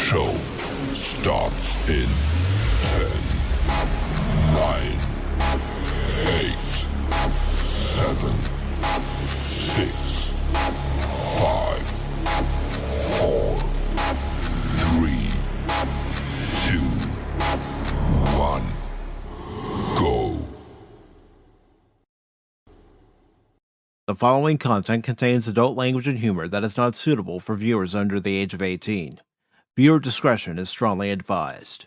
show starts in 10, 9, 8, 7, 6, 5, 4, 3, 2, 1, go. The following content contains adult language and humor that is not suitable for viewers under the age of 18. Viewer discretion is strongly advised.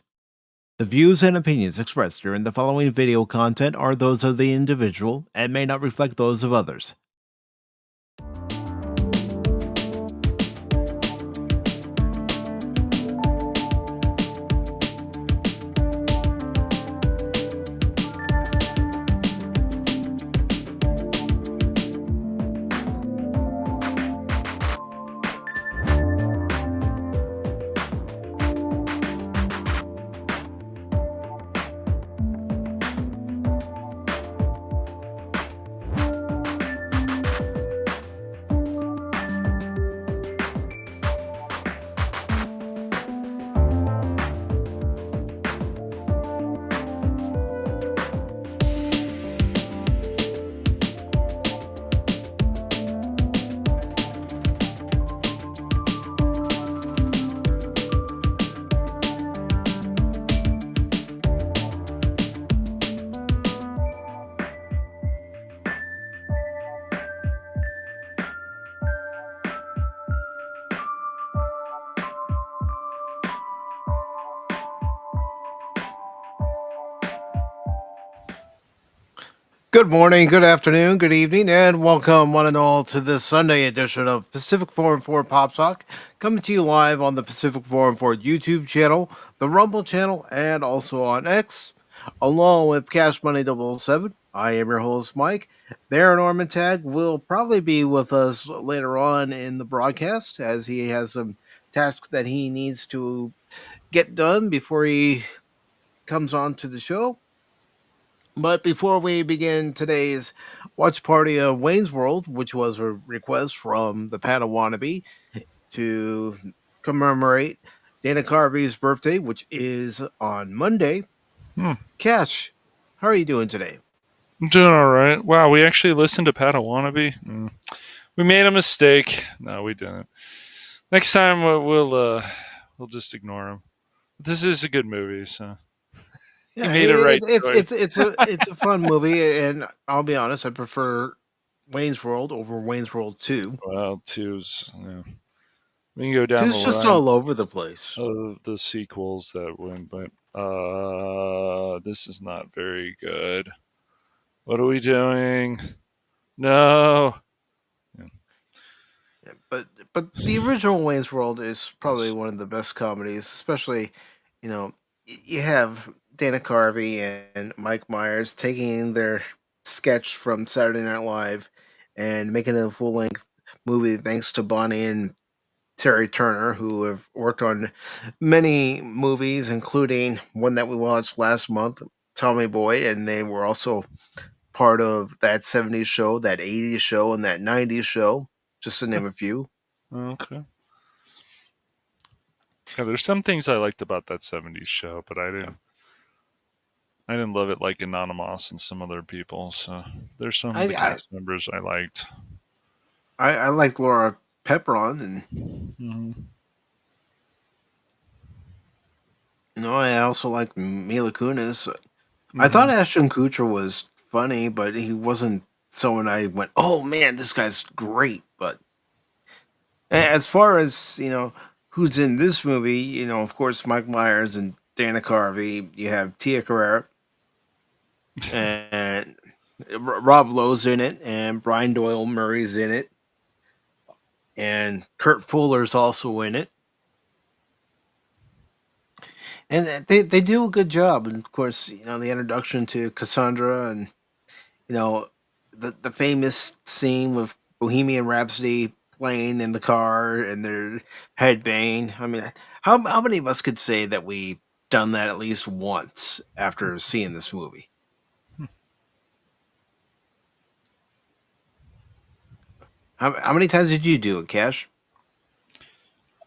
The views and opinions expressed during the following video content are those of the individual and may not reflect those of others. Good morning, good afternoon, good evening, and welcome one and all to this Sunday edition of Pacific414 Pop Talk, coming to you live on the Pacific414 YouTube channel, the Rumble channel, and also on X, along with Cash Money 007. I am your host, Mike. Baron Ormontag will probably be with us later on in the broadcast, as he has some tasks that he needs to get done before he comes on to the show. But before we begin today's watch party of Wayne's World, which was a request from the Padawannabe to commemorate Dana Carvey's birthday, which is on Monday. Cash, how are you doing today? I'm doing all right. Wow, we actually listened to Padawannabe. We made a mistake. No, we didn't. Next time we'll just ignore him. This is a good movie, so Yeah, made it right. it's a fun movie, and I'll be honest, I prefer Wayne's World over Wayne's World 2. Well, 2's, we can go down 2's the just line all over the place. of the sequels that win, but this is not very good. What are we doing? No. Yeah, but the original Wayne's World is probably one of the best comedies, especially, you have Dana Carvey and Mike Meyers taking their sketch from Saturday Night Live and making it a full-length movie thanks to Bonnie and Terry Turner, who have worked on many movies, including one that we watched last month, Tommy Boy, and they were also part of that 70s show, that 80s show, and that 90s show, just to name a few. Okay. Yeah, there's some things I liked about that 70s show, but I didn't love it like Anonymous and some other people. So there's some of the cast members I liked. I liked Laura Pepperon, and I also liked Mila Kunis. I thought Ashton Kutcher was funny, but he wasn't someone I went, "Oh man, this guy's great." But as far as who's in this movie, of course, Mike Myers and Dana Carvey. You have Tia Carrere, and Rob Lowe's in it, and Brian Doyle-Murray's in it, and Kurt Fuller's also in it. And they do a good job. And of course, the introduction to Cassandra, and the famous scene with Bohemian Rhapsody playing in the car and their headbang. I mean, how many of us could say that we've done that at least once after seeing this movie? How many times did you do it, Cash?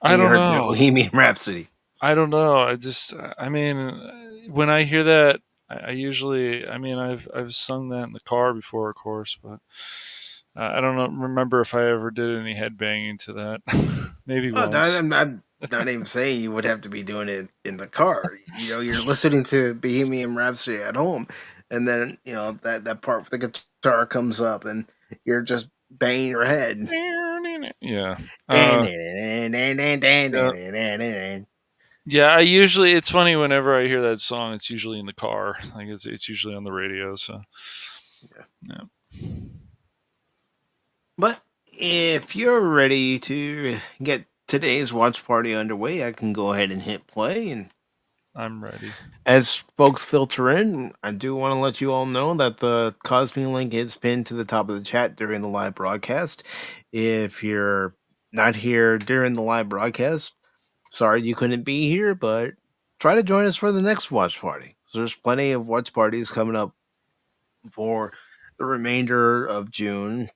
I don't know. Bohemian Rhapsody. I don't know. I mean, when I hear that, I usually, I mean, I've sung that in the car before, of course, but I don't know, remember if I ever did any headbanging to that. Maybe Oh, no, once. I'm not even saying you would have to be doing it in the car. You know, you're listening to Bohemian Rhapsody at home, and then that part with the guitar comes up, and you're just banging your head. Yeah. And Yeah. Yeah, I usually it's funny whenever I hear that song, it's usually in the car. Like it's usually on the radio, so yeah. But if you're ready to get today's watch party underway, I can go ahead and hit play. And I'm ready. as folks filter in, I do want to let you all know that the Cosme link is pinned to the top of the chat during the live broadcast. If you're not here during the live broadcast, sorry you couldn't be here, but try to join us for the next watch party. So there's plenty of watch parties coming up for the remainder of June.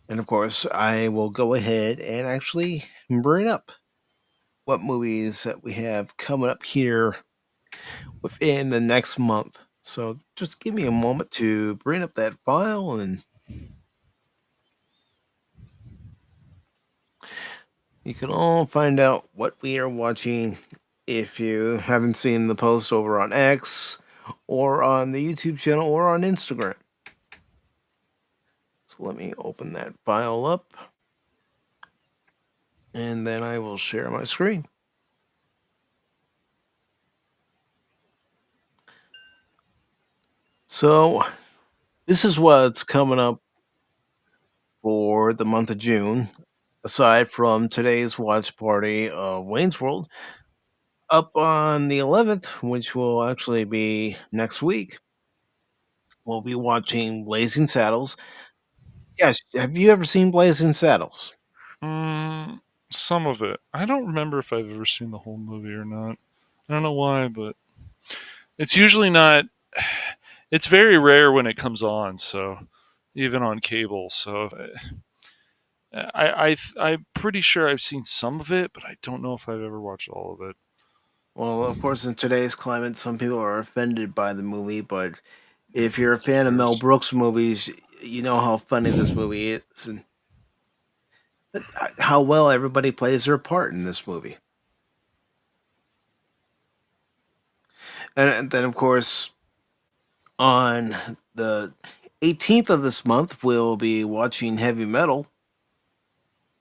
And of course, I will go ahead and actually bring up what movies that we have coming up here within the next month. So just give me a moment to bring up that file, and you can all find out what we are watching if you haven't seen the post over on X or on the YouTube channel or on Instagram. So let me open that file up, and then I will share my screen. So this is what's coming up for the month of June, aside from today's watch party of Wayne's World. Up on the 11th, which will actually be next week, we'll be watching Blazing Saddles. Yes, have you ever seen Blazing Saddles? Mm, some of it. I don't remember if I've ever seen the whole movie or not. I don't know why, but it's usually not. It's very rare when it comes on, so even on cable. So I'm pretty sure I've seen some of it, but I don't know if I've ever watched all of it. Well, of course, in today's climate, some people are offended by the movie, but if you're a fan of Mel Brooks movies, you know how funny this movie is and how well everybody plays their part in this movie. And then, of course, on the 18th of this month, we'll be watching Heavy Metal.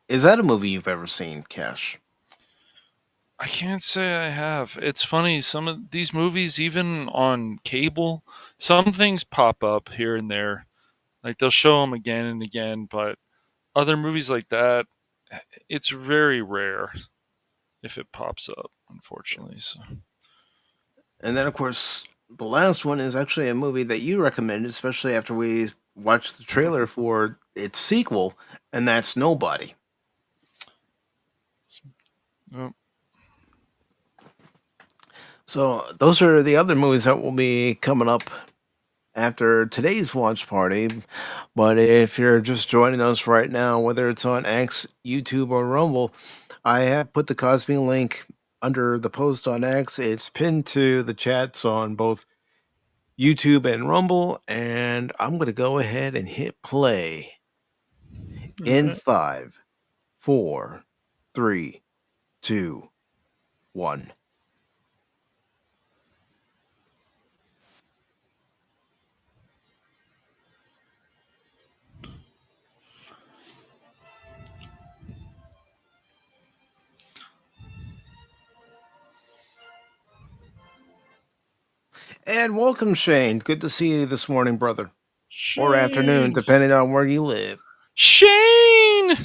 Is that a movie you've ever seen, Cash? I can't say I have. It's funny, some of these movies, even on cable, some things pop up here and there. Like they'll show them again and again, but other movies like that, it's very rare if it pops up, unfortunately. So And then, of course, the last one is actually a movie that you recommended, especially after we watched the trailer for its sequel, and that's Nobody. oh, So, those are the other movies that will be coming up after today's watch party. But if you're just joining us right now, whether it's on X, YouTube, or Rumble, I have put the Cosby link under the post on X. It's pinned to the chats on both YouTube and Rumble, and I'm going to go ahead and hit play all in right. 5, 4, 3, 2, 1. And welcome, Shane. Good to see you this morning, brother. Or afternoon, Shane, depending on where you live. Shane.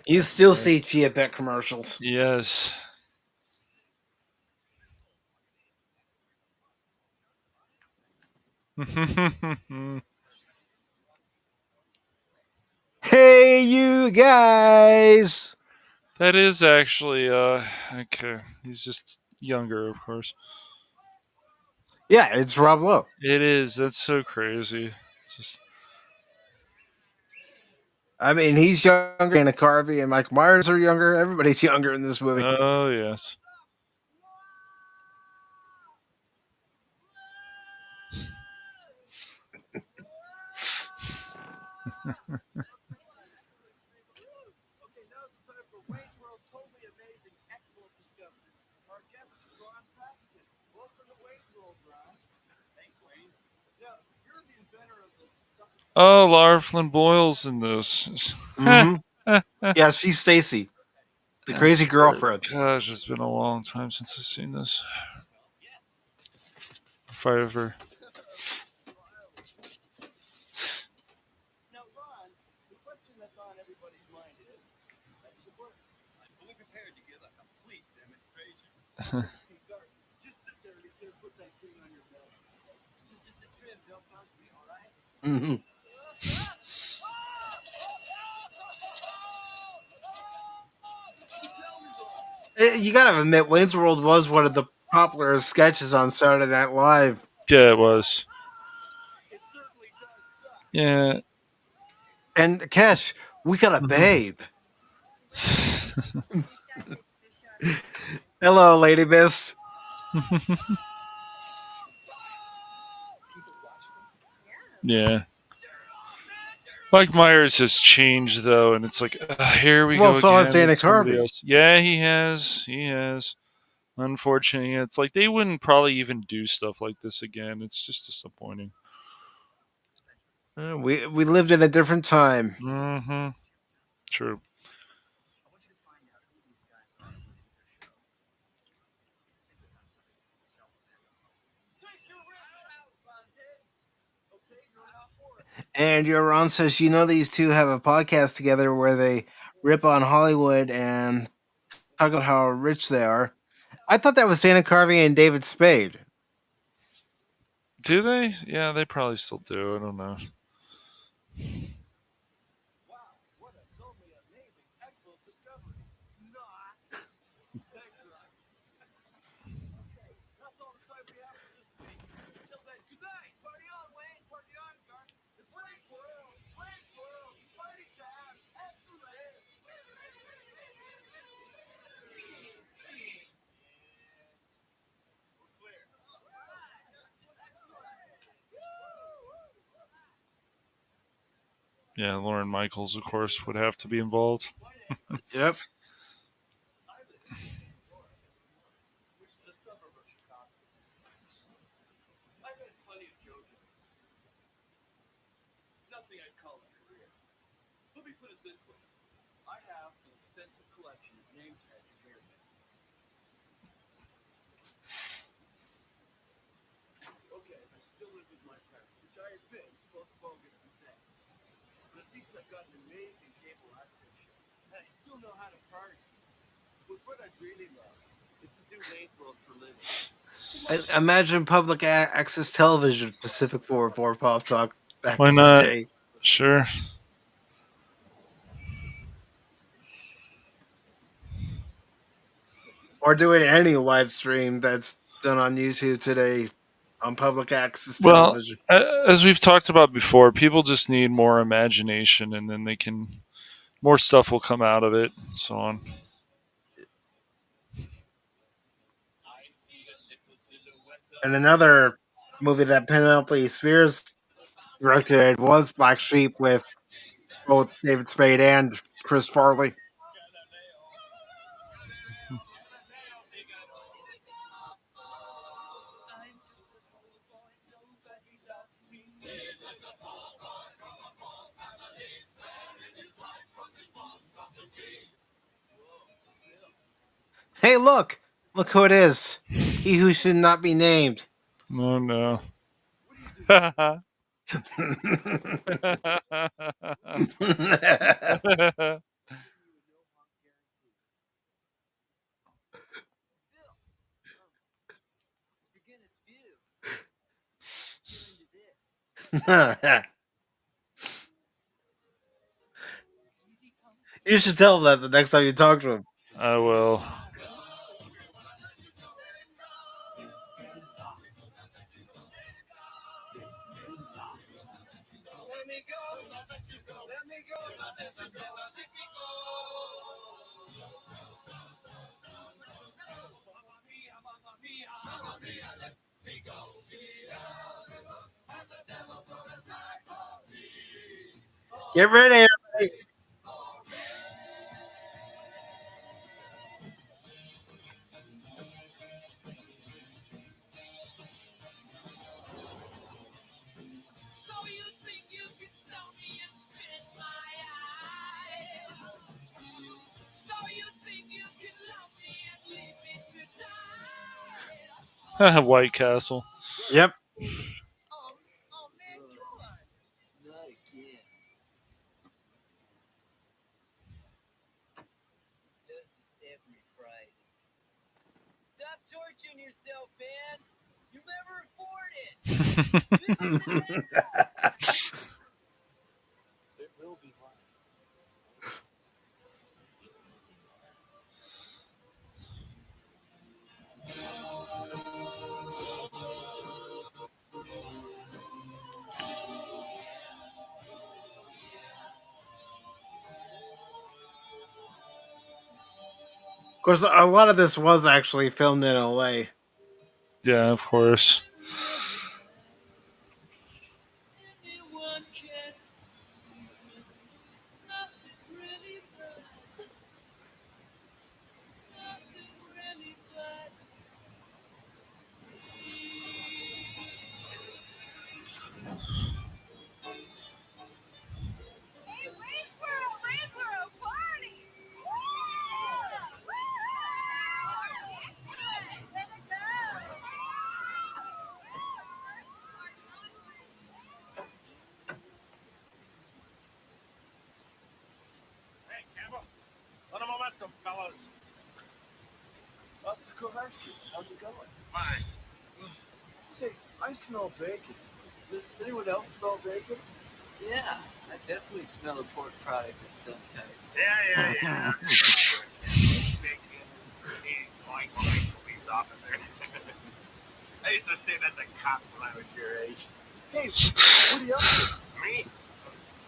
You still see Chia Pet commercials. Yes. Hey, you guys! That is actually okay. He's just younger, of course. Yeah, it's Rob Lowe. It is. That's so crazy. It's just I mean, he's younger, and Carvey and Mike Meyers are younger. Everybody's younger in this movie. oh yes. Oh, Lara Flynn Boyle's in this. Mm-hmm. Yeah, she's Stacy, the crazy girlfriend. Gosh, it's been a long time since I've seen this. If I ever. Mm-hmm. You gotta admit, Wayne's World was one of the popular sketches on Saturday Night Live. Yeah, it was. Yeah. And Kesh, we got a babe. Hello, Lady Miss. Yeah. Mike Myers has changed though, and it's like here we Well, go so again. has Dana with somebody Carvey. else. Yeah, he has. He has. Unfortunately, it's like they wouldn't probably even do stuff like this again. It's just disappointing. We lived in a different time. Mm-hmm. True. And your Ron says, you know, these two have a podcast together where they rip on Hollywood and talk about how rich they are. I thought that was Dana Carvey and David Spade. Do they? Yeah, they probably still do. I don't know. Yeah, Lauren Michaels, of course, would have to be involved. Yep. Imagine public access television, Pacific 414 Pop Talk back Why in the not? day. Sure. Or doing any live stream that's done on YouTube today on public access Well, television. as we've talked about before, people just need more imagination, and then more stuff will come out of it, and so on. And another movie that Penelope Spheeris directed was Black Sheep with both David Spade and Chris Farley. Hey, look! Look who it is. He who should not be named. No, no. You should tell him that the next time you talk to him. I will. Get ready, everybody. White Castle. Yep. Stop torturing yourself, man. You'll never afford it. It will be fine. Of course, a lot of this was actually filmed in LA. Yeah, of course. Anyone can see nothing really bad. Nothing really bad. Hey, Waynesboro party! Excellent! Let it go! Hey, Campbell. On a momentum, fellas. Officer Kowarski, how's it going? Fine. Say, I smell bacon. Does anyone else smell bacon? Yeah, I definitely smell a pork product of some type. Yeah. Bacon, eating boing police officer. I used to say that to cops when I was your age. Hey, what are you up to? Me?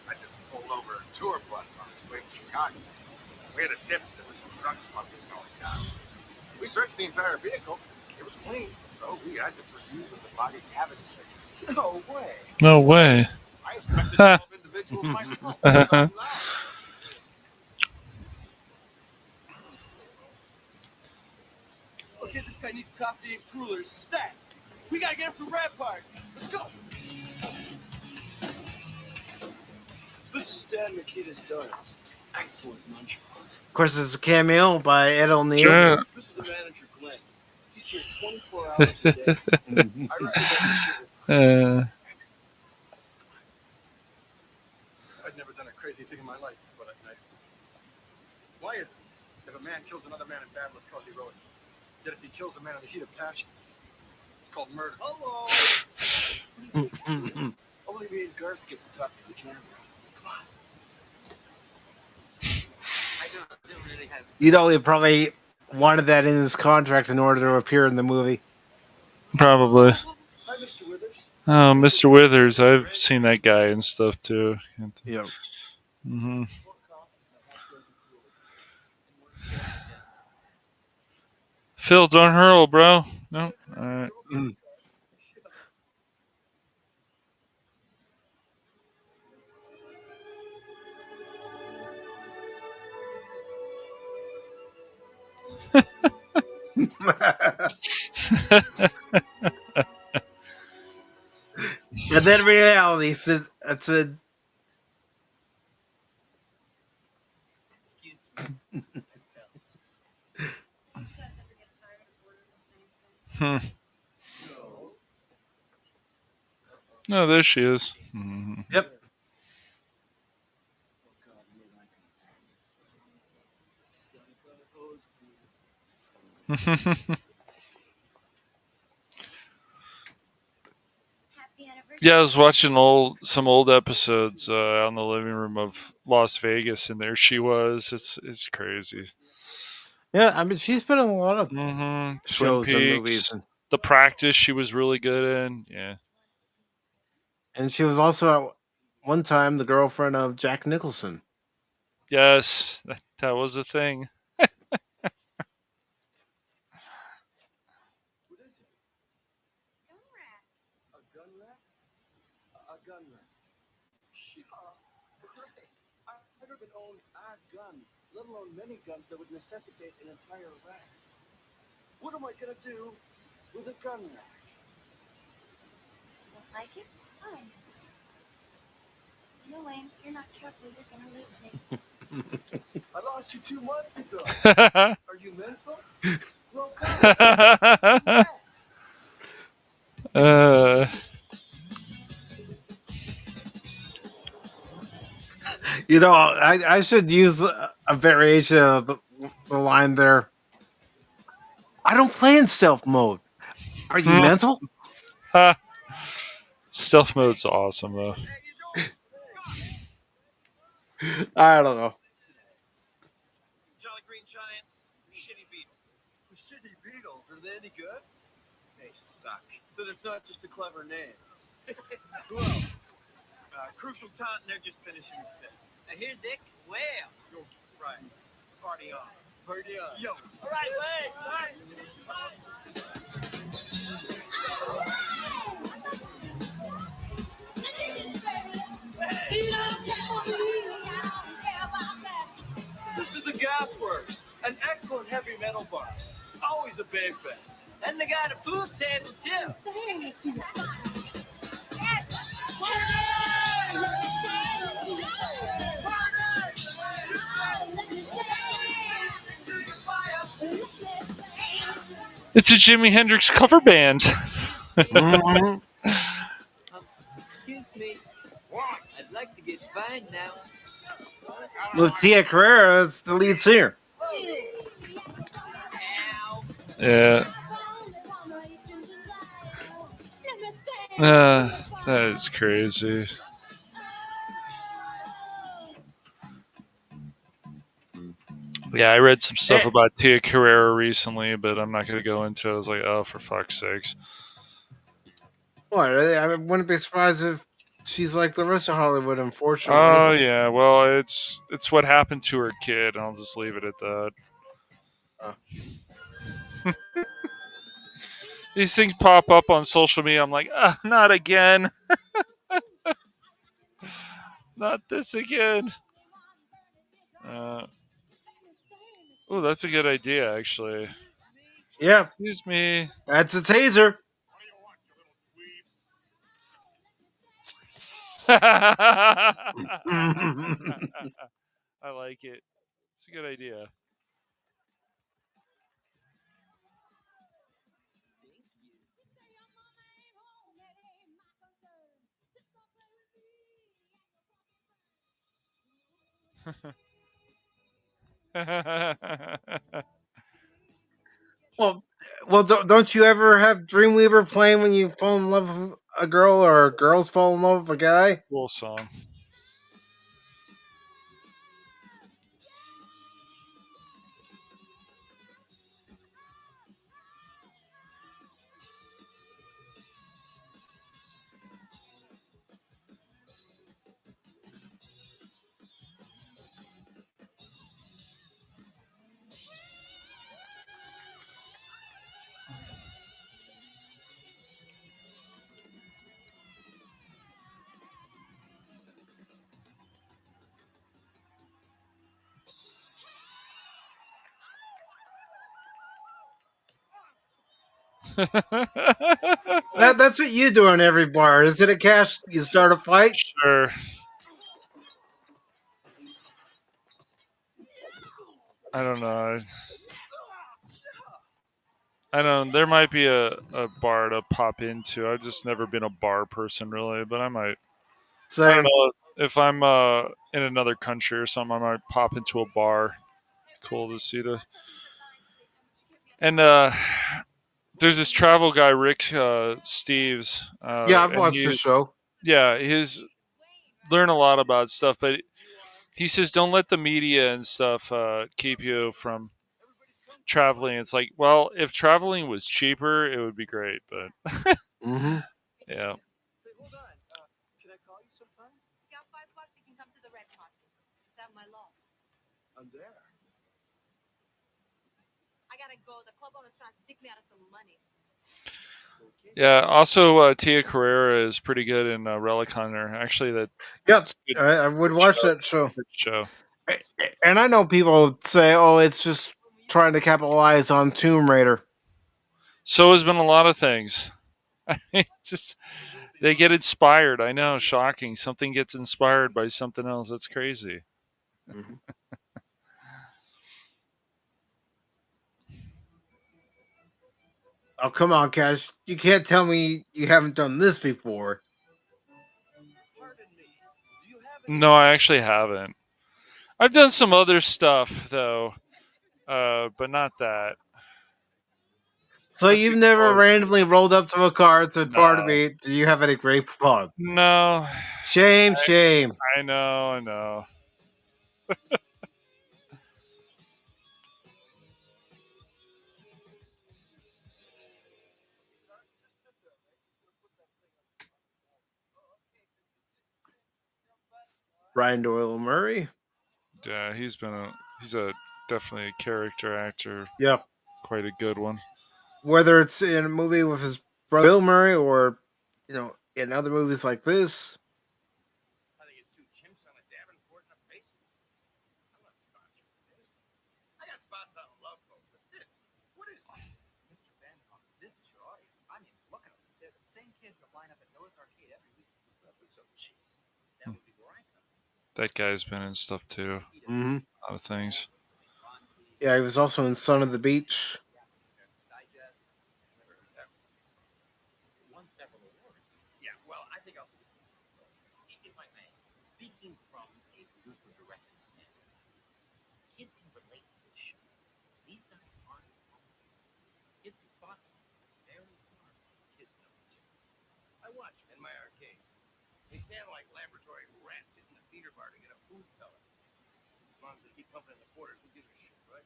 I just pulled over a tour bus on its way to Chicago. We had a tip that there was some drug smuggling going down. We searched the entire vehicle. It was clean, so we had to proceed with the body cavity search. No way. No way. I inspected 12 individuals myself. So now. Okay, this guy needs coffee and crullers stat. We gotta get him for Rad Park. Let's go. This is Stan Makita's Donuts. Excellent lunch. Of course, it's a cameo by Ed O'Neill. Sure. This is the manager, Glenn. He's here 24 hours a day. I recommend this shit with I've never done a crazy thing in my life, but why is it if a man kills another man in battle, it's called heroic? Yet if he kills a man in the heat of passion, it's called murder. Hello! Only me and Garth get to talk to the camera. Come on. I don't really have. You know, he probably wanted that in his contract in order to appear in the movie. Probably. Hi, Mr. Withers. Oh, Mr. Withers. I've seen that guy and stuff too. Yep. Mm-hmm. Phil, don't hurl, bro. No. All right. And then reality says it's a. Excuse me. Hmm. No, there she is. Mhm. Yep. Yeah, I was watching some old episodes out in the living room of Las Vegas, and there she was. It's crazy. Yeah, I mean, she's been in a lot of Twin shows and movies, Peaks, The Practice. She was really good in. Yeah. and she was also at one time the girlfriend of Jack Nicholson. Yes, that was a thing. What is it? A gun rack? A gun rack. Great. I've never been owned a gun, let alone many guns that would necessitate an entire rack. What am I gonna do with a gun rack? Don't like it? Fine. No, Wayne, if you're not careful, you're gonna lose me. I lost you 2 months ago. uh, Are you mental? Broke up. You know, I should use a variation of the line there. I don't play in stealth mode. Are you mental? Stealth mode's awesome though. I don't know. Jolly Green Giants, Shitty Beetles. The Shitty Beetles, are they any good? They suck. But it's not just a clever name. Who else? Crucial Taunton, they're just finishing the set. I hear Dick. Well. Yo, right. Party on. Party on. Yo. All right, Wayne. All right. This is the Gasworks, an excellent heavy metal bar. Always a big fest. And they got a pool table, too. It's a Jimi Hendrix cover band. Mhm. Excuse me. I'd like to get fined now. With Tia Carrere as the lead singer. Ow. Yeah. That is crazy. Yeah, I read some stuff about Tia Carrere recently, but I'm not going to go into it. I was like, oh, for fuck's sakes. What? I wouldn't be surprised if she's like the rest of Hollywood, unfortunately. Oh yeah, well, it's what happened to her kid, and I'll just leave it at that. These things pop up on social media. I'm like, not again. Not this again. Oh, that's a good idea, actually. Yeah, Excuse me. that's a taser. I like it. It's a good idea. Well, don't you ever have Dreamweaver playing when you fall in love with a girl or girls fall in love with a guy? Cool song. That's what you do in every bar. Is it a cash? You start a fight? Sure. I don't know. I don't know. There might be a bar to pop into. I've just never been a bar person really, but I might. I don't Same. know if I'm in another country or something. I might pop into a bar. Cool to see the. And there's this travel guy, Rick Steves, Yeah, I've and watched the show. he's learn a lot about stuff, but he says don't let the media and stuff keep you from traveling. It's like, well, if traveling was cheaper, it would be great, but Mm-hmm. yeah. Hey, hold on. Can I call you sometime? You got $5, you can come to the red concert. It's at my lawn. I'm there. I gotta go. The club owner's trying to stick me out of some money. Yeah. Also, Tia Carrere is pretty good in Relic Hunter. Actually, Yep, that's a good, I would good watch show. that show. Good show. And I know people say, "Oh, it's just trying to capitalize on Tomb Raider." So has been a lot of things. It's just they get inspired. I know, shocking. Something gets inspired by something else. That's crazy. Mhm. Oh, come on, Cash! You can't tell me you haven't done this before. Pardon me. Do you have any... No, I actually haven't. I've done some other stuff though, but not that. So Not too you've never close. randomly rolled up to a car and said, "Pardon No, me, do you have any grape fun?" no. Shame, shame. I know, I know. Brian Doyle-Murray. Yeah, he's a definitely a character actor, Yeah. quite a good one. Whether it's in a movie with his brother Bill Murray or, in other movies like this. I think it's two chimps on a Davenport and a face. I'm not sponsored for this. I got spots on a love boat, but this, what is this? Mr. Vanderhoff, this is your audience. I mean, look at them. They're the same kids that line up at Noah's Arcade every week. So cheese. That would be where I come. That guy's been in stuff too. Mm-hmm. A lot of things. Yeah, he was also in Son of the Beach. Digest. Never heard that one. Won several awards. Yeah, well, I think I'll speak. If I may, speaking from a producer director standpoint, kids can relate to this show. These guys aren't kids can spot them. Very smart. Kids know it too. I watch them in my arcades. They stand like laboratory rats in the theater bar to get a food color. As long as they keep pumping in the quarters, who gives a shit, right?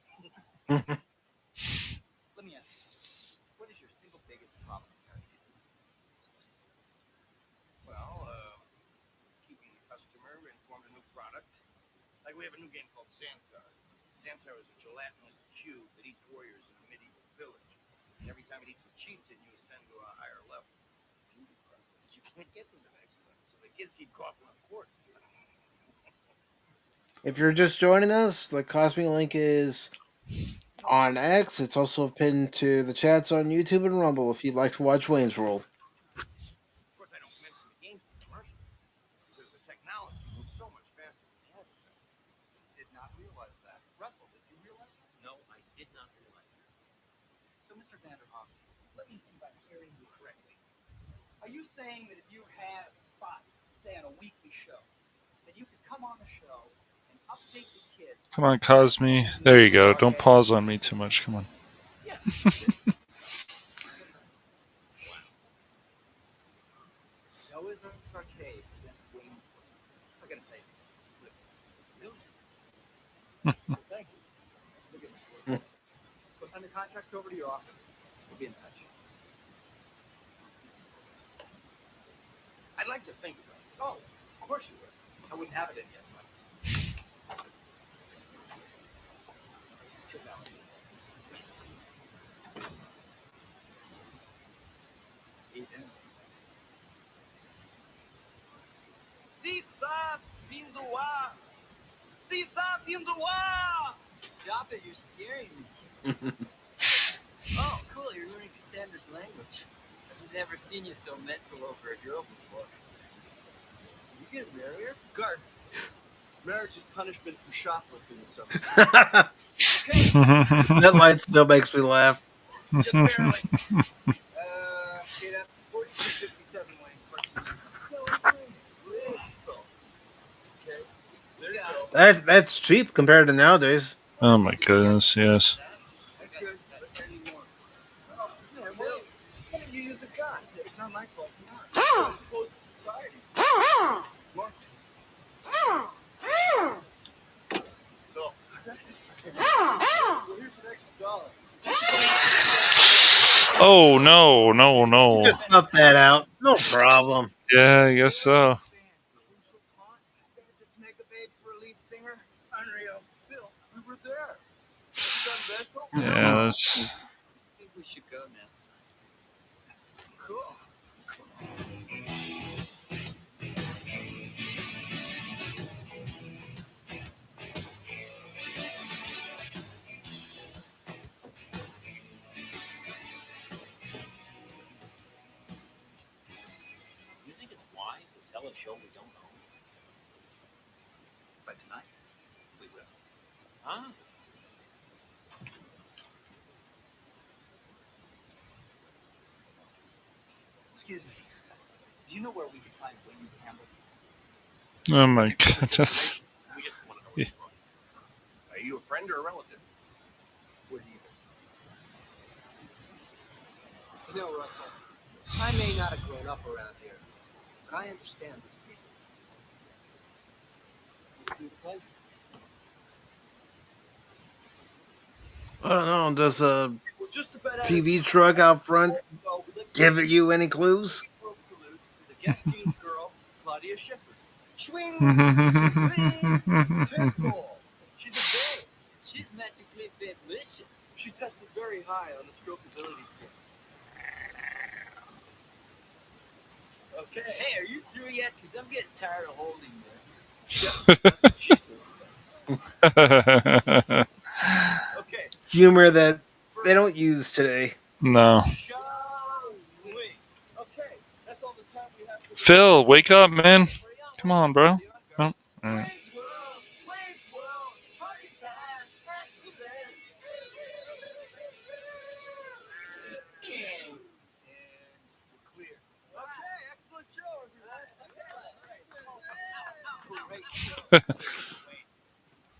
Let me ask you, what is your single biggest problem with arcade movies? Well, keeping the customer informed of new product. Like we have a new game called Xantar. Xantar is a gelatinous cube that eats warriors in a medieval village. And every time it eats a chieftain, you ascend to a higher level. Because you can't get to the next level, so the kids keep coughing on quarters. If you're just joining us, the Cosme link is on X. It's also pinned to the chats on YouTube and Rumble if you'd like to watch Wayne's World. Of course, I don't mention the games in the commercial because the technology moves so much faster than the advertising. Did not realize that. Russell, did you realize that? No, I did not realize that. So, Mr. Vanderhoff, let me see if I'm hearing you correctly. Are you saying that if you had a spot, say on a weekly show, that you could come on the show and update the kids? Come on, Cosme. There you go. Don't pause on me too much. Come on. Yeah. Noah's Arcade presents Wayne's World. I gotta say, really? Thank you. Look at this. We'll send the contracts over to your office. We'll be in touch. I'd like to think about it. Oh, of course you would. I wouldn't have it in yet, but. He's in. Está vindo ar! Está vindo ar! Stop it, you're scaring me. Oh, cool, you're learning Cassandra's language. I've never seen you so mental over a girl before. You gonna marry her? Garth, marriage is punishment for shoplifting or something. Okay. That line still makes me laugh. Just barely. Okay, that's 4257 Wayne. Okay. There you go. That's cheap compared to nowadays. Oh my goodness, yes. That's good. Let's need more. Oh, man, well, why don't you use a gun? It's not my fault. Come on. It's close to society. More. Go. Well, here's an extra dollar. Oh no, no, no. Just up that out. No problem. Yeah, I guess so. This mega babe for a lead singer? Unreal. Bill, we were there. Yeah, that's. I think we should go now. Cool. You think it's wise to sell a show we don't own? By tonight, we will. Huh? Excuse me. Do you know where we can find William Campbell? Oh my goodness. We just want to know what's wrong. Are you a friend or a relative? We're neither. You know, Russell, I may not have grown up around here, but I understand these people. It's a good place. I don't know. Does a We're just about out TV truck out front of go. give you any clues? Salute to the guest jeans girl, Claudia Schiffer. Swing, Temple. She's a babe. She's magically delicious. She tested very high on the strokeability scale. Okay. Hey, are you through yet? Because I'm getting tired of holding this. Okay. Humor that they don't use today. No. Wait. Okay. That's all the time we have for Phil, wake up, man. Come on, bro. Oh, all right.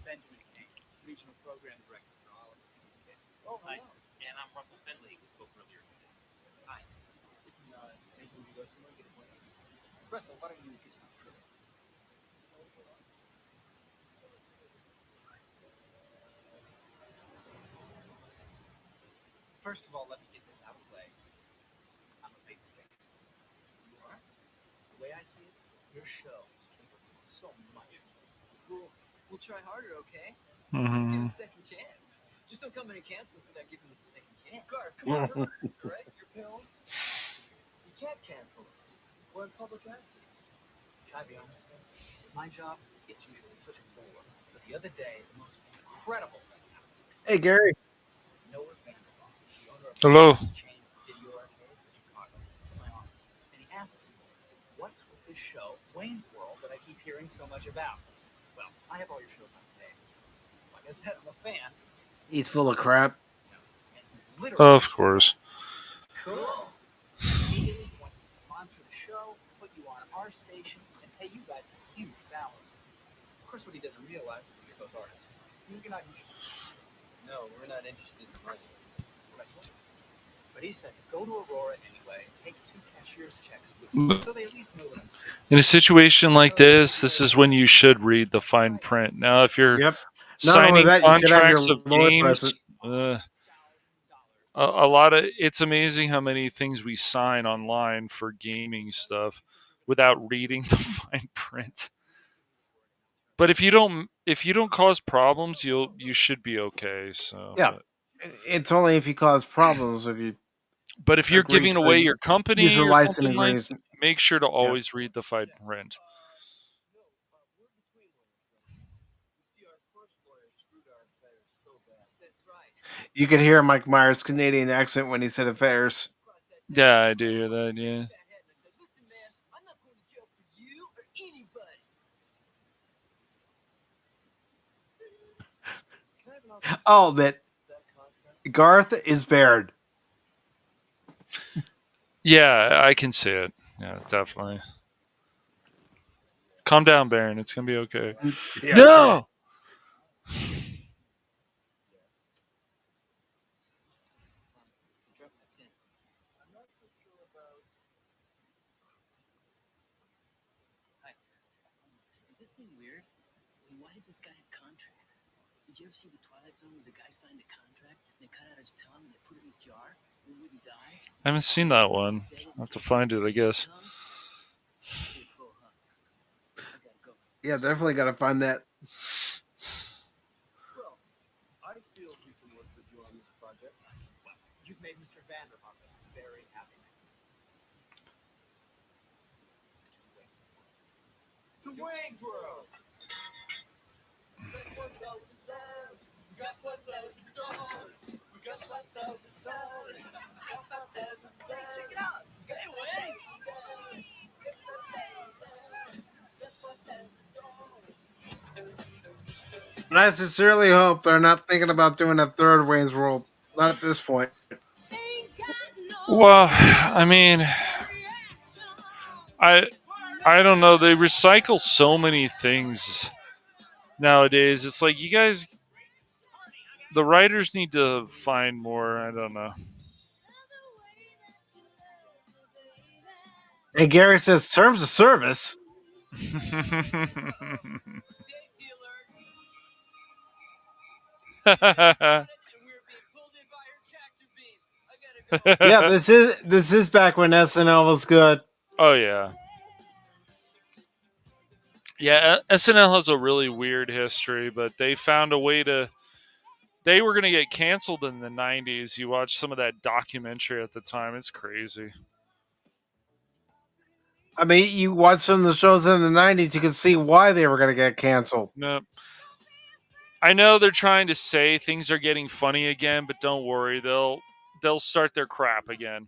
Benjamin King, regional program director for all of Oh, Hi. And I'm Russell Finley, who spoke earlier today. Hi. Listen, maybe we go somewhere and get a point. Russell, why don't you get to the crew? First of all, let me get this out of the way. I'm a big fan. You are? The way I see it, your show is capable of so much more. Cool. We'll try harder, okay? Just give Mhm. us a second chance. Just don't come in and cancel us without giving us a second chance. Garth, come on, relax, all right? Your pills. You can't cancel us. We're in public access. Can I be honest with you? My job is usually such a bore. But the other day, the most incredible thing happened. Hey, Gary. Noah Vanderhoff, the owner of Hello. the chain of video arcades in Chicago, is in my office. And he asks me, what's with this show, Wayne's World, that I keep hearing so much about? Well, I have all your shows on today. Like I said, I'm a fan. He's full of crap. And he literally Of course. cool. He wants to sponsor the show, put you on our station, and pay you guys a huge salary. Of course, what he doesn't realize is that you're both artists. You're not interested. No, we're not interested in money. What I told you. But he said, go to Aurora anyway, take 2 cashier's checks with you, so they at least know what I'm saying. In a situation like this is when you should read the fine print. Now, if you're Yep. Not only signing that, you should have contracts your of lawyer games, present. a lot of it's amazing how many things we sign online for gaming stuff without reading the fine print. But if you don't cause problems, you should be okay. So Yeah. It's only if you cause problems if you. But if you're Agree giving to away your company user or license something like, agreement. make sure to always read the fine print. You could hear Mike Meyers' Canadian accent when he said affairs. Yeah, I do hear that. Yeah. Listen, man, I'm not going to jail for you or anybody. I'll admit, Garth is bared. Yeah, I can see it. Yeah, definitely. Calm down, Baron. It's gonna be okay. Yeah. No. Drop my pin. I'm not so sure about. Hi. Does this seem weird? I mean, why does this guy have contracts? Did you ever see the Twilight Zone where the guy signed a contract and they cut out his tongue and they put it in a jar and he wouldn't die? I haven't seen that one. I'll have to find it, I guess. Pretty cool, huh? I gotta go. Yeah, definitely got to find that. Well, I feel we can work with you on this project. Well, you've made Mr. Vanderhoff very happy. To Wayne's World! We got $1,000. We got $1,000. Check it out! Hey, Wayne! And I sincerely hope they're not thinking about doing a third Wayne's World. Not at this point. Well, I mean, I don't know. They recycle so many things nowadays. It's like you guys, the writers need to find more. I don't know. And Gary says terms of service. Yeah, this is back when SNL was good. Oh yeah. Yeah, SNL has a really weird history, but they found a way to. They were going to get canceled in the 90s. You watch some of that documentary at the time. It's crazy. I mean, you watch some of the shows in the 90s, you can see why they were going to get canceled. Nope. I know they're trying to say things are getting funny again, but don't worry. They'll start their crap again.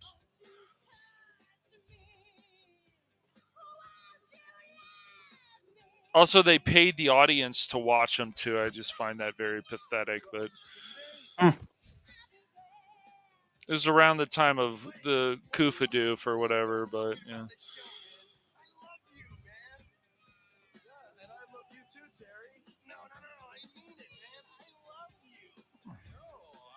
Also, they paid the audience to watch them too. I just find that very pathetic. But it was around the time of the Koofadoof or whatever. But yeah. And I love you too, Terry. No, I mean it, man. I love you. No,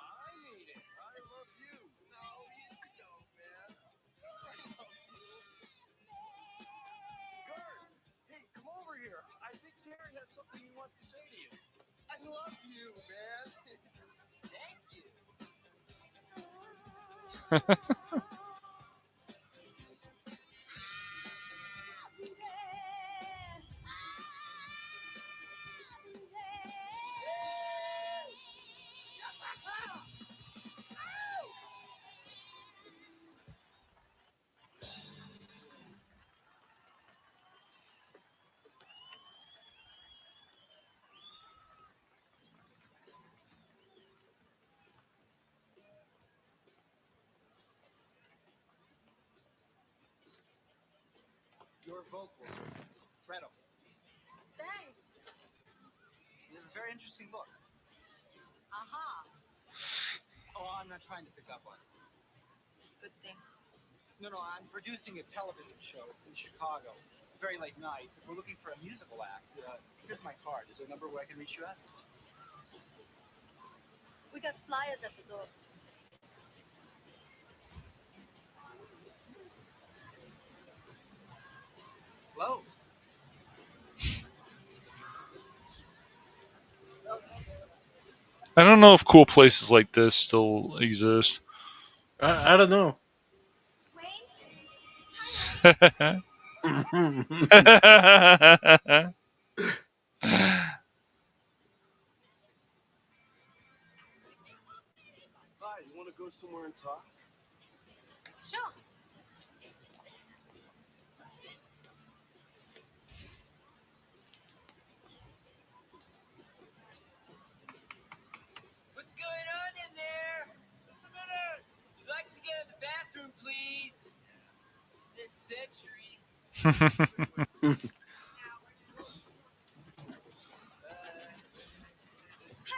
I mean it. I love you. No, you don't, man. Garth, hey, come over here. I think Terry has something he wants to say to you. I love you, man. Thank you. Your vocals are incredible. Thanks. You have a very interesting look. Aha. Oh, I'm not trying to pick up on it. Good thing. No, I'm producing a television show. It's in Chicago. Very late night. We're looking for a musical act. Here's my card. Is there a number where I can reach you at? We got flyers at the door. Lowe. I don't know if cool places like this still exist. I don't know. Hi, you want to go somewhere and talk? Sure. What's going on in there? Just a minute. You'd like to go to the bathroom, please? This century. Hi,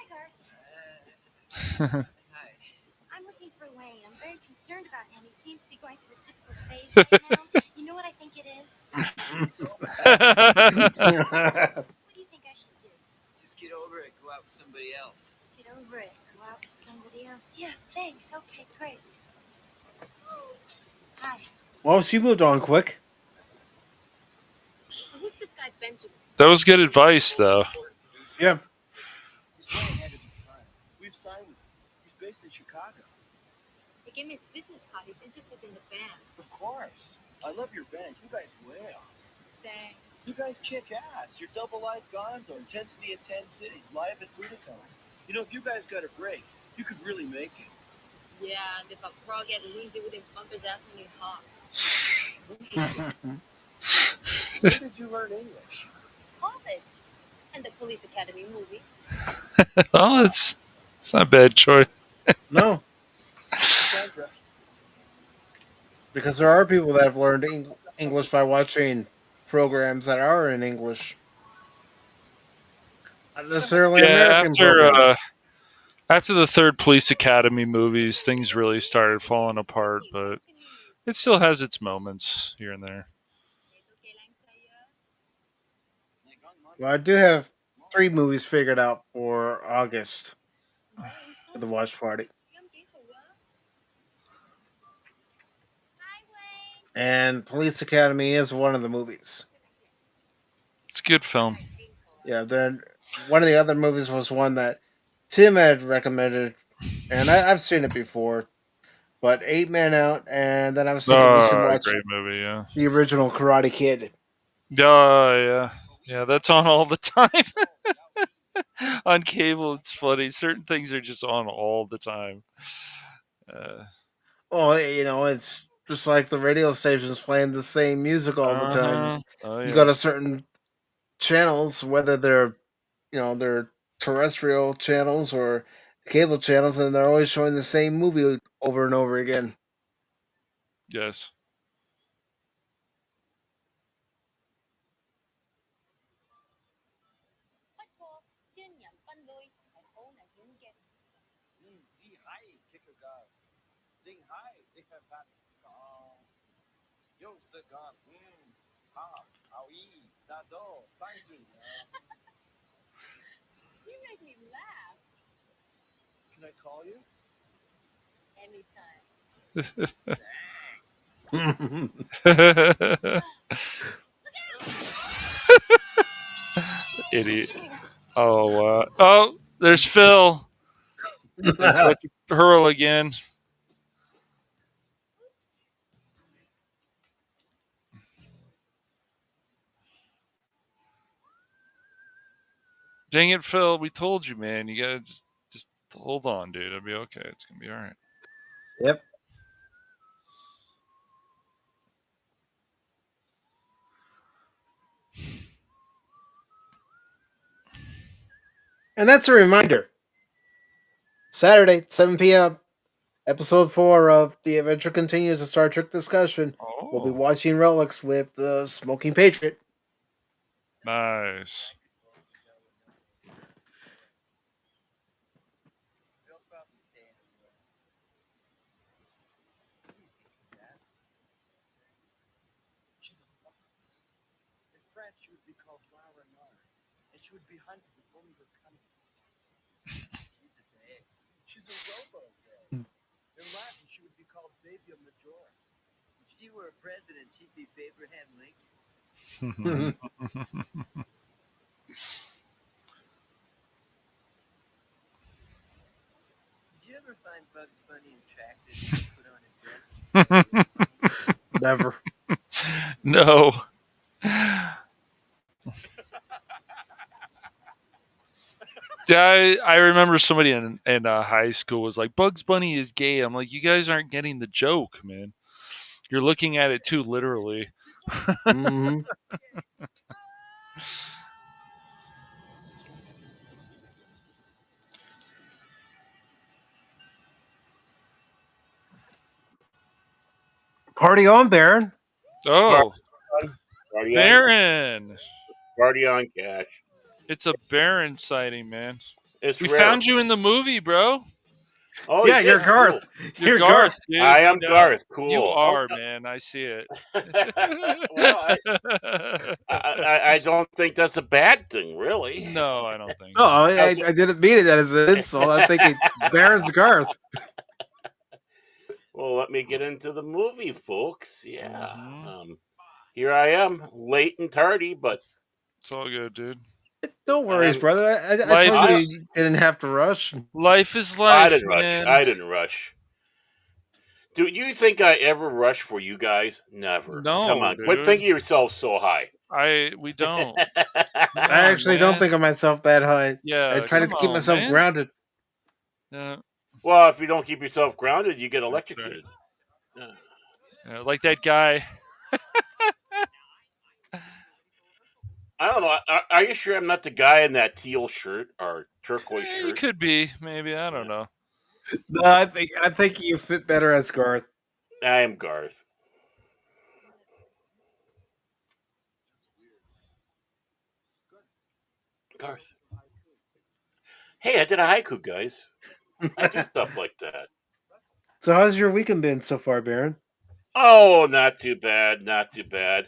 Garth. Hi. I'm looking for Wayne. I'm very concerned about him. He seems to be going through this difficult phase right now? You know what I think it is? What do you think I should do? Just get over it. Go out with somebody else. Get over it. Go out with somebody else. Yeah, thanks. Okay, great. Hi. Well, she moved on quick. So who's this guy Benjamin? That was good advice, though. Yeah. He's way ahead of his time. We've signed with him. He's based in Chicago. He gave me his business card. He's interested in the band. Of course. I love your band. You guys way off. Thanks. You guys kick ass. You're double live gonzo, intensity in 10 cities, live at Budokan. You know, if you guys got a break, you could really make it. Yeah, and if a frog get lazy with him bumpers ass when he hops. Where did you learn English? College. And the police academy movies. Well, it's not a bad choice. No, Cassandra. because there are people that have learned English by watching programs that are in English. Not necessarily Yeah, American programs. after the third Police Academy movies, things really started falling apart, but it still has its moments here and there. Well, I do have 3 movies figured out for August for the watch party. And Police Academy is one of the movies. It's a good film. Yeah, then one of the other movies was one that Tim had recommended, and I've seen it before. But 8 Men Out, and then I was thinking we should watch Great movie, yeah. the original Karate Kid. Yeah, that's on all the time. On cable, it's funny. Certain things are just on all the time. Well, it's just like the radio stations playing the same music all the time. Oh, You go to yes. certain channels, whether they're terrestrial channels or cable channels, and they're always showing the same movie over and over again. Yes. Sie hai, kikaga. Ding hai, ding fan pat. Yo, sagan. Ha, aoi, dado, saizu. You make me laugh Can I call you? anytime. Idiot. Oh, there's Phil. He's about to hurl again. Dang it, Phil. We told you, man. You gotta just hold on, dude. It'll be okay. It's gonna be all right. Yep. And that's a reminder. Saturday, 7 p.m., episode 4 of The Adventure Continues, a Star Trek discussion. We'll be Oh, watching Relics with the Smoking Patriot. nice. She's a fox. In French, she would be called Lara, and she would be hunted with only her cunning. She's a day. She's a robo-day. In Latin, she would be called Babia Major. If she were a president, she'd be Abraham Lincoln. Did you ever find Bugs Bunny attractive to put on a dress? Never. No. Yeah, I remember somebody in high school was like, Bugs Bunny is gay. I'm like, you guys aren't getting the joke, man. You're looking at it too literally. Mm-hmm. Party on, Baron. Oh, Party on, Baron. party on, Cash. It's a Baron sighting, man. It's We rare. found you in the movie, bro. Oh, Yeah, he you're did. Garth. You're You're Garth, Garth. dude. I am No doubt. Garth. You Cool. are, Oh, man. I see it. well, I don't think that's a bad thing, really. No, I don't think No, so. I didn't mean it as an insult. I'm thinking Baron's Garth. Well, let me get into the movie, folks. Yeah. Mhm. Here I am, late and tardy, but It's all good, dude. No worries, I'm- brother. I Life told you is- you didn't have to rush. Life is I life, didn't man. rush. I didn't rush. Do you think I ever rush for you guys? Never. No, Come on. dude. Quit thinking yourself so high. We don't. Come I on, actually don't man. think of myself that high. Yeah, I try to come keep on, myself man. grounded. Yeah, Well, if you don't keep yourself grounded, you get right. electrocuted. Yeah, like that guy. I don't know. Are you sure I'm not the guy in that teal shirt or turquoise You shirt? could be, maybe. I don't know. No, I think you fit better as Garth. I am Garth. Garth. Hey, I did a haiku, guys. I do stuff like that. So how's your weekend been so far, Baron? Oh, not too bad. Not too bad.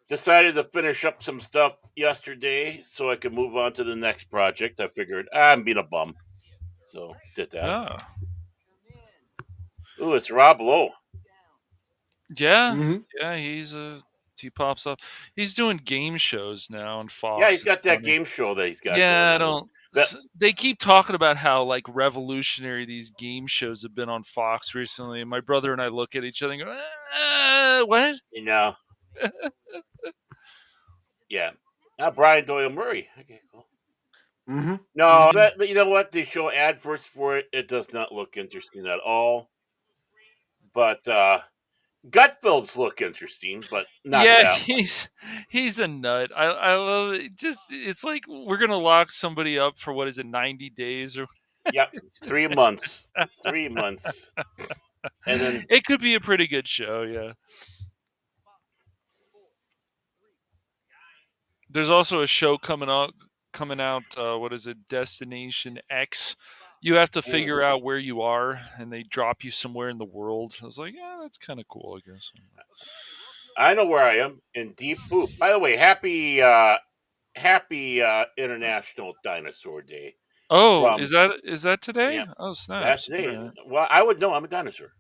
Decided to finish up some stuff yesterday so I could move on to the next project. I figured I'm being a bum. So did that. Yeah. Ooh, it's Rob Lowe. Yeah. Mhm. Yeah, he pops up. He's doing game shows now on Fox. Yeah, he's got It's that funny. game show that he's got Yeah, I going on. don't. That- They keep talking about how like revolutionary these game shows have been on Fox recently, and my brother and I look at each other and go, "What?" You know. Yeah. Brian Doyle-Murray. Okay, cool. Mm-hmm. No, you know what? They show adverts for it. It does not look interesting at all. But Gutfeld's look interesting, but not Yeah, that one. he's a nut. I love it. It's like we're gonna lock somebody up for what is it, 90 days or Yep, 3 months. 3 months. And then it could be a pretty good show. Yeah. There's also a show coming out. What is it? Destination X. You have to figure out where you are, and they drop you somewhere in the world. I was like, yeah, that's kind of cool, I guess. I know where I am in deep poop. By the way, happy International Dinosaur Day. Oh, From- is that today? Yeah. Oh, snap! That's it. Well, I would know. I'm a dinosaur.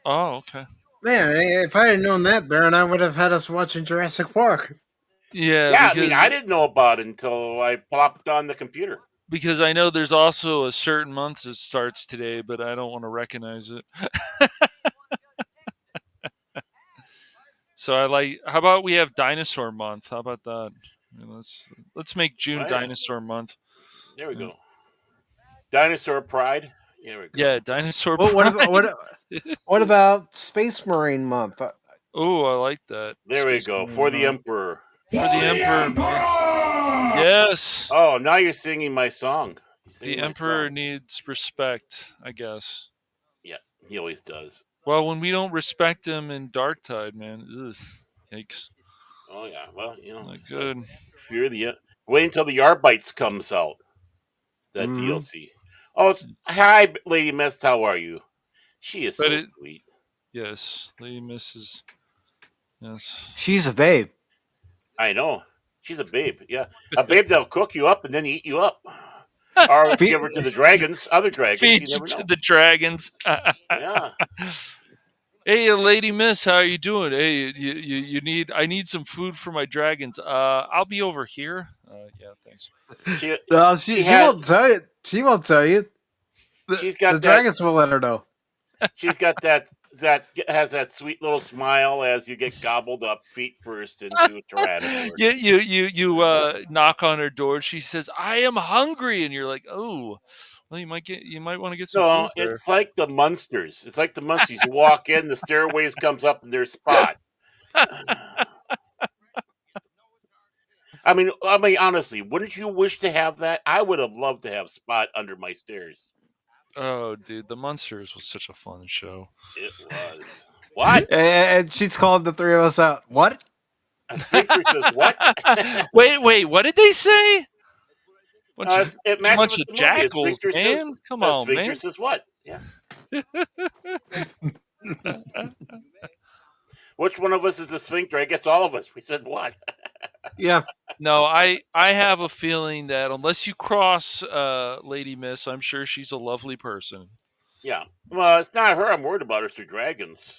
Oh, okay. Man, if I had known that, Baron, I would have had us watching Jurassic Park. Yeah, Yeah, I because, mean, I didn't know about it until I plopped on the computer. because I know there's also a certain month that starts today, but I don't want to recognize it. So how about we have Dinosaur Month? How about that? I mean, let's make June Right. Dinosaur Month. There we go. Dinosaur Pride. There we go. Yeah, Dinosaur. What Pride. what about Space Marine Month? Oh, I like that. There we Space go. Marine For the Month. Emperor. For the Emperor. Yes. Oh, now you're singing my song. The Emperor needs respect, I guess. Yeah, he always does. Well, when we don't respect him in Dark Tide, man, ugh, yikes. Oh yeah. Well, Not good. Fear the. Wait until the Arbites comes out. That Mhm. DLC. Oh, hi, Lady Mist. How are you? She is so sweet. Yes, Lady Mrs. Yes. She's a babe. I know. She's a babe. Yeah, a babe that'll cook you up and then eat you up, or give her to the dragons. Other dragons. Feed you you never to know. the dragons. Yeah. Hey, Lady Miss, how are you doing? Hey, I need some food for my dragons. I'll be over here. Yeah, thanks. She won't tell you. She won't tell you. She's got the that- dragons will let her know. She's got that has that sweet little smile as you get gobbled up feet first into a tyrannosaur. You knock on her door. She says, "I am hungry," and you're like, "Oh, well, you might want to get some No, food there." it's like the Munsters. It's like the Munsters. You walk in, the stairways comes up in their spot. I mean, honestly, wouldn't you wish to have that? I would have loved to have Spot under my stairs. Oh, dude, The Munsters was such a fun show. It was. What? And she's called the three of us out. What? A sphincter says what? Wait, what did they say? It matches bunch with of the movie. A jackals, sphincter man. says, Come a on, sphincter man. says what? Yeah. Which one of us is the sphincter? I guess all of us. We said what? Yeah. No, I have a feeling that unless you cross Lady Miss, I'm sure she's a lovely person. Yeah. Well, it's not her I'm worried about. It's the dragons.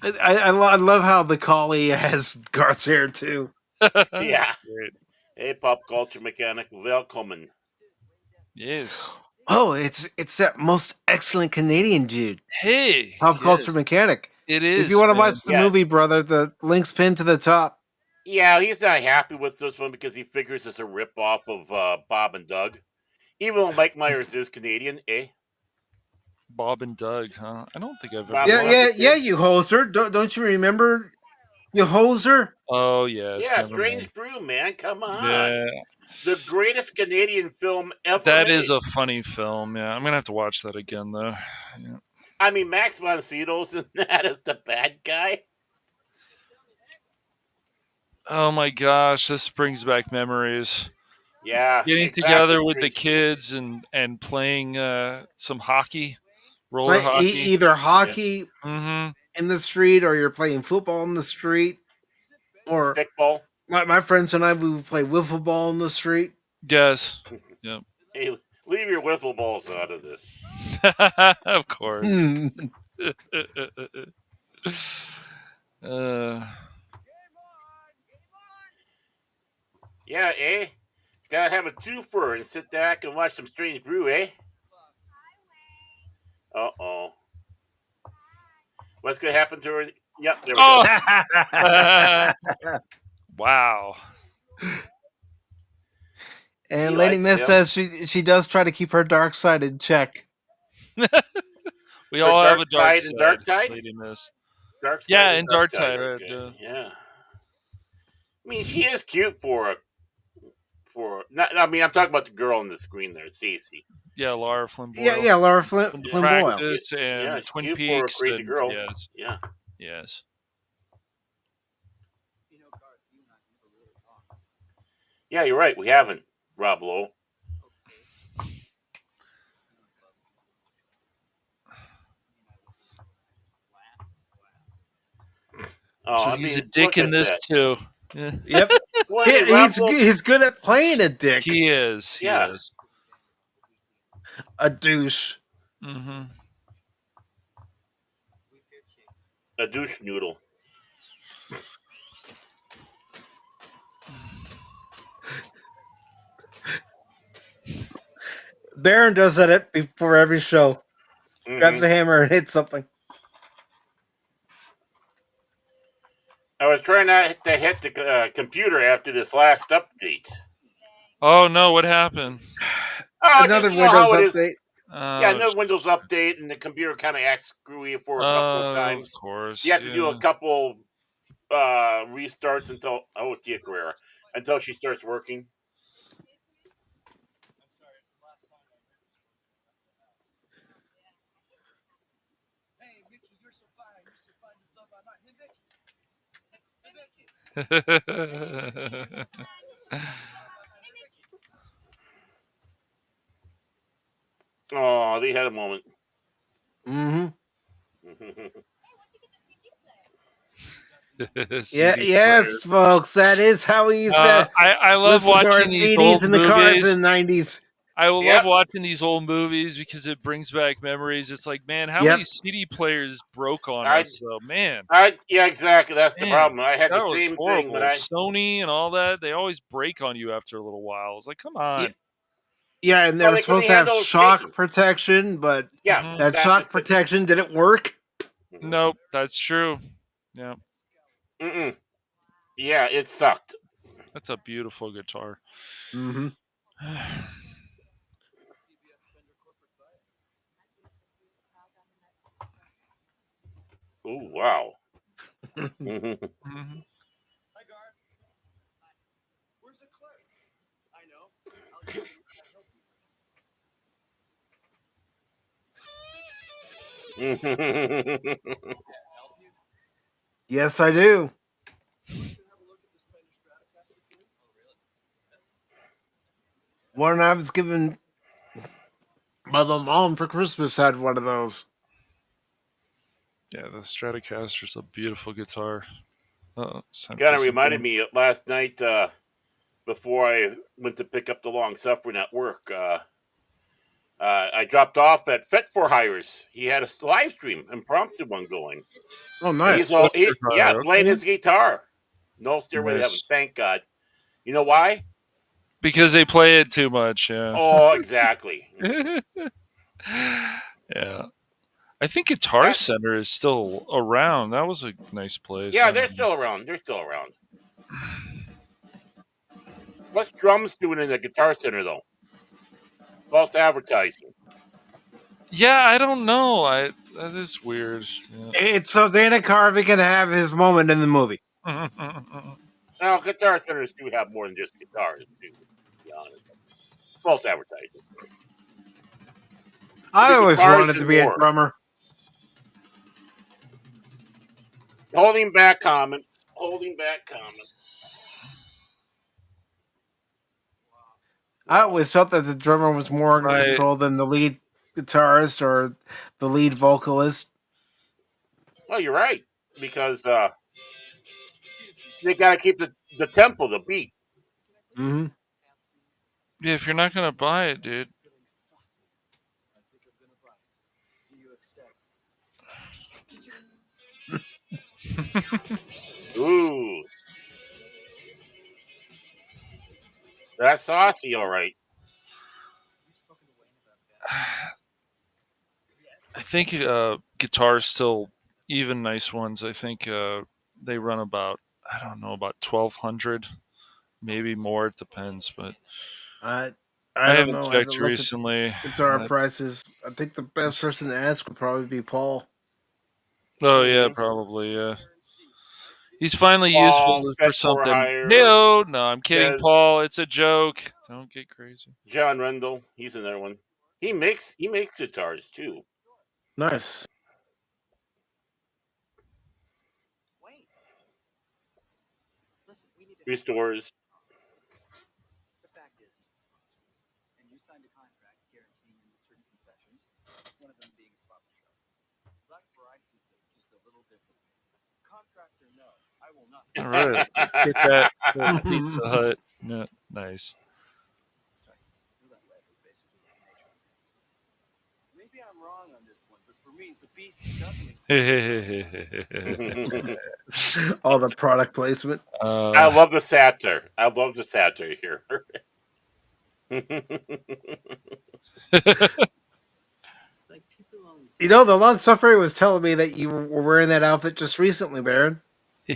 I love how the collie has Garth's hair too. Yeah. Great. Hey, pop culture mechanic, welcome. Yes. Oh, it's that most excellent Canadian dude, Hey. pop culture yes. mechanic. It is. If you want to man. watch the Yeah. movie, brother, the link's pinned to the top. Yeah, he's not happy with this one because he figures it's a rip-off of Bob and Doug. Even though Mike Meyers is Canadian, eh? Bob and Doug, huh? I don't think I've ever. Bob Yeah, and watched- Doug. yeah, you hoser. Don't you remember? You hoser. Oh yes. Yeah, never Strange mind. Brew, man. Come on. Yeah, The greatest Canadian film ever that made. is a funny film. Yeah, I'm gonna have to watch that again though. Yeah. I mean, Max von Sydow's in that as the bad guy. Oh my gosh, this brings back memories. Yeah. Getting exactly. together with the Strange- kids and playing some hockey, roller Like hockey. either hockey Mm-hmm. in the street, or you're playing football in the street, or Stickball. my friends and I, we would play wiffle ball in the street. Yes. Hey, leave your wiffle balls out of this. Of course. Hmm. uh, Yeah, eh? Gotta have a twofer and sit back and watch some Strange Brew, eh? Uh-oh. What's gonna happen to her? Yep, there we Oh! go. Wow. And She Lady likes Miss him. says she does try to keep her dark side in check. We Her all have a dark dark side side. and dark tide? Lady Miss. Dark side Yeah, and and dark side. Okay. Right, Yeah. I mean, she is cute for not, I mean, I'm talking about the girl on the screen there, Stacy. yeah, Lara Flynn Boyle. Yeah, Lara Flynn From Boyle. Practice and Yeah, she's Twin cute for a Peaks. crazy and, girl. Yes. Yeah. Yes. You know, Garth, you and I never really talked. Yeah, you're right. We haven't, Rob Lowe. Oh, So I he's mean, a dick look in at this that. too. Yeah. Yep. What, Rob Lowe- He's good at playing a dick. He is. He Yeah. is. A douche. Mm-hmm. a douche noodle. Baron does that before every show. Grabs Mhm. a hammer and hits something. I was trying not to hit the computer after this last update. Oh no! What happened? Oh, Another just, you know how Windows it is. update. Yeah, another Windows update, and the computer kind of acts screwy for a couple of times. Of course. You have to do a couple restarts until Carrere until she starts working. Hey, Mickey, you're so fine. You're so fine. You love my night. Hey, Mickey. Hey, Mickey. Oh, they had a moment. Mm-hmm. CD Yes, folks. That is how he's I love listened to our watching these CDs old in the cars movies. in the 90s. I love Yep. watching these old movies because it brings back memories. It's like, man, how Yep. many CD players broke on I- us, though? Man, Yeah, exactly. That's the Man, problem. I had that the was same horrible. thing, but I Sony and all that, they always break on you after a little while. It's like, come on. Yeah, and they Well, were they supposed to couldn't have handle shock shaking. protection, but yeah, Mhm. that that's shock just it. protection didn't work. Nope, that's true. Yeah, Mm-mm. Yeah, it sucked. that's a beautiful guitar. Mm-hmm. Oh wow. Mhm. Hi, Garth. Where's the clerk? I know. I'll give you help you. Help you? Yes, I do. You want to have a look at this Fender Stratocaster, please? Oh, really? One I was given by my mom for Christmas had one of those. Yeah, the Stratocaster's a beautiful guitar. Kind of reminded me of last night before I went to pick up the long suffering at work. I dropped off at Fet for Hires. He had a live stream, impromptu one going. Oh, And nice. he's all, Fire, playing okay. his guitar. No Stairway to Heaven, Nice. thank God. You know why? Because they play it too much, yeah. Oh, exactly. Yeah. I think Guitar Center is still around. That was a nice place. Yeah, they're still around. What's drums doing in the Guitar Center, though? False advertising. Yeah, I don't know. That is weird. Yeah. It's so Dana Carvey can have his moment in the movie. Now, Guitar Centers do have more than just guitars, too, to be honest. False advertising. I always guitars wanted to and be more. a drummer. Holding back comments. I always felt that the drummer was more in Right. control than the lead guitarist or the lead vocalist. Well, you're right, because they got to keep the tempo, the beat. Mm-hmm. Yeah, if you're not going to buy it, dude. Ooh. That's saucy, all right. I think guitars still, even nice ones, I think they run about, I don't know, about 1,200, maybe more. It depends, but I I don't haven't know. I checked haven't looked recently. at guitar prices. I think the best person to ask would probably be Paul. Oh yeah, probably. Yeah, he's finally Paul, useful for Fet for something. Hire. No, I'm kidding, Says Paul. It's a joke. Don't get crazy. John Rendell, he's another one. He makes guitars too. Nice. Restores. The fact is, Mr. Sponsor, and you signed a contract guaranteeing you certain concessions, one of them being a spot show. That's where I see things just a little differently. Contract or no, I will not. All right, get that Pizza Hut. Yeah, nice. Maybe I'm wrong on this one, but for me, the beast doesn't. All the product placement. I love the satire. Here. You know, the Lord Suffering was telling me that you were wearing that outfit just recently, Baron.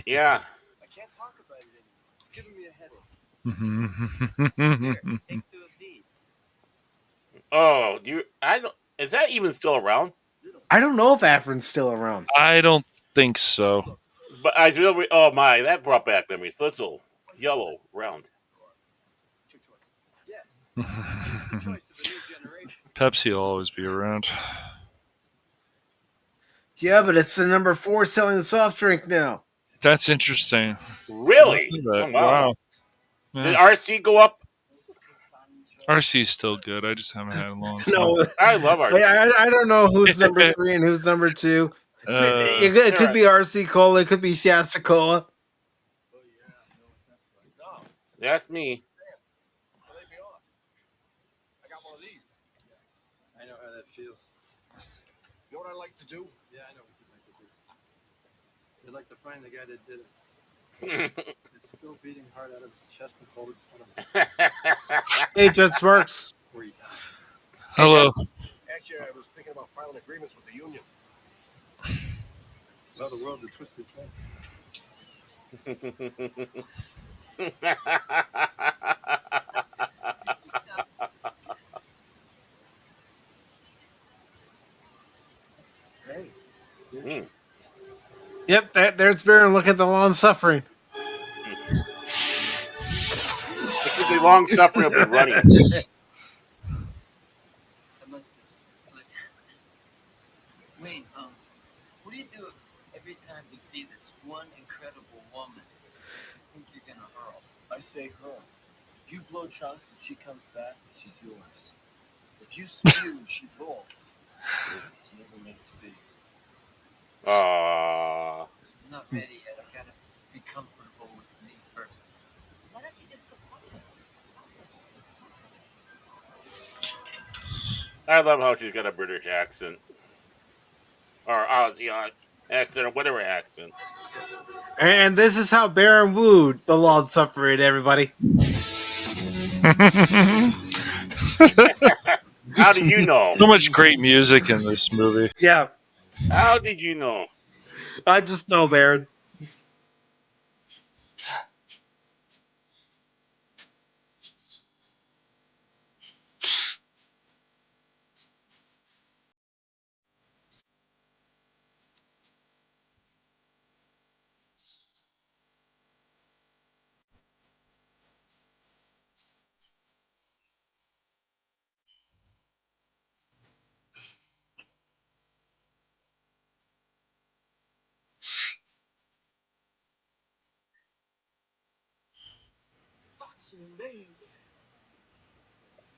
Yeah. I can't talk about it anymore. It's giving me a headache. Here, take 2 of these. Oh, is that even still around? I don't know if Afrin's still around. I don't think so. But I really, oh my, that brought back memories. Little yellow round. Pepsi will always be around. Yeah, but it's the number 4 selling soft drink now. That's interesting. Really? Oh, wow. Yeah. Did RC go up? RC's still good. I just haven't had a long time. No, I love RC. I don't know who's number 3 and who's number 2. It could be RC Cola. It could be Shasta Cola. That's me. I got one of these. I know how that feels. You know what I like to do? Yeah, I know what you'd like to do. You'd like to find the guy that did it. It's still beating hard out of his chest and cold in front of him. Hey, Judge Sparks. Hello. Actually, I was thinking about filing agreements with the union. Well, the world's a twisted place. Mm. Yep, there's Baron. Look at the Long Suffering. Because the long suffering have been running. Wait, what do you do if every time you see this one incredible woman, you think you're gonna hurl? I say hurl. you blow chunks and she comes back, she's yours. If you spew, she rolls. It's never meant to be. Aww. I'm not ready yet. I've got to be comfortable with me first. Why don't you just go I love how she's got a British accent. Or Aussie accent, or whatever accent. And this is how Baron wooed the long suffering, everybody. How do you know? So much great music in this movie. Yeah, How did you know? I just know, Baron.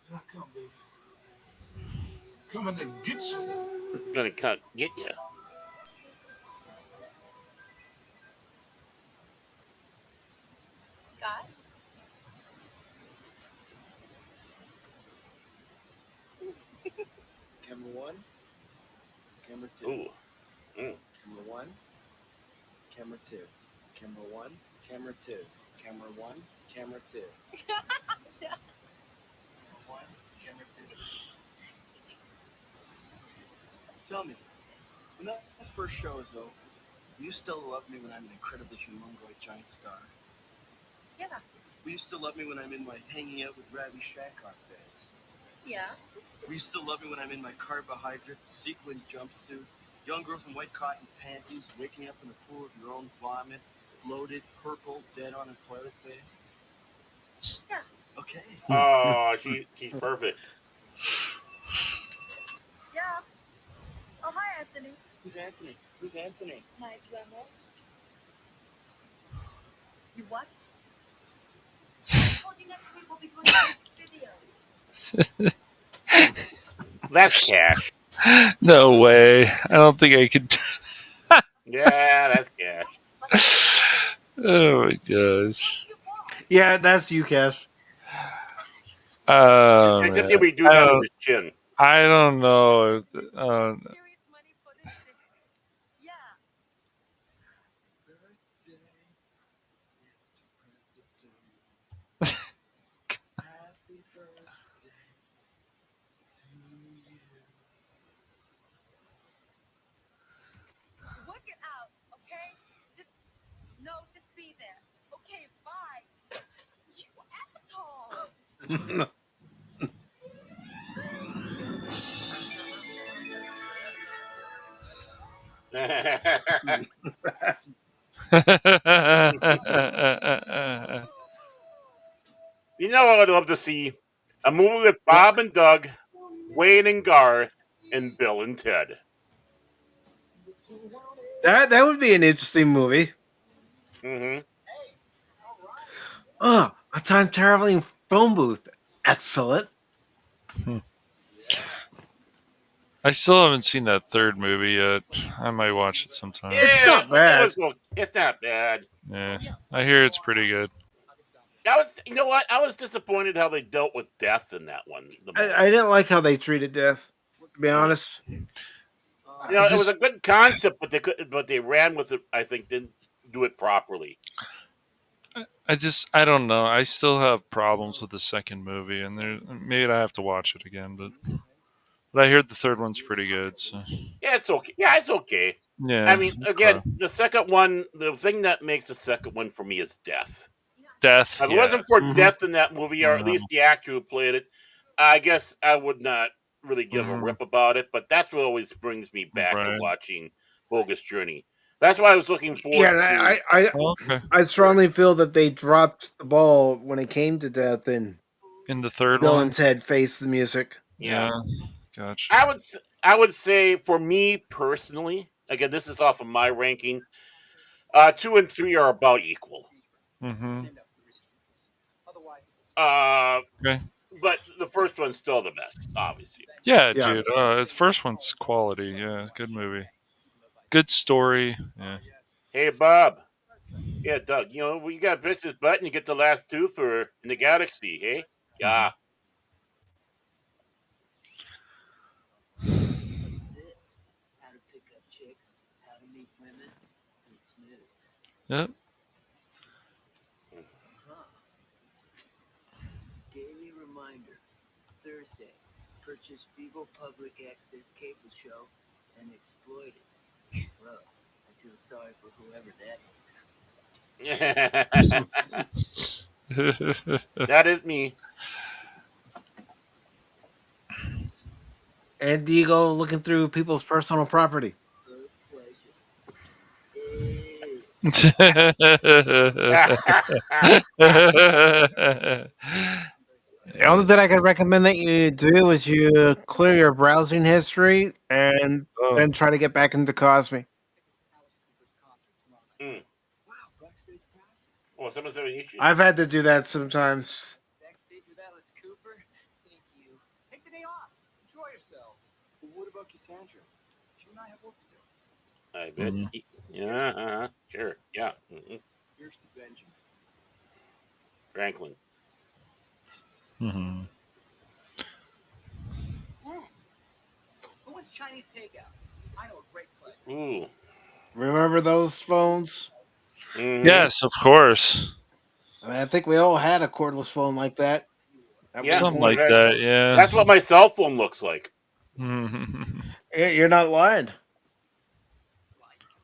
Here I come, baby. Coming to get you. Gonna come get you. Scott? Camera one, camera two. Ooh. Mm. Camera one, camera two. Camera one, camera two. Camera one, camera two. Camera one, camera two. Tell me, when that first show is over, will you still love me when I'm an incredibly humongous giant star? Yeah. Will you still love me when I'm in my hanging out with Ravi Shankar phase? Yeah. Will you still love me when I'm in my carbohydrate sequin jumpsuit, young girls in white cotton panties, waking up in the pool of your own vomit, bloated, purple, dead on a toilet face? Yeah. Okay. Oh, she's perfect. Yeah. Oh, hi, Anthony. Who's Anthony? Who's Anthony? My drummer. You what? I told you next week we'll be doing a video. That's Cash. No way. I don't think I could. Yeah, that's Cash. Oh my gosh. Yeah, that's you, Cash. Oh Except man. that we do that with his chin. I don't know. Serious money for this thing. Yeah. Happy birthday to you. Work it out, okay? Just be there. Okay, bye. You asshole. You know what I'd love to see? A movie with Bob and Doug, Wayne and Garth, and Bill and Ted. That would be an interesting movie. Mm-hmm. A time traveling phone booth. Excellent. I still haven't seen that third movie yet. I might watch it sometime. It's not bad. It's not bad. Yeah, I hear it's pretty good. You know what? I was disappointed how they dealt with death in that one. I didn't like how they treated death, to be honest. You know, it was a good concept, but they ran with it. I think didn't do it properly. I don't know. I still have problems with the second movie, and maybe I have to watch it again. But I heard the third one's pretty good. So Yeah, it's okay. Yeah, it's okay. yeah. I mean, again, the second one, the thing that makes the second one for me is death. Death. If it wasn't for death in that movie, or at least the actor who played it, I guess I would not really give a rip about it. But that's what always brings me back to watching Bogus Journey. That's why I was looking forward to. I strongly feel that they dropped the ball when it came to death, and in the third Bill one, and Ted faced the music. Yeah. Gotcha. I would say for me personally, again, this is off of my ranking. 2 and 3 are about equal. Mm-hmm. Okay. But the first one's still the best, obviously. Yeah, Yeah. dude. Its first one's quality. Yeah, good movie. Good story. Yeah. Hey, Bob. Yeah, Doug. You know, you got to press this button, you get the last two for in the galaxy. Hey, yeah. What's this? How to pick up chicks, how to meet women, and smooth. Yep. Huh. Daily reminder. Thursday. Purchase Vivo Public Access Cable Show and exploit it. Bro, I feel sorry for whoever that is. That is me. And do you go looking through people's personal property? The only thing I could recommend that you do is you clear your browsing history and Oh. then try to get back into Cosme. Oh, someone's having issues. I've had to do that sometimes. Backstage with Alice Cooper? Thank you. Take the day off. Enjoy yourself. But what about Cassandra? She and I have work to do. I bet. Mhm. Yeah, sure. Yeah. Here's to Benjamin. Franklin. Mm-hmm. Who wants Chinese takeout? I know a great place. Ooh. Remember those phones? Mhm. Yes, of course. I mean, I think we all had a cordless phone like that. At Yeah. one Something point. like that. Yeah. That's what my cell phone looks like. Mhm. You're not lying.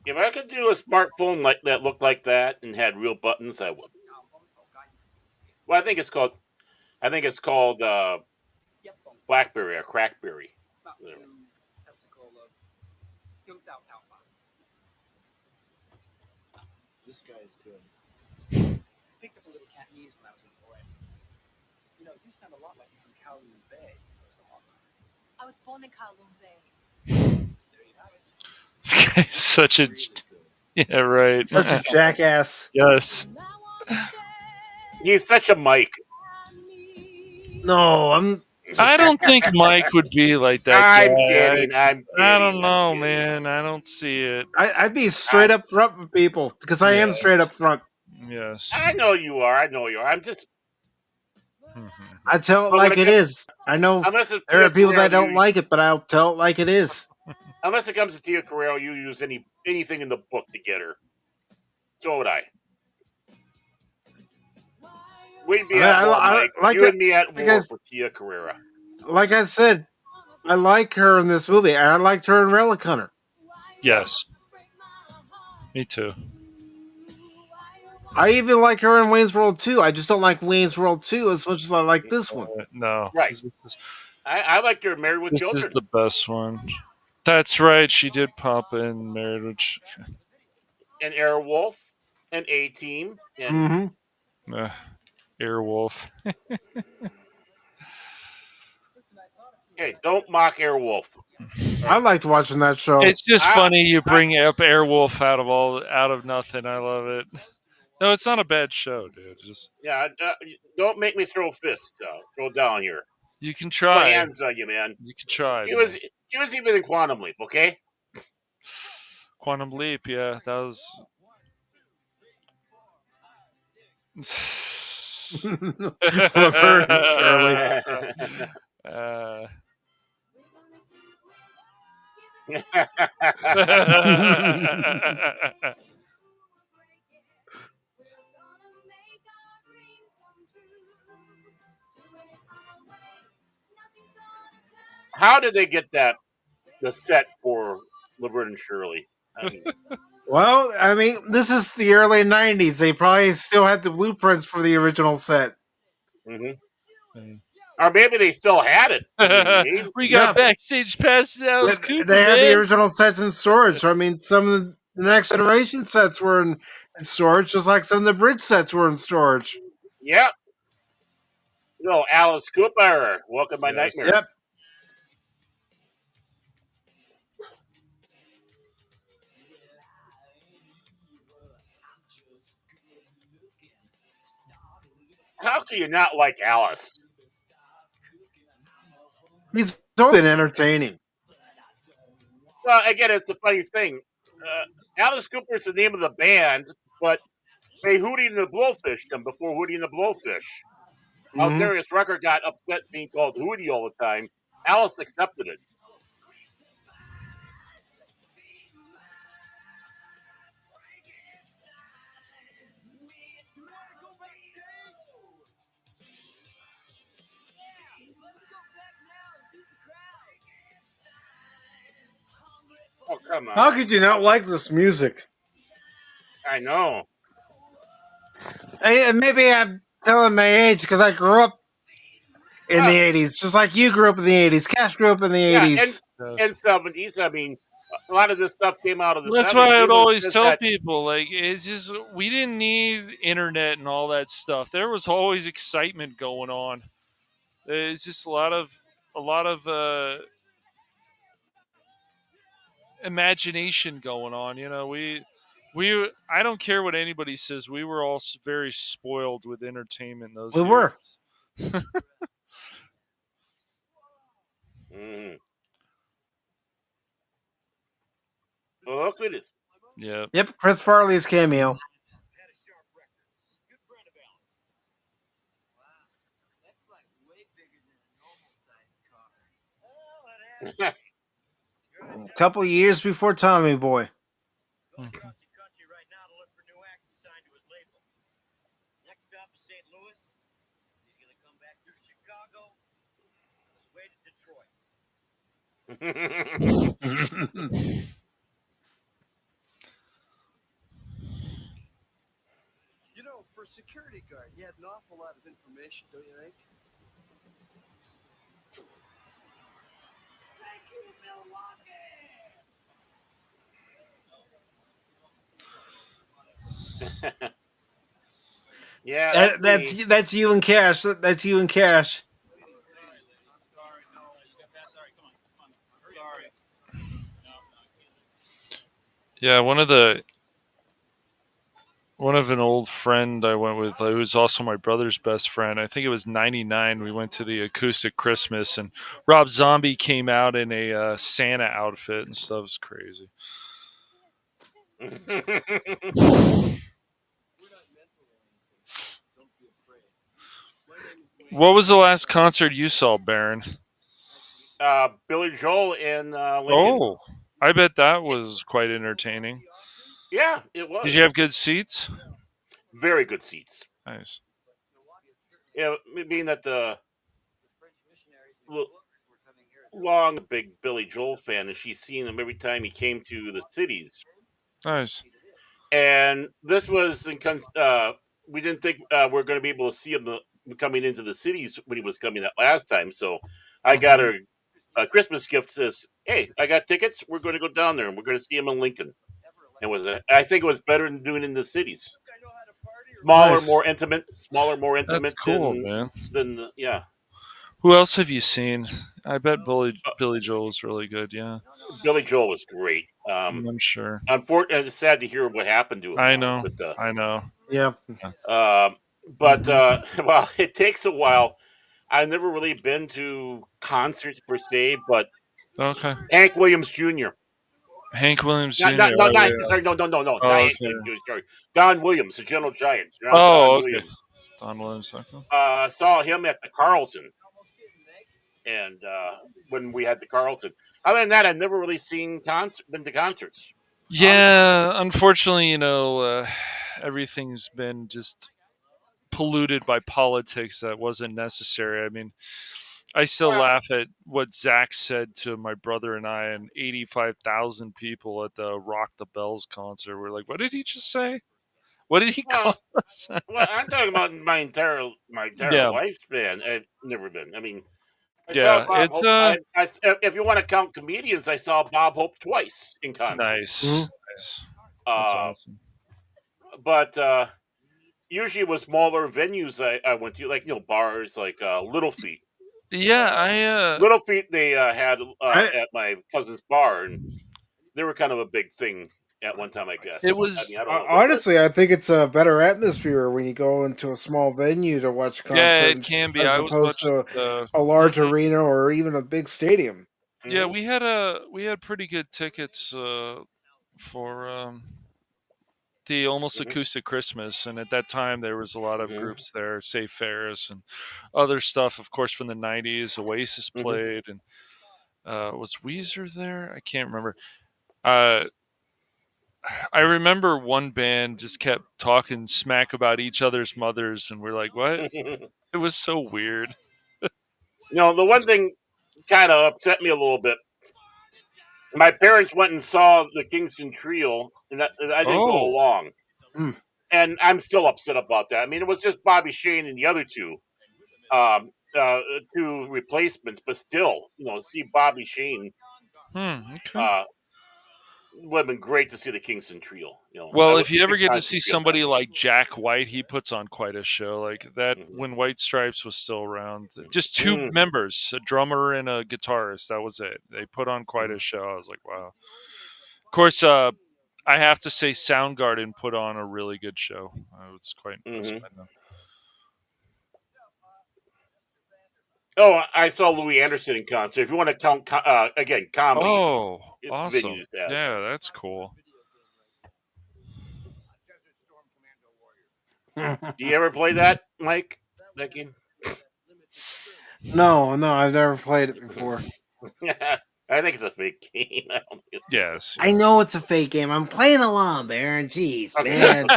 If I could do a smartphone like that, looked like that, and had real buttons, I would. Well, I think it's called BlackBerry or Crackberry. Yeah. This guy is good. Picked up a little Cantonese when I was in Hawaii. You know, you sound a lot like you're from Kowloon Bay. I was born in Kowloon Bay. There you have it. This guy's such a. Yeah, right. Such a jackass. Yes. He's such a Mike. No, I don't think Mike would be like that I'm guy. kidding. I'm kidding. I don't know, I'm kidding. man. I don't see it. I'd be straight up front with people because I am Yeah. straight up front. Yes. I know you are. I'm just Mhm. I tell it But like when it it is. I know unless it's there are Tia people that Carrere, don't like it, but I'll tell it like it is. unless it comes to Tia Carrere, you use anything in the book to get her. So would I. We'd be at war, Mike. like You it- and me at like war I- for Tia Carrere. Like I said, I like her in this movie. I liked her in Relic Hunter. Yes. Me too. I even like her in Wayne's World 2. I just don't like Wayne's World 2 as much as I like this one. No. Right. This is, I liked her Married with this Children. is the best one. That's right. She did pop in Married with And Airwolf and A-Team. And Mm-hmm. Airwolf. hey, don't mock Airwolf. I liked watching that show. It's just I- funny you bring up Airwolf out of nothing. I love it. No, it's not a bad show, dude. Just Yeah, don't make me throw fists. Throw down here. you can Put try. hands on you, man. You can try. She was even in Quantum Leap, okay? Quantum Leap. Yeah, that was. Laverne and Shirley. How did they get the set for Laverne and Shirley? I mean, Well, I mean, this is the early 90s. They probably still had the blueprints for the original set. mhm. Or maybe they still had it. We got Yeah. backstage passes. Alice Cooper. They had the man. original sets in storage. So, I mean, some of the Next Generation sets were in storage, just like some of the Bridge sets were in storage. Yep. No, Alice Cooper. Welcome to my Yes. nightmare. Yep. how can you not like Alice? He's always been entertaining. Well, again, it's a funny thing. Alice Cooper's the name of the band, but they Hootie and the Blowfish them before Hootie and the Blowfish. How Mhm. Darius Rucker got upset being called Hootie all the time. Alice accepted it. Oh, come on. How could you not like this music? I know. And maybe I'm telling my age because I grew up in the 80s, just like you grew up in the 80s. Cash grew up in the Yeah, 80s. and 70s. I mean, a lot of this stuff came out of the That's 70s. why I It would was always just tell that, people, like, it's just we didn't need internet and all that stuff. There was always excitement going on. It's just a lot of imagination going on. You know, we I don't care what anybody says. We were all very spoiled with entertainment those We years. were. well, look at this. Yeah. Yep, Chris Farley's cameo. That's like way bigger than a normal sized car. A couple years before Tommy Boy. Going across the country right now to look for new acts to sign to his label. Next stop is St. Louis. He's gonna come back through Chicago. On his way to Detroit. You know, for security guard, he had an awful lot of information, don't you think? Thank you, Milwaukee. Yeah, That's you and Cash. That's you and Cash. Yeah, one of an old friend I went with, who was also my brother's best friend. I think it was '99. We went to the acoustic Christmas, and Rob Zombie came out in a Santa outfit and stuff. It was crazy. What was the last concert you saw, Baron? Billy Joel in Lincoln. Oh, I bet that was quite entertaining. Yeah, it was. Did you have good seats? Very good seats. Nice. Yeah, being that the long big Billy Joel fan, and she's seen him every time he came to the cities. Nice. And this was we didn't think we were going to be able to see him coming into the cities when he was coming that last time. So I got her a Christmas gift. Says, "Hey, I got tickets. We're going to go down there and we're going to see him in Lincoln." And I think it was better than doing it in the cities. Smaller, Nice. more intimate. That's cool, man. Yeah. Who else have you seen? I bet Billy Joel was really good. Yeah, Billy Joel was great. I'm sure. Unfortunately, it's sad to hear what happened to him. I know. But, I know. Yep. Well, it takes a while. I've never really been to concerts per se, but Okay. Hank Williams Jr. Hank Williams Jr. Sorry, no, Oh, not Hank Williams Jr. Sorry, Don Williams, the Gentle Giant. Oh, Don okay. Williams. Don Williams. Okay. Saw him at the Carlton, and when we had the Carlton. Other than that, I've never really been to concerts. Yeah, unfortunately, everything's been just polluted by politics that wasn't necessary. I mean, I still laugh at what Zach said to my brother and I, and 85,000 people at the Rock the Bells concert. We're like, what did he just say? What did he call us? Well, I'm talking about my entire lifespan. I've never been. I mean, I saw Bob Hope. If you want to count comedians, I saw Bob Hope twice in concert. Nice. Mm-hmm. Nice. That's awesome. But usually it was smaller venues I went to, like bars, like Little Feet. Yeah, Little Feet they had at my cousin's bar, and they were kind of a big thing at one time, I guess. It I was mean, I don't know. Honestly, I think it's a better atmosphere when you go into a small venue to watch a concert it can be. as I was opposed much to a large arena or even a big stadium. yeah. Mhm. We had pretty good tickets for the Almost Mhm. Acoustic Christmas, and at that time there was a lot of Mhm. groups there, say Ferris and other stuff. Of course, from the '90s, Oasis Mhm. played, and was Weezer there? I can't remember. Uh, I remember one band just kept talking smack about each other's mothers, and we're like, "What?" It was so weird. The one thing kind of upset me a little bit. My parents went and saw the Kingston Trio, and I didn't go Oh, along. Mm. And I'm still upset about that. I mean, it was just Bobby Shane and the other two replacements, but still, see Bobby Shane okay. uh, would have been great to see the Kingston Trio. I Well, wish if we you ever could get to see concentrate on that. somebody like Jack White, he puts on quite a show. Like that Mhm. when White Stripes was still around. Just two Mhm. members, a drummer and a guitarist. That was it. They put on quite a Mhm. show. I was like, wow. Of course, I have to say Soundgarden put on a really good show. I was quite impressed Mhm. by them. Oh, I saw Louis Anderson in concert. If you want to count again comedy Oh, awesome. venues as. Yeah, that's cool. Desert Storm Commando Warrior. Do you ever play that, Mike? That game? No, I've never played it before. I think it's a fake game. I don't think Yes. I know it's a fake game. I'm playing along, Baron. Jeez, Okay. man.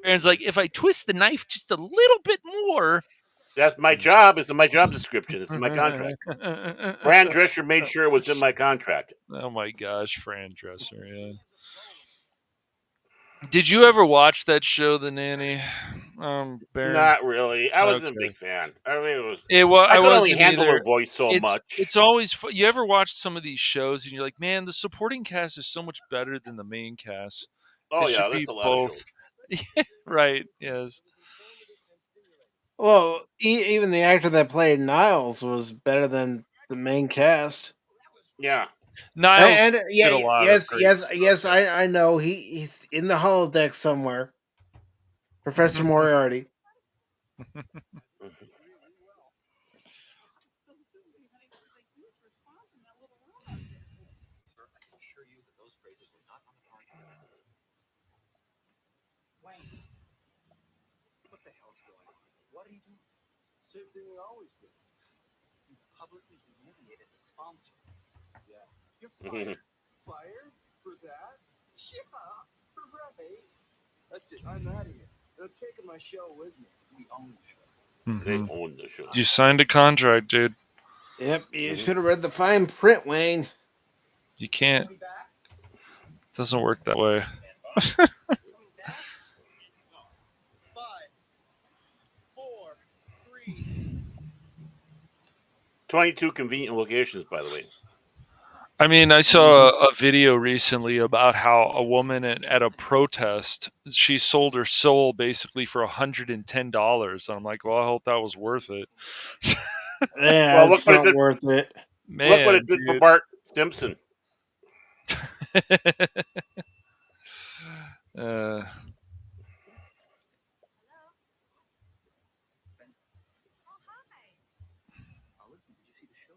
Aaron's like, if I twist the knife just a little bit more. That's my job. It's in my job description. It's in my contract. Fran Drescher made sure it was in my contract. Oh my gosh, Fran Dresser, yeah. Did you ever watch that show, The Nanny, Baron? Not really. I wasn't a Okay. big fan. I mean, I I could only wasn't handle either. her voice so much. It's always you ever watch some of these shows and you're like, man, the supporting cast is so much better than the main cast. Oh It should yeah, be there's a lot of both. shows. Right? Yes. Well, even the actor that played Niles was better than the main cast. Yeah. Niles And did a lot of great. yes, I know he's in the holodeck somewhere. Professor Moriarty. Wayne, what the hell's going on? What are you doing? Same thing we always do. You publicly humiliated the sponsor. Yeah. You're fired. Fired for that? Yeah, right. That's it. I'm out of here. I'm taking my show with me. We own the show. They own the show. You signed a contract, dude. Yep, you should have read the fine print, Wayne. You can't. Doesn't work that way. 5, 4, 3. 22 convenient locations, by the way. I mean, I saw a video recently about how a woman at a protest, she sold her soul basically for $110. And I'm like, well, I hope that was worth it. Yeah, Well, it's not worth it. Man, look what it did for Bart Simpson. uh, Oh, listen, did you see the show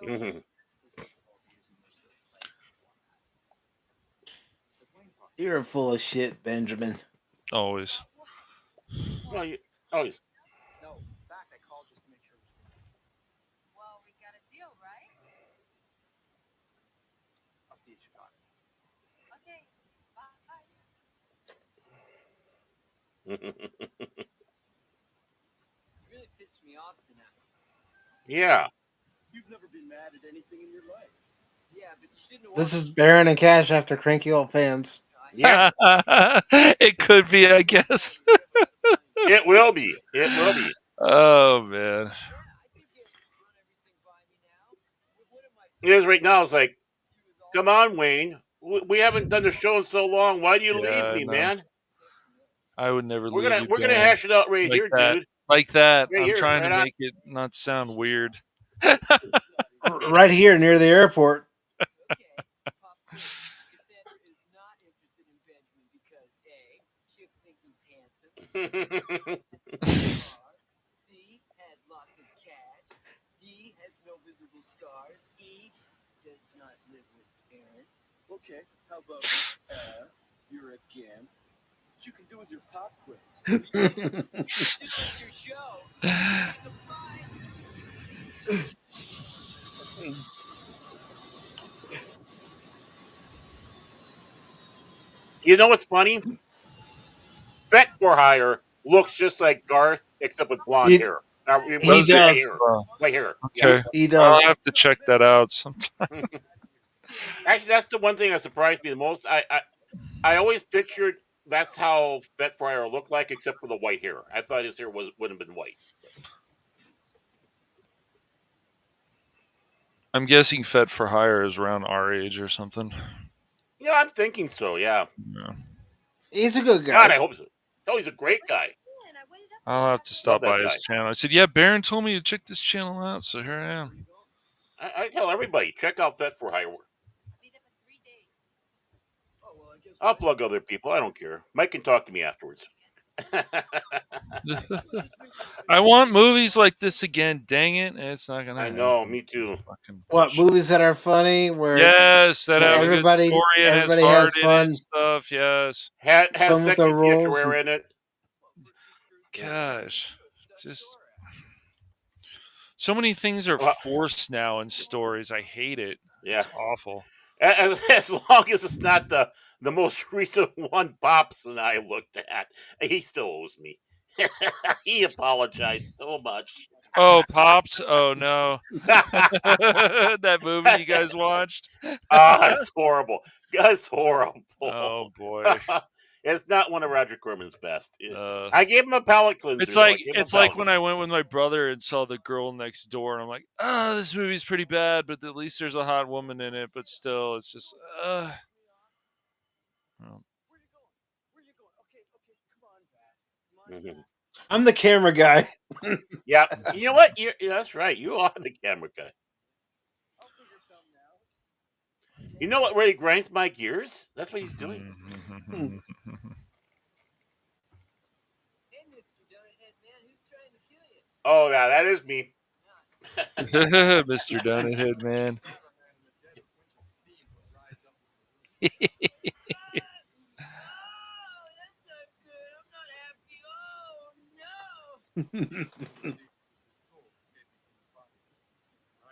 today? Mhm. You're full of shit, Benjamin. always. Well, always. No, in fact, I called just to make sure. Well, we got a deal, right? I'll see you in Chicago. Okay. Bye. You really pissed me off tonight. Yeah. You've never been mad at anything in your life. Yeah, but you shouldn't have This walked- is Baron and Cash after Cranky Old Fans. Yeah. It could be, I guess. It will be. It will be. Oh, man. It is right now. It's like, come on, Wayne. We haven't done the show in so long. Why do you Yeah, leave I me, know. man? I would never We're leave gonna you, we're gonna Dan. hash it out right Like here, that. dude. Like that. Right I'm here, trying right to on. make it not sound weird. Right here near the airport. Okay, pop quiz. Cassandra is not interested in Benjamin because A, chicks think he's handsome. C, has lots of cash. D, has no visible scars. E, does not live with parents. Okay, how about you're a gimp? What you can do with your pop quiz? Do with your show. Bye. You know what's funny? Fet for Hire looks just like Garth, except with blonde hair. He does. White hair. Okay. He I'll does. have to check that out sometime. Actually, that's the one thing that surprised me the most. I always pictured that's how Fet Fryer looked like, except for the white hair. I thought his hair wouldn't have been white. I'm guessing Fed for Hire is around our age or something. Yeah, I'm thinking so. Yeah. He's a good guy. God, I hope so. Oh, he's a great guy. I'll have to stop Love by that his guy. channel. I said, yeah, Baron told me to check this channel out, so here I am. I tell everybody, check out Fet for Hire. Be there for 3 days. Oh, well, I guess I'll plug other people. I don't care. Mike can talk to me afterwards. I want movies like this again. Dang it. It's not going to I happen. know, me too. Fucking What bullshit. movies that are funny? Where Yes, that have everybody- a good story and has everybody has heart in it fun. and stuff. Yes. Has Fun with sexy the Tia roles Carrere and- in it. Gosh. Just so many things are Well- forced now in stories. I hate it. Yeah. It's awful. As long as it's not the most recent one Pops and I looked at, he still owes me. He apologized so much. Oh, Pops. Oh, no. That movie you guys watched? It's horrible. It's horrible. Oh, boy. It's not one of Roger Corman's best. Uh, I gave him a palate cleanser. It's though. I like gave him a it's like palate when I went with my brother and saw The Girl Next Door, and I'm like, this movie's pretty bad, but at least there's a hot woman in it. But still, it's just, Where you going? Where you going? Okay, come on back. Mhm. I'm the camera guy. Yeah, you know what? That's right. You are the camera guy. I'll figure something out. You know what really grinds my gears? That's what he's doing. mm-hmm. Hey, Mr. Donut Man, who's trying to kill you? Oh, yeah, that is me. Mr. Donut Head Man. Oh, that's not good. I'm not happy. Oh,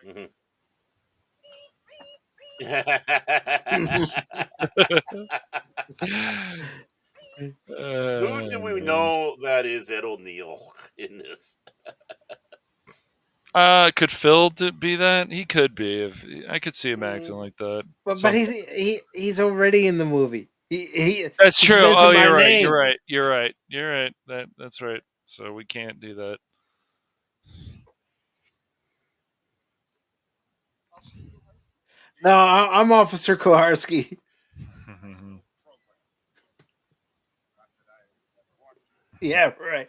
no. Mhm. Who do we know that is Ed O'Neill in this? Could Phil be that? He could be. If I could see him acting like that. But Some- he's already in the movie. That's he's true. mentioned Oh, by you're right. name. You're right. That's right. So we can't do that. No, I'm Officer Koharski. Yeah, right.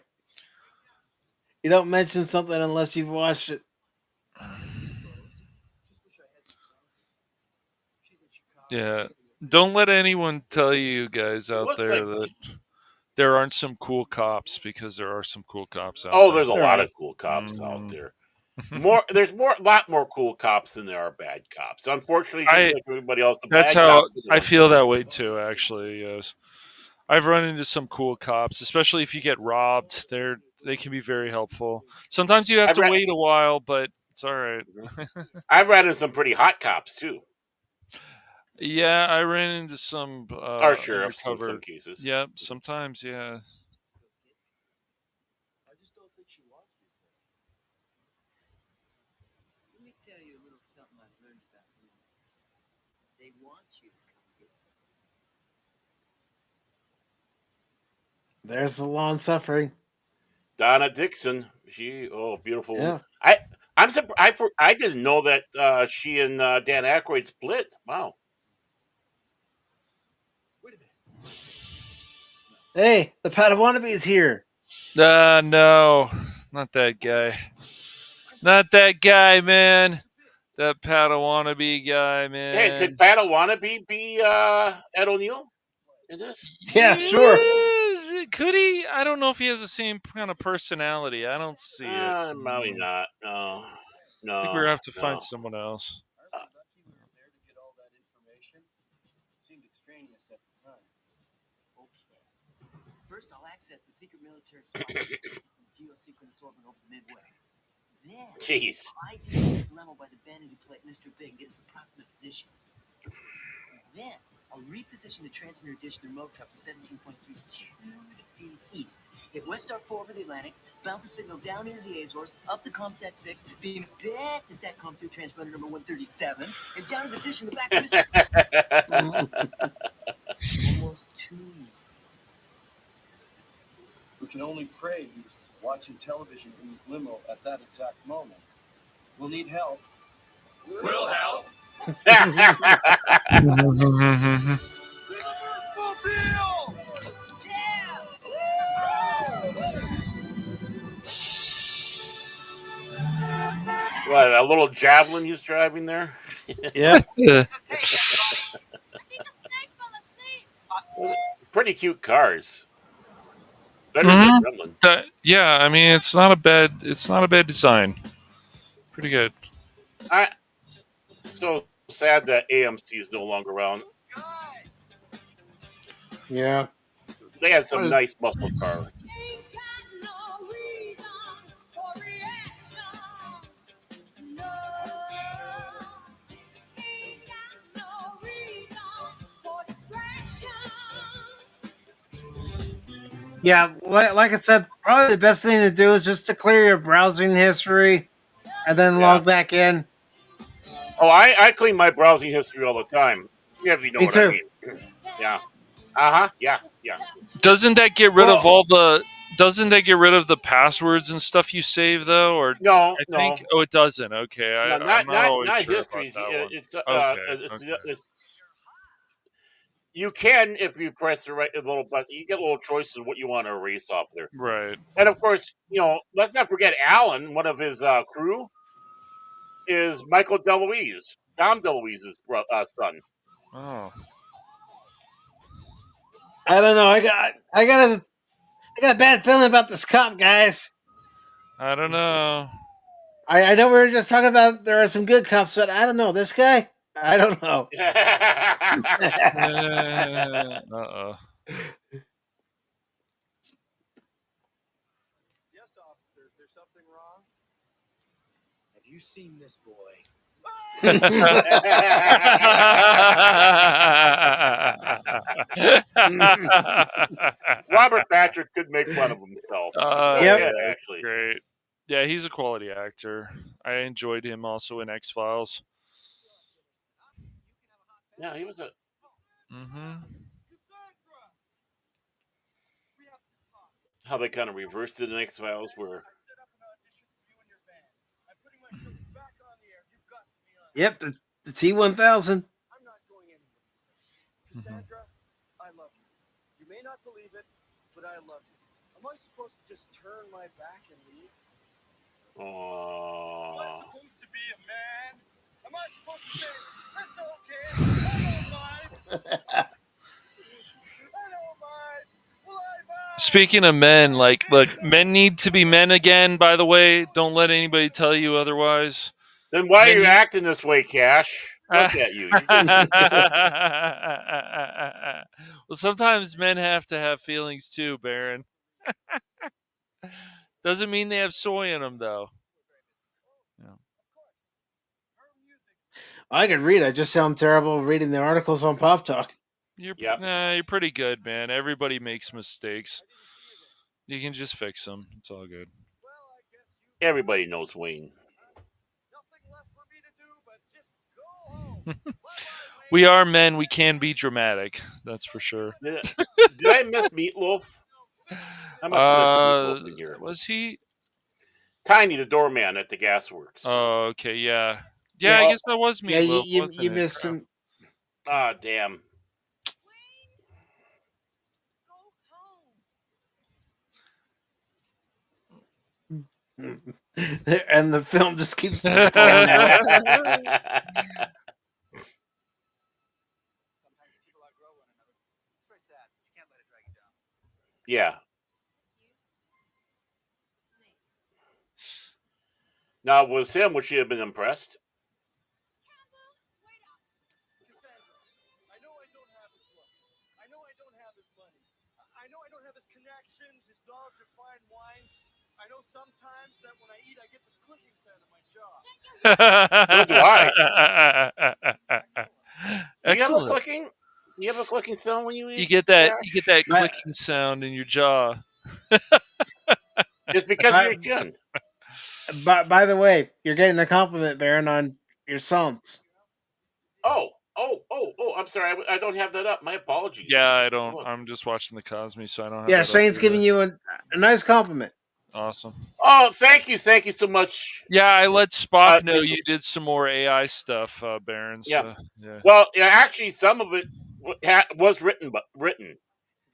You don't mention something unless you've watched it. Yeah. Don't let anyone tell you guys out Looks there like- that there aren't some cool cops, because there are some cool cops out Oh, there. there's a There lot are. of cool cops out there. Mm. There's a lot more cool cops than there are bad cops. Unfortunately, just like everybody else, the That's bad how cops. I feel that way too. Actually, yes. I've run into some cool cops, especially if you get robbed. They can be very helpful. Sometimes you have I've to read- wait a while, but it's all right. I've ran into some pretty hot cops too, Yeah, I ran into some or sheriffs in undercover. some cases. Yep, sometimes, yeah. I just don't think she wants me to. Let me tell you a little something I've learned about women. They want you to come get them. There's the lawn suffering. Donna Dixon, beautiful Yeah. woman. I'm surprised. I didn't know that she and Dan Aykroyd split. Wow. Wait a minute. Hey, the Padawannabe is here. No, not that guy. Not that guy, man. That Padawannabe guy, Hey, man. could Battle Wannabe be Ed O'Neill in this? Yeah, sure. Could he? I don't know if he has the same kind of personality. I don't see it. Probably not. No, I think we're gonna have to no. find someone else. Are we lucky we were there to get all that information? Seemed extraneous at the time. Okay. First, I'll access the secret military spy geosynchronous orbit over the Midway. Then, Jeez. I take the level by the vanity plate Mr. Big gets approximate position. Then, I'll reposition the transmitter dish and the remote truck to 17.32 degrees east. Hit West Star 4 over the Atlantic, bounce the signal down into the Azores, up to Comsat 6, beam back to SATCOM 2 transponder number 137, and down to the dish in the back of this. Almost too easy. We can only pray he's watching television in his limo at that exact moment. We'll need help. We'll help. What, a little javelin he's driving there? Yep. Yeah. Pretty cute cars. Better than Gremlin. Yeah, I mean it's not a bad design. Pretty good. So sad that AMC is no longer around. Yeah. They had some nice muscle cars. Yeah, like I said, probably the best thing to do is just to clear your browsing history and then log back in. Oh, I clean my browsing history all the time. Yeah, if you know Me what too. I mean. Yeah. Uh-huh. Yeah. Doesn't that get rid of all the? Doesn't that get rid of the passwords and stuff you save though? Or No, I think. Oh, it doesn't. Okay, No, I'm not always sure history. about that one. It's you can, if you press the right little button, you get little choices of what you want to erase off there. Right. And of course, let's not forget Alan, one of his crew, is Michael DeLuise, Dom DeLuise's son. Oh. I don't know. I got a bad feeling about this cop, guys. I don't know. I know we were just talking about there are some good cops, but I don't know. This guy, I don't know. Uh-oh. Yes, officer. Is there something wrong? Have you seen this boy? Robert Patrick could make fun of himself. Yep. Actually. Great. Yeah, he's a quality actor. I enjoyed him also in X-Files. Yeah, he was a. Mm-hmm. How they kind of reversed it in X-Files, where. Yep, the T-1000. I'm not going anywhere. Cassandra, I love you. You may not believe it, but I love you. Am I supposed to just turn my back and leave? Am I supposed to be a man? Am I supposed to say, it's okay, I don't mind? I don't mind. Will I mind? Speaking of men, look, men need to be men again, by the way. Don't let anybody tell you otherwise. Then why are you acting this way, Cash? Look at you. Well, sometimes men have to have feelings too, Baron. Doesn't mean they have soy in them, though. Yeah. I could read. I just sound terrible reading the articles on Pop Talk. You're pretty good, man. Everybody makes mistakes. You can just fix them. It's all good. Everybody knows Wayne. We are men. We can be dramatic. That's for sure. Did I miss Meatloaf? I must have missed Meatloaf in here. Was he? Tiny, the doorman at the gasworks. Oh, okay, yeah. Yeah, I guess that was Meatloaf. Yeah, you missed him. Ah, damn. and the film just keeps falling off. Sometimes people outgrow one another. It's very sad. You can't let it drag you down. Yeah. Now, with him, would she have been impressed? I know I don't have his looks. I know I don't have his money. I know I don't have his connections, his knowledge of fine wines. I know sometimes that when I eat, I get this clicking sound in my jaw. So do I. Excellent. Do you have a clicking sound when you eat? You get that. Josh? You get that clicking sound in your jaw. It's because of your chin. By the way, you're getting the compliment, Baron, on your songs. Oh! I'm sorry. I don't have that up. My apologies. Yeah, I don't. Look. I'm just watching the Cosme, so I don't have. Yeah, that Shane's up giving you a nice compliment. Awesome. Oh, thank you so much. Yeah, I let Spock know you did some more AI stuff, Baron. Yeah. So, yeah. Well, yeah, actually, some of it was written, but it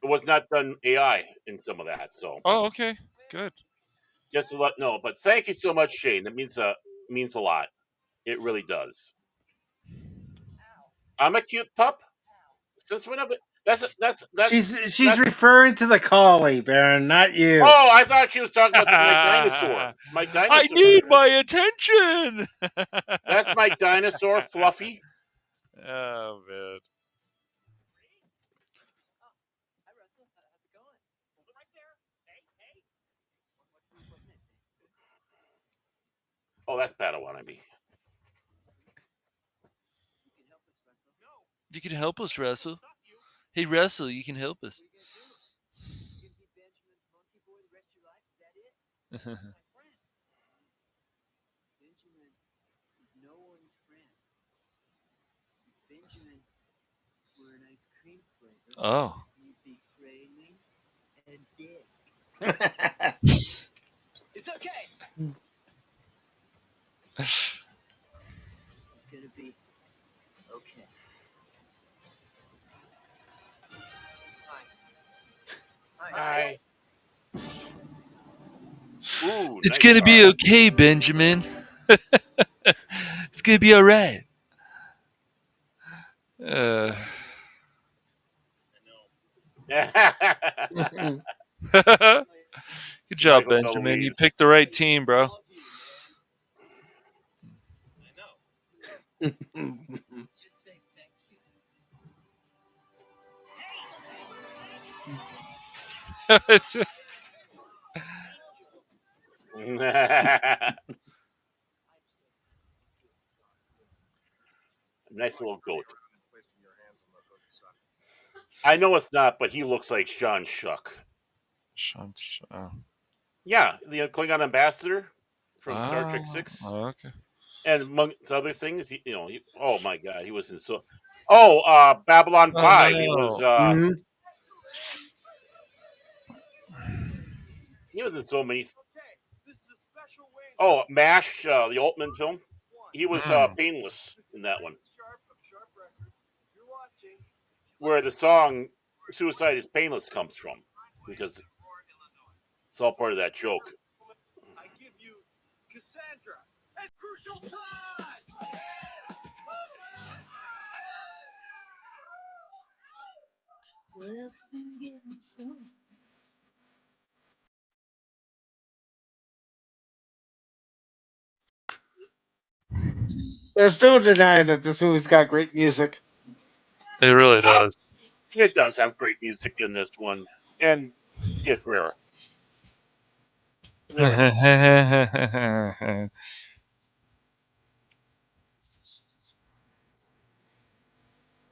was not done AI in some of that. So. Oh, okay, good. Just to let know, but thank you so much, Shane. That means a lot. It really does. I'm a cute pup. Since whenever that's she's referring to the collie, Baron, not you. Oh, I thought she was talking about my dinosaur. My dinosaur. I need my attention. That's my dinosaur, Fluffy. Oh man. Oh, that's Padawan, I mean. You can help us, Russell. Hey, Russell, you can help us. Oh. It's okay. It's gonna be okay. Hi. Ooh, it's nice gonna car. be okay, Benjamin. It's gonna be all right. Good job, Michael Benjamin. Eloise. You picked the right team, bro. Just say thank you. It's, nice little goat. I know it's not, but he looks like Sean Shuck. Yeah, the Klingon ambassador from Star Trek 6. Oh, okay. And amongst other things, oh my God, he was in so. Oh, Babylon 5. No. He was. He was in so many. Oh, MASH, the Altman film. He was painless in that one. Where the song "Suicide is Painless" comes from, because it's all part of that joke. I give you Cassandra at crucial time. What else been getting so? There's no denying that this movie's got great music. It really does. It does have great music in this one, and Carrere.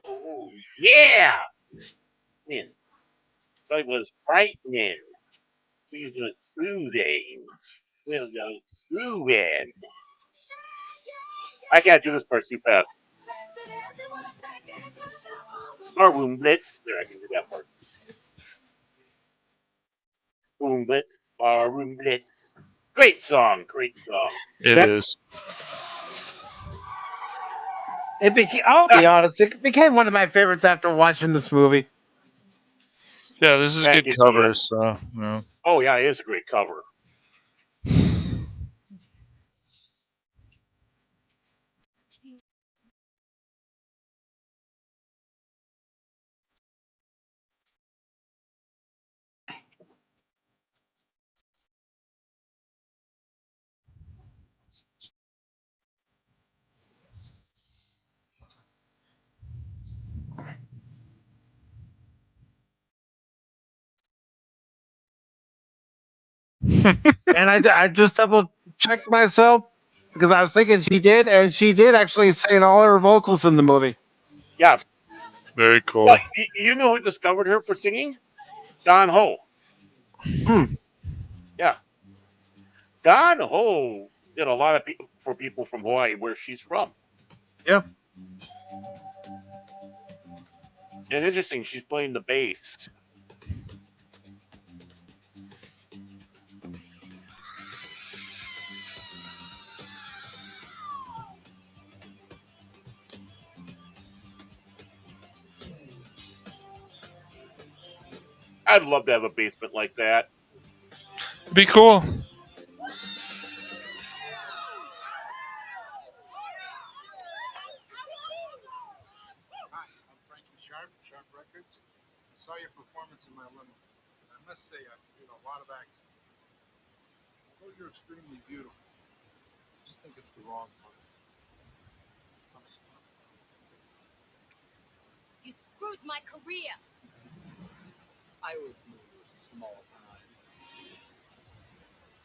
Oh yeah, man, it was frightening. We were soothing. We were soothing. I can't do this part too fast. Boom blitz. There, I can do that part. Boom blitz. Boom blitz. Great song. Great song. It is. I'll be honest, it became one of my favorites after watching this movie. Yeah, this is good Indeed. cover. So, Oh yeah, it is a great cover. And I just double checked myself because I was thinking she did, and she did actually sing all her vocals in the movie. Yeah. Very cool. Well, you know who discovered her for singing? Don Ho. Hmm. Yeah. Don Ho did a lot of for people from Hawaii, where she's from. Yeah. And interesting, she's playing the bass. I'd love to have a basement like that. Be cool. Hi, I'm Frankie Sharp, Sharp Records. I saw your performance in my limo. I must say, I've seen a lot of acts. Although you're extremely beautiful, I just think it's the wrong time. You screwed my career. I always knew you were small time.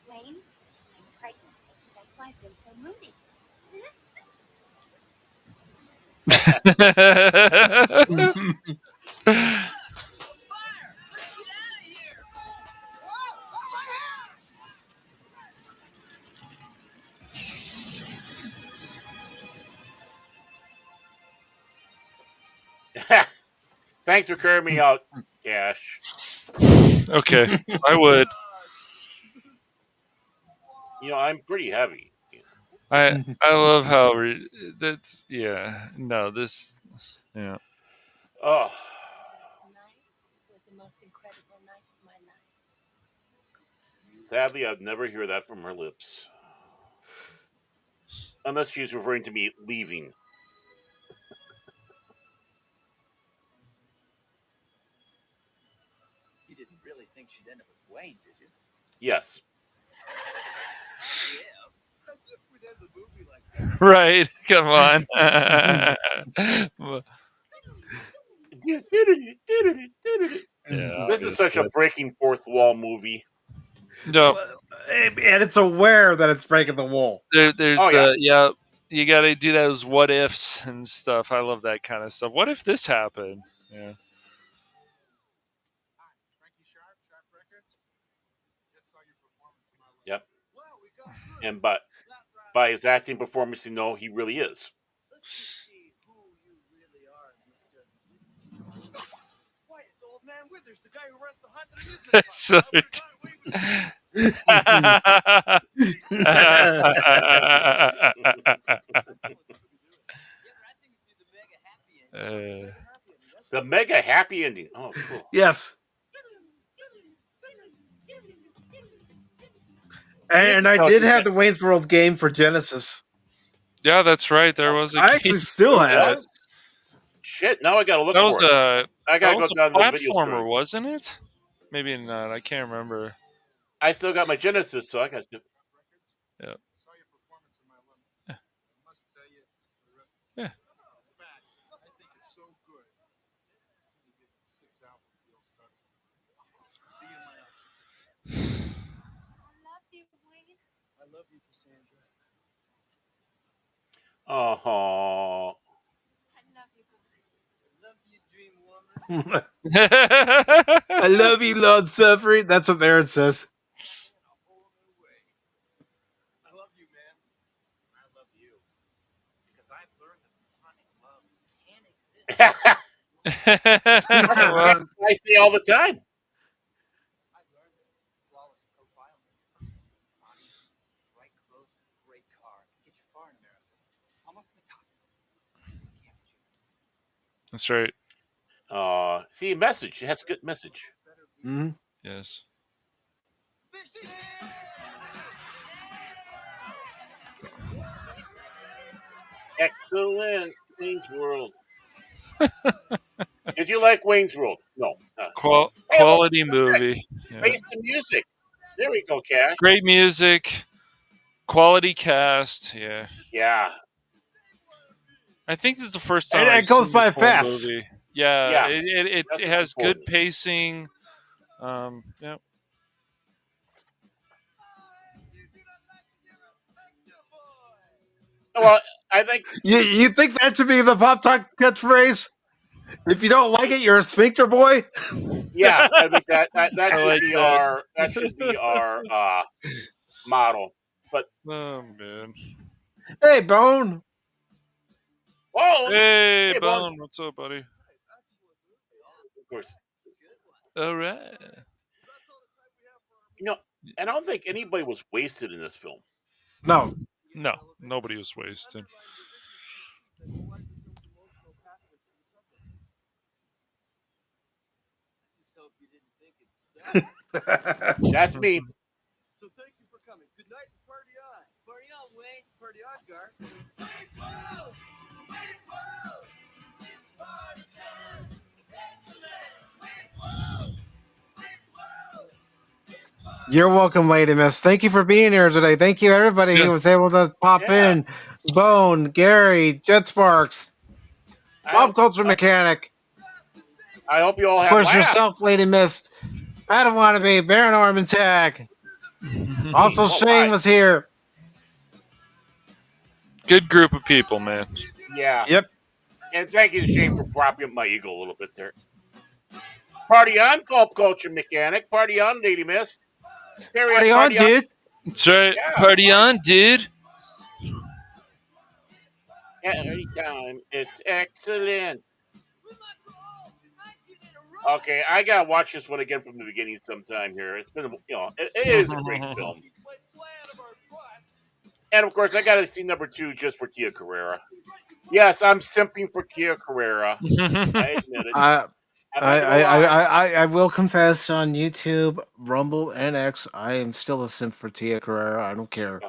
Wayne, I'm pregnant. That's why I've been so moody. Thanks for carrying me out, Cash. Okay, I would. You know, I'm pretty heavy. I love how that's no this yeah. Oh, Tonight was the most incredible night of my life. sadly, I'd never hear that from her lips. Unless she's referring to me leaving. You didn't really think she'd end up with Wayne, did you? Yes. Yeah. As if we'd end the movie like that. Right, come on. Yeah, This is such a breaking fourth wall movie. no, And it's aware that it's breaking the wall. there's Oh, yeah. you got to do those what ifs and stuff. I love that kind of stuff. What if this happened? Yeah. Hi, Frankie Sharp, Sharp Records. Just saw your performance in my limo. Yep. Well, we got through. And but by his acting performance, you know he really is. Let's just see who you really are, Mr. Why, it's old man Withers, the guy who runs the Hunt amusement park. So How we got away with it. The mega happy ending. Oh, cool. Yes. And I did have the Wayne's World game for Genesis. Yeah, that's right. There was a I actually still have it. Shit, now I gotta look that was for it. a I gotta go down to the video platformer, store. wasn't it? Maybe not. I can't remember. I still got my Genesis, so I got to. Yeah. Saw your performance in my limo. I must tell you, Yeah. in fact, I think it's so good. You get 6 album deal started. See you in my office. I love you, Wayne. I love you, Cassandra. Oh, I love you, boy. I love you, dream woman. I love you, Lord Suffering. That's what Aaron says. In a whole new way. I love you, man. I love you. Because I've learned that platonic love can exist. I say all the time. I've learned that flawless profiling, body, right clothes, great car, get you far in America. Almost to the top. Can't you? That's right. See, message. It has a good message. Mm-hmm. Yes. Excellent. Wayne's World. Did you like Wayne's World? No. Quality movie. Yeah. Face the music. There we go, Cash. Great music. Quality cast. Yeah. Yeah. I think this is the first time. And I've it goes seen by this whole fast. movie. Yeah. Yeah. It That's has good important. pacing. Yeah. Well, I think You think that should be the Pop Talk catchphrase? If you don't like it, you're a sphincter boy. yeah, I think that I should like be that. our model. But Oh man. Hey, Bone. Bone, Hey, hey Bone, Bone, what's up, buddy? of course, All right. you know, and I don't think anybody was wasted in this film. No. No, nobody was wasted. Just hope you didn't think it sucked. That's me. So thank you for coming. Good night and party on. Party on, Wayne. Party on, Garth. You're welcome, Lady Miss. Thank you for being here today. Thank you, everybody Yeah. who was able to pop Yeah. in. Bone, Gary, Jet Sparks, Pop Culture Mechanic, I hope you all of have course, laughs. yourself, Lady Miss. I don't want to be Baron Armantag. Also, Oh, Shane my. was here. Good group of people, man. Yeah. Yep. And thank you, Shane, for propping up my ego a little bit there. Party on, Pop Culture Mechanic. Party on, Lady Miss. Party on, dude. That's right. Yeah, Party on, dude. Every time. It's excellent. Okay, I gotta watch this one again from the beginning sometime here. It's been, it is a great film. And of course, I gotta see number 2 just for Tia Carrere. Yes, I'm simping for Tia Carrere. I admit it. I'm not gonna lie. I will confess on YouTube, Rumble, and X, I am still a simp for Tia Carrere. I don't care.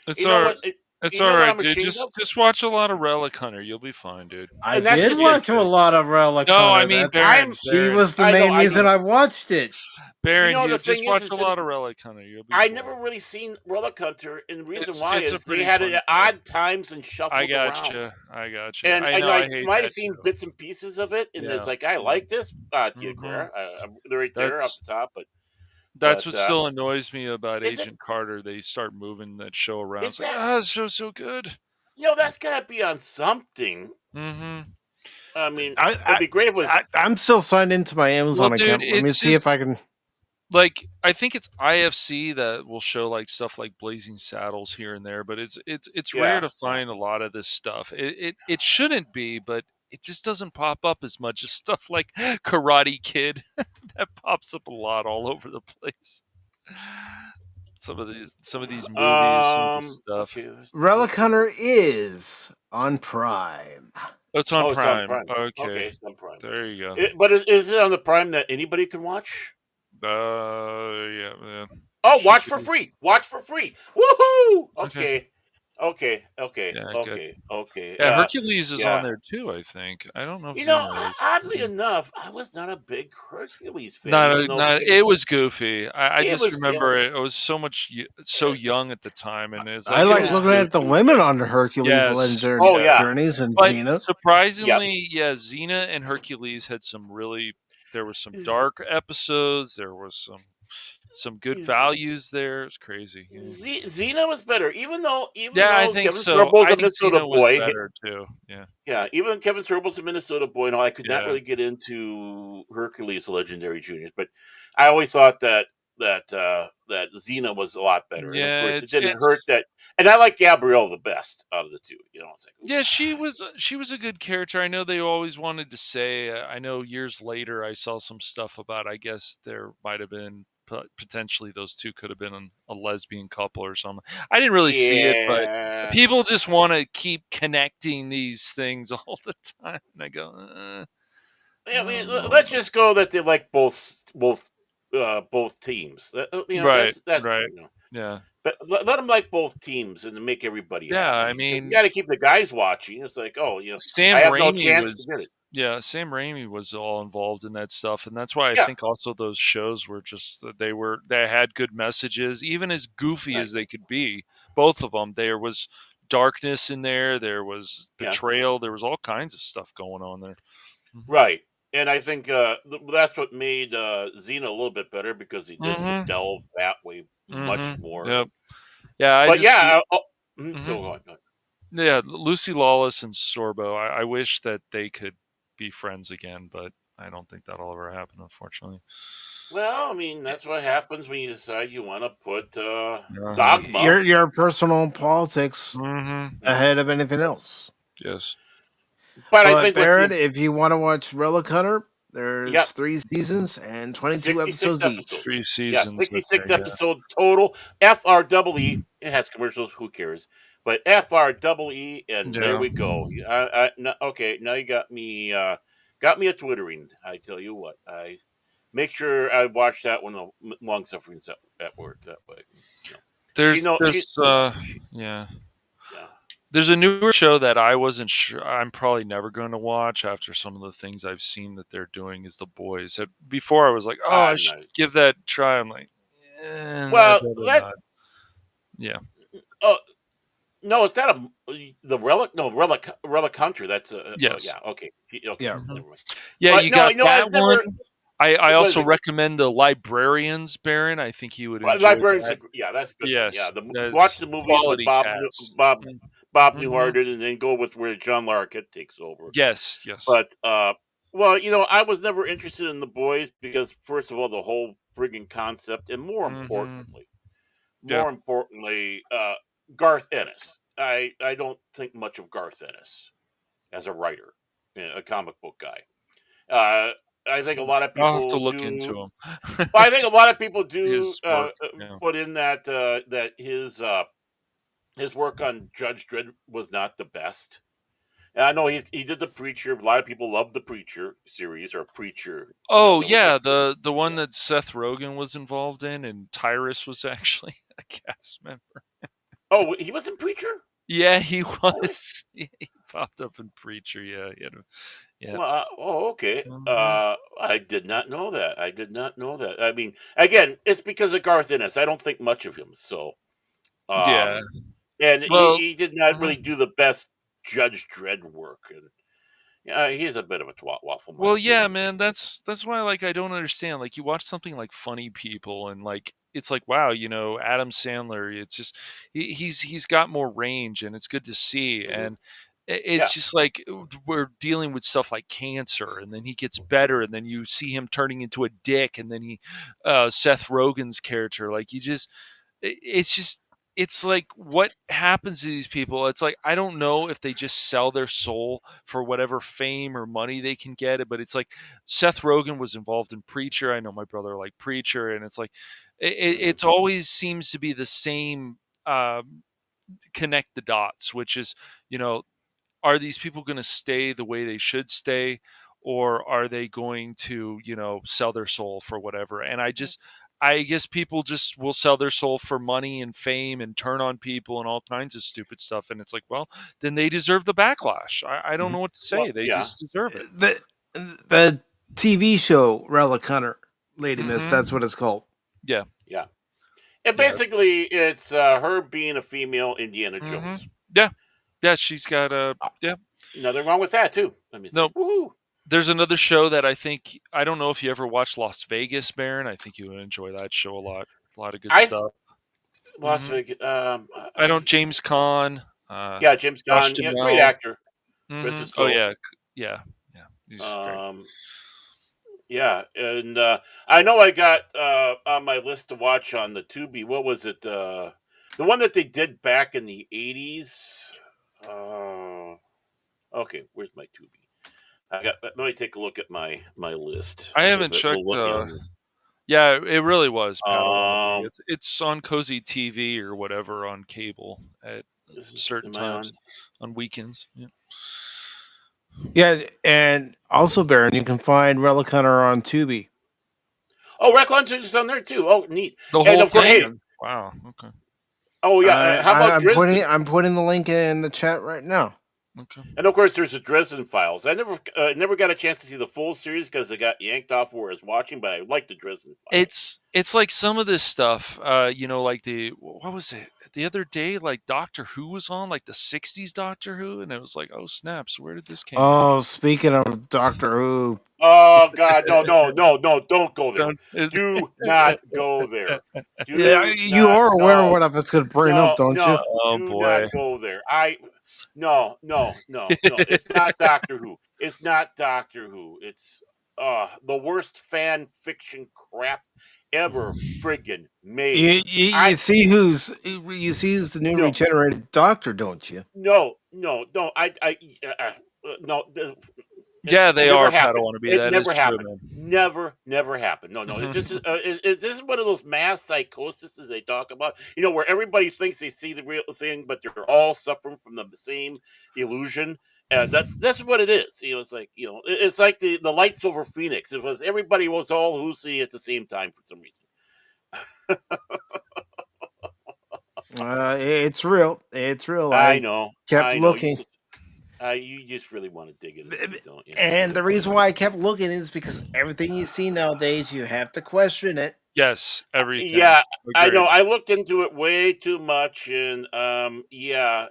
It's You know all what? right. It's You know all what right, I'm dude. ashamed of? Just watch a lot of Relic Hunter. You'll be fine, dude. I And that's did just watch it. a lot of Relic No, Hunter. I mean That's- Baron. She Baron. was the I know, main I reason know. I watched it. Baron, You know, you the just thing watch is a that lot of Relic Hunter. You'll be I fine. never really seen Relic Hunter, and the reason It's- why it's a is they pretty had fun it at film. odd times and shuffled I around. gotcha. I gotcha. And I know. I I hate might that have seen too. bits and pieces of it, and Yeah. it's like, I like this Tia Mhm. Carrere. They're right there off That's the top, but that's but, what still annoys me about is it- Agent Carter. They start moving that show around. Is It's like, that- this show's so good. that's gotta be on something. Mm-hmm. I mean, it'd be great if it was. I'm still signed into my Amazon Well, dude, account. Let me it's see just- if I can. Like, I think it's IFC that will show like stuff like Blazing Saddles here and there, but it's Yeah. rare to find a lot of this stuff. It shouldn't be, but it just doesn't pop up as much as stuff like Karate Kid that pops up a lot all over the place. Some of these movies, some of this stuff. Okay. Relic Hunter is on Prime. Oh, it's on Oh, it's on Prime. Prime. Okay. Okay, it's on Prime. There you go. But is it on the Prime that anybody can watch? Yeah. Oh, Should watch be. for free! Watch for free! Woohoo! Okay. Okay. Yeah, good. Okay. Yeah, Hercules is yeah. on there too, I think. I don't know if You Xena know, is. oddly enough, I was not a big Hercules fan. It was goofy. I It just was remember good. it was so young at the time, and it's I it like was looking at the goofy. women on Hercules Yes. Legendary Oh, yeah. Journeys and But Xena. surprisingly, yeah, Xena and Hercules had some really. There were some Z- dark episodes. There was some good Z- values there. It's crazy. Xena was better, even though I think Kevin so. Sorbo's I a think Minnesota Xena was boy. better too. Yeah. Yeah, even Kevin Sorbo's a Minnesota boy, and all, I could not Yeah. really get into Hercules Legendary Juniors, but I always thought that Xena was a lot better. Yeah, and of course, it it's- didn't hurt that. And I like Gabrielle the best out of the two. It's like, Yeah, she was a good character. I know they always wanted to say. I know years later I saw some stuff about. I guess there might have been potentially those two could have been a lesbian couple or something. I didn't really see it, but yeah. people just want to keep connecting these things all the time. And I go, I mean, let's just go that they like both teams. Right, That's right. Yeah. But let them like both teams and make everybody. Yeah, happy. I mean, you got to keep the guys watching. It's like, Sam I have Raimi no chance was. to get it. Yeah, Sam Raimi was all involved in that stuff, and that's why I Yeah. think also those shows were just they had good messages, even as goofy as they could be. Both of them, there was darkness in there, there was betrayal, there was all kinds of stuff going on there. Right, and I think that's what made Xena a little bit better because he didn't delve that way much more. Yep. Yeah, but So go on. Yeah, Lucy Lawless and Sorbo. I wish that they could be friends again, but I don't think that'll ever happen, unfortunately. Well, I mean, that's what happens when you decide you want to put Uh-huh. dogma. Your personal politics ahead of anything else. Yes. But I But think Barrett, if you want to watch Relic Hunter, there's Yep. 3 seasons and 22 66 episodes each. episodes. 3 Yeah, seasons. 66 okay, yeah. episode total. FREE. It has commercials. Who cares? But FREE, and there Yeah. we go. Okay, now you got me a twittering. I tell you what, I make sure I watch that one long suffering's at work that way. You know. There's Yeah. There's a newer show that I wasn't sure. I'm probably never going to watch after some of the things I've seen that they're doing. Is The Boys? Before I was like, oh, I should give that a try. I'm like, well, not. Yeah. Oh no, it's not the relic. No, relic hunter. That's yes. Yeah. Okay. Yeah. Never mind. Yeah. But you got that one. I What also is it? recommend The Librarians, Baron. I think you would enjoy Librarians. that. Yeah, that's good. Yes. Yeah, that's watch the movies with quality Bob cast. Newhart, and then go with where John Larroquette takes over. Yes. But well, I was never interested in The Boys because, first of all, the whole friggin' concept, and more importantly, Garth Ennis. I don't think much of Garth Ennis as a writer, a comic book guy. I think a lot of people I'll have to look into him. Well, I think a lot of people do His work, put in that that his work on Judge Dredd was not the best. And I know he did The Preacher. A lot of people love The Preacher series or Preacher. Oh yeah, the one that Seth Rogen was involved in, and Tyrus was actually a cast member. Oh, he was in Preacher? Yeah, he was. He popped up in Preacher. Yeah, yeah. Well, okay. I did not know that. I mean, again, it's because of Garth Ennis. I don't think much of him, so yeah. And Well, he did not really do the best Judge Dredd work, and he's a bit of a twat waffle. Well, yeah, man, that's why I don't understand. Like you watch something like Funny People, and it's like, wow, Adam Sandler. It's just he's got more range, and it's good to see. And it's just like we're dealing with stuff like cancer, and then he gets better, and then you see him turning into a dick, and then Seth Rogen's character, it's like what happens to these people. It's like I don't know if they just sell their soul for whatever fame or money they can get, but it's like Seth Rogen was involved in Preacher. I know my brother liked Preacher, and it's like it always seems to be the same connect the dots, which is are these people going to stay the way they should stay, or are they going to sell their soul for whatever? And I guess people just will sell their soul for money and fame and turn on people and all kinds of stupid stuff. And it's like, well, then they deserve the backlash. I don't know what to say. Well, they just deserve it. The TV show Relic Hunter, Lady Miss, that's what it's called. Yeah. Yeah. And basically, it's her being a female Indiana Jones. Yeah. Yeah, she's got nothing wrong with that, too. Let me no. There's another show that I don't know if you ever watched Las Vegas, Baron. I think you would enjoy that show a lot. A lot of good stuff. Las Vegas. I don't. James Caan. James Caan. Yeah, great actor. Oh yeah. He's great. Yeah, and I know I got on my list to watch on the Tubi. What was it? The one that they did back in the 80s. Okay, where's my Tubi? Let me take a look at my list. I haven't checked. Yeah, it really was. It's on Cozy TV or whatever on cable at certain times on weekends. Yeah. Yeah, and also, Baron, you can find Relic Hunter on Tubi. Oh, Relic Hunter's on there too. Oh, neat. The whole thing. Wow. Okay. Oh yeah. How about I'm putting the link in the chat right now. Okay. And of course, there's the Dresden Files. I never got a chance to see the full series because I got yanked off where I was watching, but I like the Dresden Files. It's like some of this stuff, like what was it the other day? Like Doctor Who was on, like the '60s Doctor Who, and it was like, oh snaps, where did this came from? Oh, speaking of Doctor Who, Oh God, no, don't go there. Don't- Do not go there. yeah, Do you not. are aware of No, what it's going to bring up, don't you? Oh do boy. not go there. No. It's not Doctor Who. It's not Doctor Who. It's the worst fan fiction crap ever friggin' made. You see who's the new No. regenerated Doctor, don't you? No. No. Yeah, they never are happened. Padawannabe. It That never is true, happened. man. Never happened. No. It's just this is one of those mass psychoses they talk about. Where everybody thinks they see the real thing, but they're all suffering from the same illusion. And that's what it is. It's like it's like the lights over Phoenix. It was everybody was all hallucinating at the same time for some reason. It's real. It's real. I know. Kept I know. looking. You just really want to dig into it, don't you? And the reason why I kept looking is because everything you see nowadays, you have to question it. Yes, everything. Yeah, I Agreed. know. I looked into it way too much, and yeah.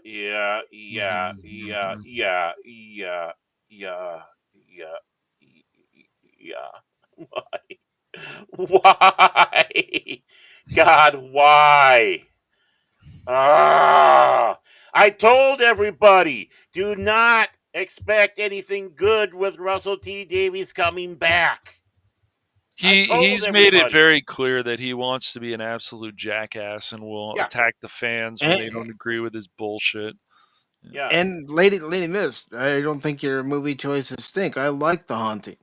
Why? God, why? I told everybody, do not expect anything good with Russell T Davies coming back. He's made it very clear that he wants to be an absolute jackass and will attack the fans when they don't agree with his bullshit. Yeah. And Lady Miss, I don't think your movie choices stink. I like The Haunting.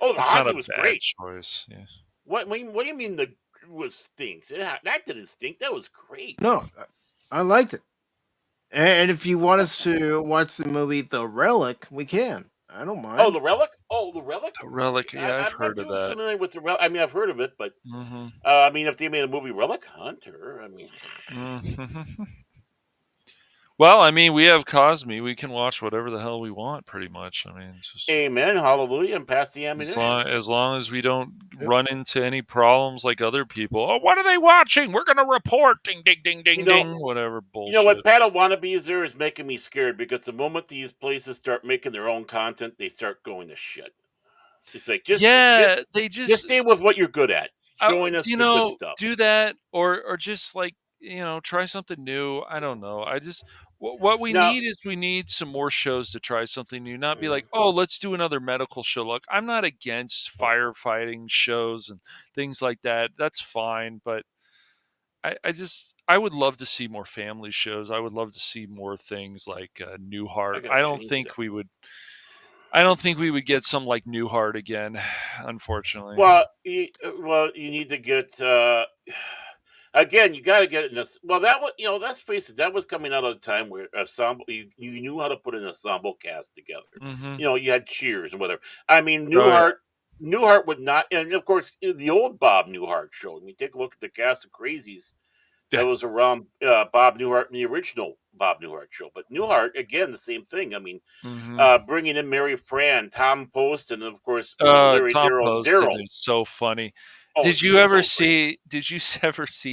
Oh, The Haunting was great. Choice. Yeah. What do you mean the was stinks? That didn't stink. That was great. No, I liked it. And if you want us to watch the movie The Relic, we can. I don't mind. Oh, The Relic? The Relic? The Relic, yeah, I've heard of that. Familiar with the Relic. I mean, I've heard of it, but if they made a movie Relic Hunter, I mean. Well, I mean, we have Cosme. We can watch whatever the hell we want, pretty much. I mean, just amen, hallelujah, and pass the ammunition. As long as we don't run into any problems like other people. Oh, what are they watching? We're going to report. Ding, ding, ding, ding, ding. Whatever bullshit. You know what? Padawannabe there is making me scared because the moment these places start making their own content, they start going to shit. It's like just stay with what you're good at. Showing us the good stuff. Do that, or just like try something new. I don't know. What we need is we need some more shows to try something new. Not be like, oh, let's do another medical show. Look, I'm not against firefighting shows and things like that. That's fine, but I would love to see more family shows. I would love to see more things like Newhart. I don't think we would get some like Newhart again, unfortunately. Well, you need to get. Again, you got to get it in a. Well, that was, let's face it, that was coming out of a time where ensemble, you knew how to put an ensemble cast together. You had Cheers and whatever. I mean, Newhart would not, and of course, the old Bob Newhart show. I mean, take a look at the cast of Crazies that was around Bob Newhart in the original Bob Newhart show. But Newhart, again, the same thing. I mean, bringing in Mary Fran, Tom Post, and of course, Larry Daryl is so funny. Oh, did you ever see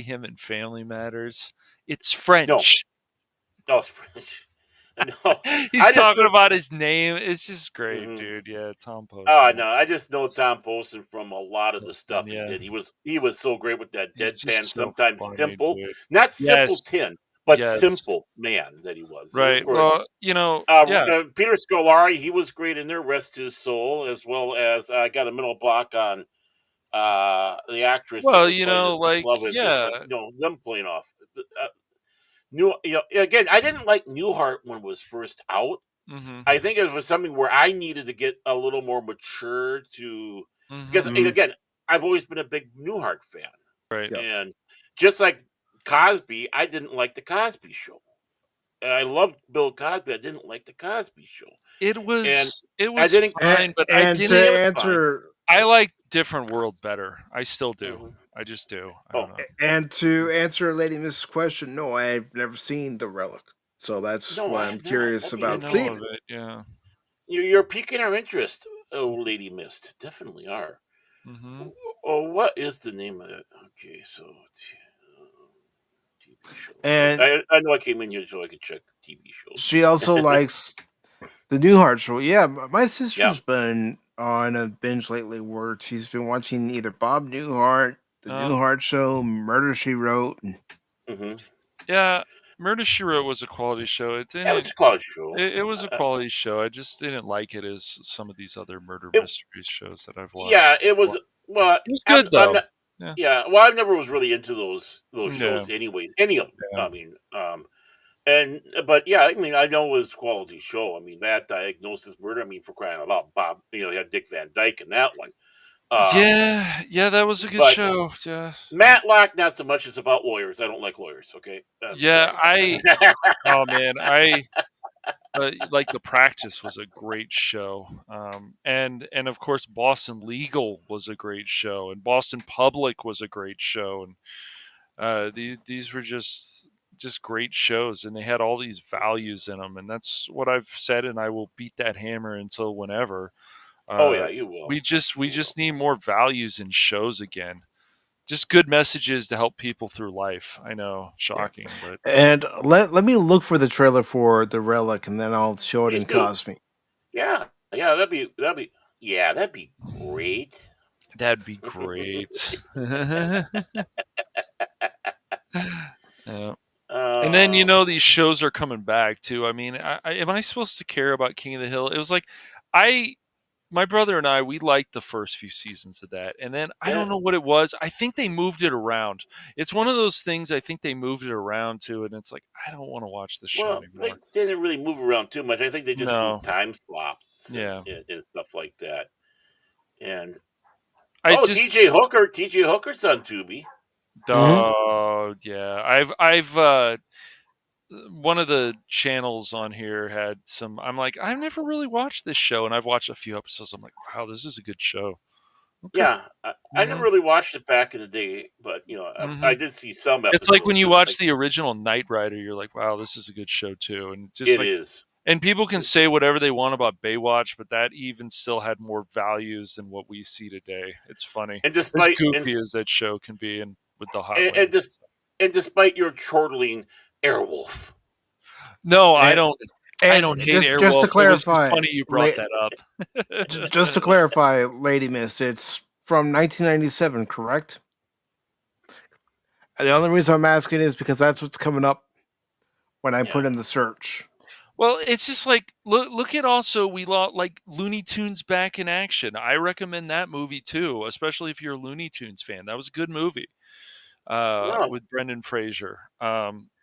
him in Family Matters? It's French. No, it's French. No, he's talking about his name. It's just great, dude. Yeah, Tom Post. Oh no, I just know Tom Poston from a lot of the stuff he did. He was so great with that deadpan, sometimes funny, simple, dude. Not simpleton, but simple man that he was. Right. Of course, well, Peter Scolari, he was great in there. Rest his soul, as well as I got a mental block on. The actress. Well, them playing off. Again, I didn't like Newhart when it was first out. I think it was something where I needed to get a little more mature to, because again, I've always been a big Newhart fan, right? And just like Cosby, I didn't like the Cosby Show. I loved Bill Cosby. I didn't like the Cosby Show. It was fine, but I didn't answer. I like Different World better. I still do. I just do. I don't know. And to answer Lady Miss's question, no, I've never seen The Relic. So that's No, why I I'm have not. curious That'd be I about know seeing of it. it. Yeah. You're piquing our interest, oh Lady Mist. Definitely are. Hmm. Oh, what is the name of it? Okay, so TV shows. And I know I came in here so I could check TV she also shows. likes the Newhart show. Yeah, my Yeah. sister's been on a binge lately where she's been watching either Bob Newhart, the Oh, Newhart show, Murder She Wrote. And Hmm. yeah. Murder She Wrote was a quality show. It That was didn't. a college show. It was a quality show. I just didn't like it as some of these other murder It, mysteries shows that I've watched. yeah, it was. Well, It was good I'm though. not. Yeah. Yeah, well, I never was really into those Yeah. shows, anyways. Any of them. Yeah. I mean, and but yeah, I mean, I know it was a quality show. I mean, that Diagnosis Murder. I mean, for crying out loud, Bob. You had Dick Van Dyke in that one. Yeah. Yeah. That was a good But show. Yeah. Matlock, not so much. It's about lawyers. I don't like lawyers. Okay, I'm Yeah. sorry. Oh man. Like The Practice was a great show, and of course Boston Legal was a great show, and Boston Public was a great show, and these were just great shows, and they had all these values in them, and that's what I've said, and I will beat that hammer until whenever. Oh Uh, yeah, you will. we just You will. need more values in shows again. Just good messages to help people through life. I know, yeah. shocking, but And let me look for the trailer for The Relic, and then I'll show it Please in do. Cosme. Yeah, that'd be great. that'd be great. Yeah. And then these shows are coming back too. I mean, am I supposed to care about King of the Hill? It was like my brother and I, we liked the first few seasons of that, and then I Yeah. don't know what it was. I think they moved it around. It's one of those things. I think they moved it around to, and it's like I don't want to watch this show Well, they anymore. didn't really move around too much. I think they just No, moved time slots yeah, and stuff like that. And I just TJ Hooker's on Tubi. yeah. I've one of the channels on here had some. I'm like, I've never really watched this show, and I've watched a few episodes. I'm like, wow, this is a good show. Okay. Yeah, I never really watched it back in the day, but I did see some It's like when episodes. you It's watch like the original Knight Rider, you're like, wow, this is a good show too. And just it like, is. and people can say whatever they want about Baywatch, but that even still had more values than what we see today. It's funny, And as despite goofy as that show can be, and with the hot and, ladies. and despite your chortling Airwolf. No, I And, don't. I and don't hate just Airwolf. to It was just clarify, funny you brought that up. just to clarify, Lady Mist, it's from 1997, correct? And the only reason I'm asking is because that's what's coming up when I put in the search. Well, it's just like look at also like Looney Tunes Back in Action. I recommend that movie too, especially if you're a Looney Tunes fan. That was a good movie No, with Brendan Fraser.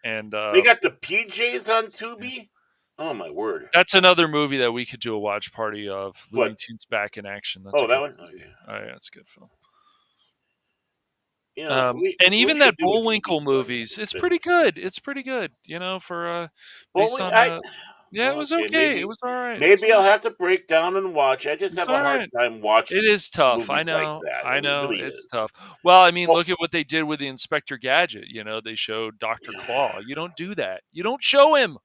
And they got the PJs on Tubi. Oh my word! that's another movie that we could do a watch party of. Looney What? Tunes Back in Action. That's Oh, a that good one. movie. Okay. Oh, yeah, that's a good film. We And even should that do a TV Bullwinkle one movies, it's thing. pretty good. It's pretty good, for based Bullwinkle. on yeah, it was Okay, okay. It was all right. maybe I'll have to break down and watch. I just It's have all a hard right. time It watching is tough. I movies like know. that. I It know. really It's is. tough. Well, I mean, Well, look at what they did with the Inspector Gadget. They showed Dr. Claw. You don't do that. You don't show him.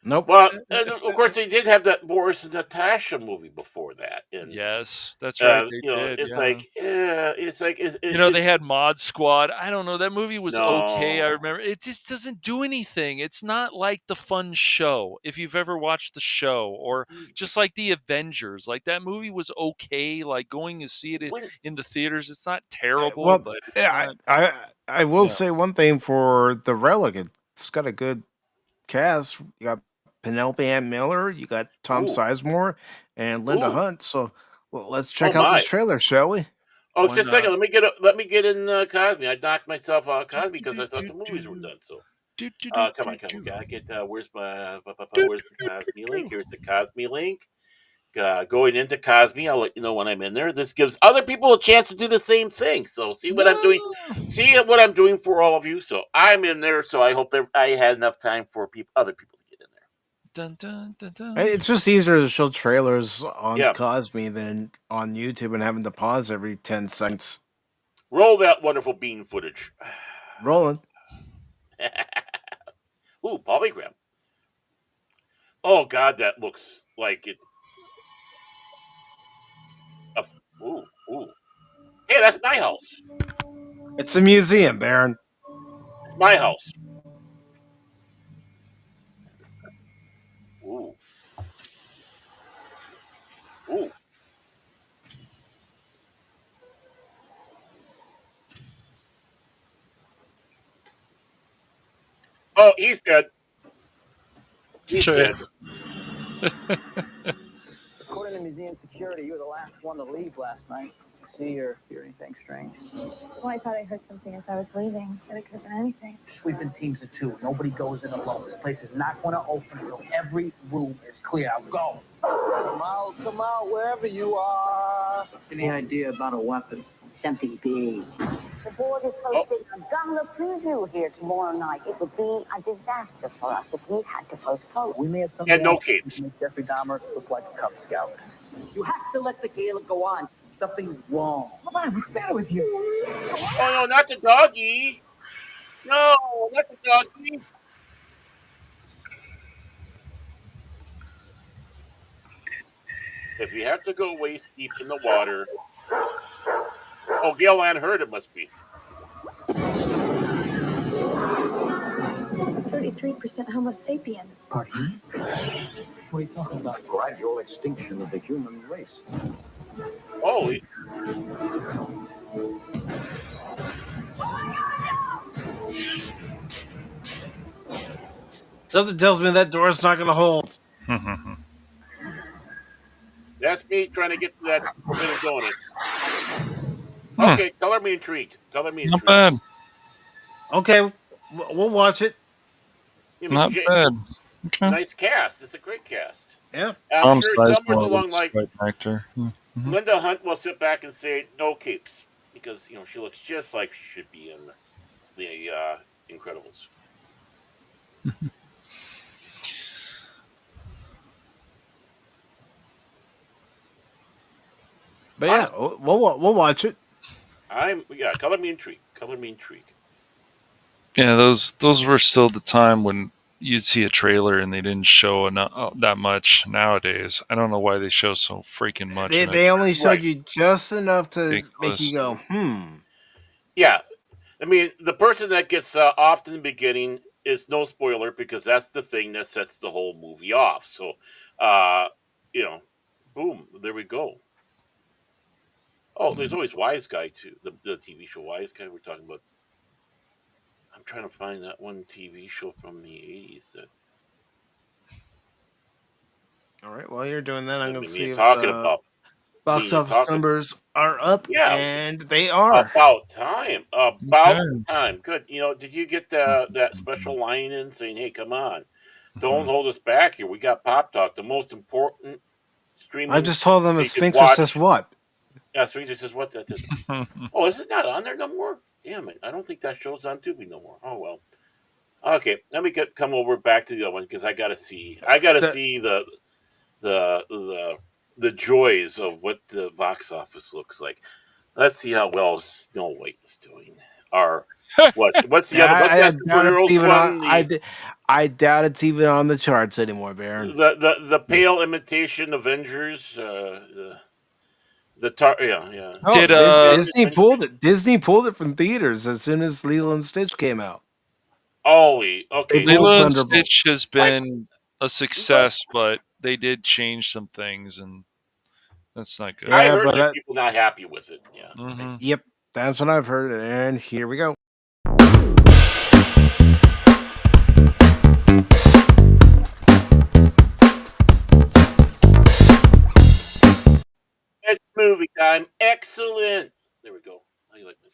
Nope. well, and of course they did have that Boris and Natasha movie before that, and Yes, that's right. They did. it's Yeah. like They had Mod Squad. I don't know. That movie was okay. I no. remember. It just doesn't do anything. It's not like the fun show. If you've ever watched the show, or just like the Avengers, like that movie was okay. Like going to see it When, in the theaters, it's not terrible, Well, but it's yeah, not. I will Yeah. say one thing for The Relic. It's got a good cast. You got Penelope Ann Miller, you got Tom ooh, Sizemore, and Linda ooh, Hunt. So let's oh check out this my! trailer, shall we? Oh, Why just a not? second. Let me get in Cosby. I knocked myself out of Do, Cosby do, because do, I thought do, the movies were do. done. So, Do, do, do, come do, on. do. Gotta get where's my Do, where's the do, Cosby do, link? do. Here's the Cosby link. Going into Cosby, I'll let you know when I'm in there. This gives other people a chance to do the same thing. So see what I'm doing. No. See what I'm doing for all of you. So I'm in there. So I hope I had enough time for other people to get in there. Dun, dun, dun, dun. It's just easier to show trailers on Yeah. Cosme than on YouTube and having to pause every 10 seconds. Roll that wonderful bean footage. Rolling. Ooh, polygram. Oh God, that looks like it's a. Ooh, ooh. Hey, that's my house. It's a museum, Baron. It's my house. Ooh, ooh. Oh, he's dead. He's Sure. dead. According to museum security, you were the last one to leave last night. See or hear anything strange? Well, I thought I heard something as I was leaving, but it could have been anything. Sweeping teams of two. Nobody goes in alone. This place is not going to open until every room is clear. Now go. Come out, wherever you are. Any idea about a weapon? Something big. The board is hosting a gala preview here tomorrow night. It would be a disaster for us if we had to postpone. We may have something And no else capes. to make Jeffrey Dahmer look like a Cub Scout. You have to let the gala go on. Something's wrong. Come on, what's the matter with you? Oh no, not the doggy. No, not the doggy. If you have to go waist deep in the water. Oh, Gail Ann Hurd, it must be. 33% Homo sapien. Pardon? What are you talking about? Gradual extinction of the human race. Holy. Something tells me that door's not going to hold. That's me trying to get to that forbidden donut. Okay, color me intrigued. Color me Not intrigued. bad. Okay, we'll watch it. I mean, Not bad. Okay. Nice cast. It's a great cast. Yeah. I'm Tom sure Sizemore someone's along looks like quite an actor. Linda Hunt will sit back and say no capes because she looks just like she should be in the Incredibles. But yeah, we'll watch it. Color me intrigued. Color me intrigued. Yeah, those were still the time when you'd see a trailer and they didn't show that much. Nowadays, I don't know why they show so freaking much. They only showed right. you just enough to make Ridiculous. you go, Yeah, I mean the person that gets off in the beginning is no spoiler because that's the thing that sets the whole movie off. So, boom, there we go. Oh, there's always Wise Guy too. The TV show Wise Guy we're talking about. I'm trying to find that one TV show from the 80s that. All right, while you're doing that, I'm going to see if talking the about box office numbers are up, and they are. About time. About Okay. time. Good. Did you get that special line in saying, "Hey, come on, don't hold us back here. We got Pop Talk, the most important streaming." I just told them a they could sphincter watch." says what? Yeah, Sphincter says what? That is. Oh, is it not on there no more? Damn it! I don't think that show's on Tubi no more. Oh well. Okay, let me come over back to the other one because I gotta see. I gotta see the joys of what the box office looks like. Let's see how well Snow White is doing. Or what's the other? What's that superheroes one? I doubt it's even on the charts anymore, Baron. The pale imitation Avengers. Yeah. Oh, Disney pulled it. Disney pulled it from theaters as soon as Lilo and Stitch came out. Okay. Lilo and Stitch has been a success, but they did change some things, and that's not good. I heard there's people not happy with it. Yeah. Mm-hmm. Yep, that's what I've heard, and here we go. It's movie time. Excellent. There we go. How you like that?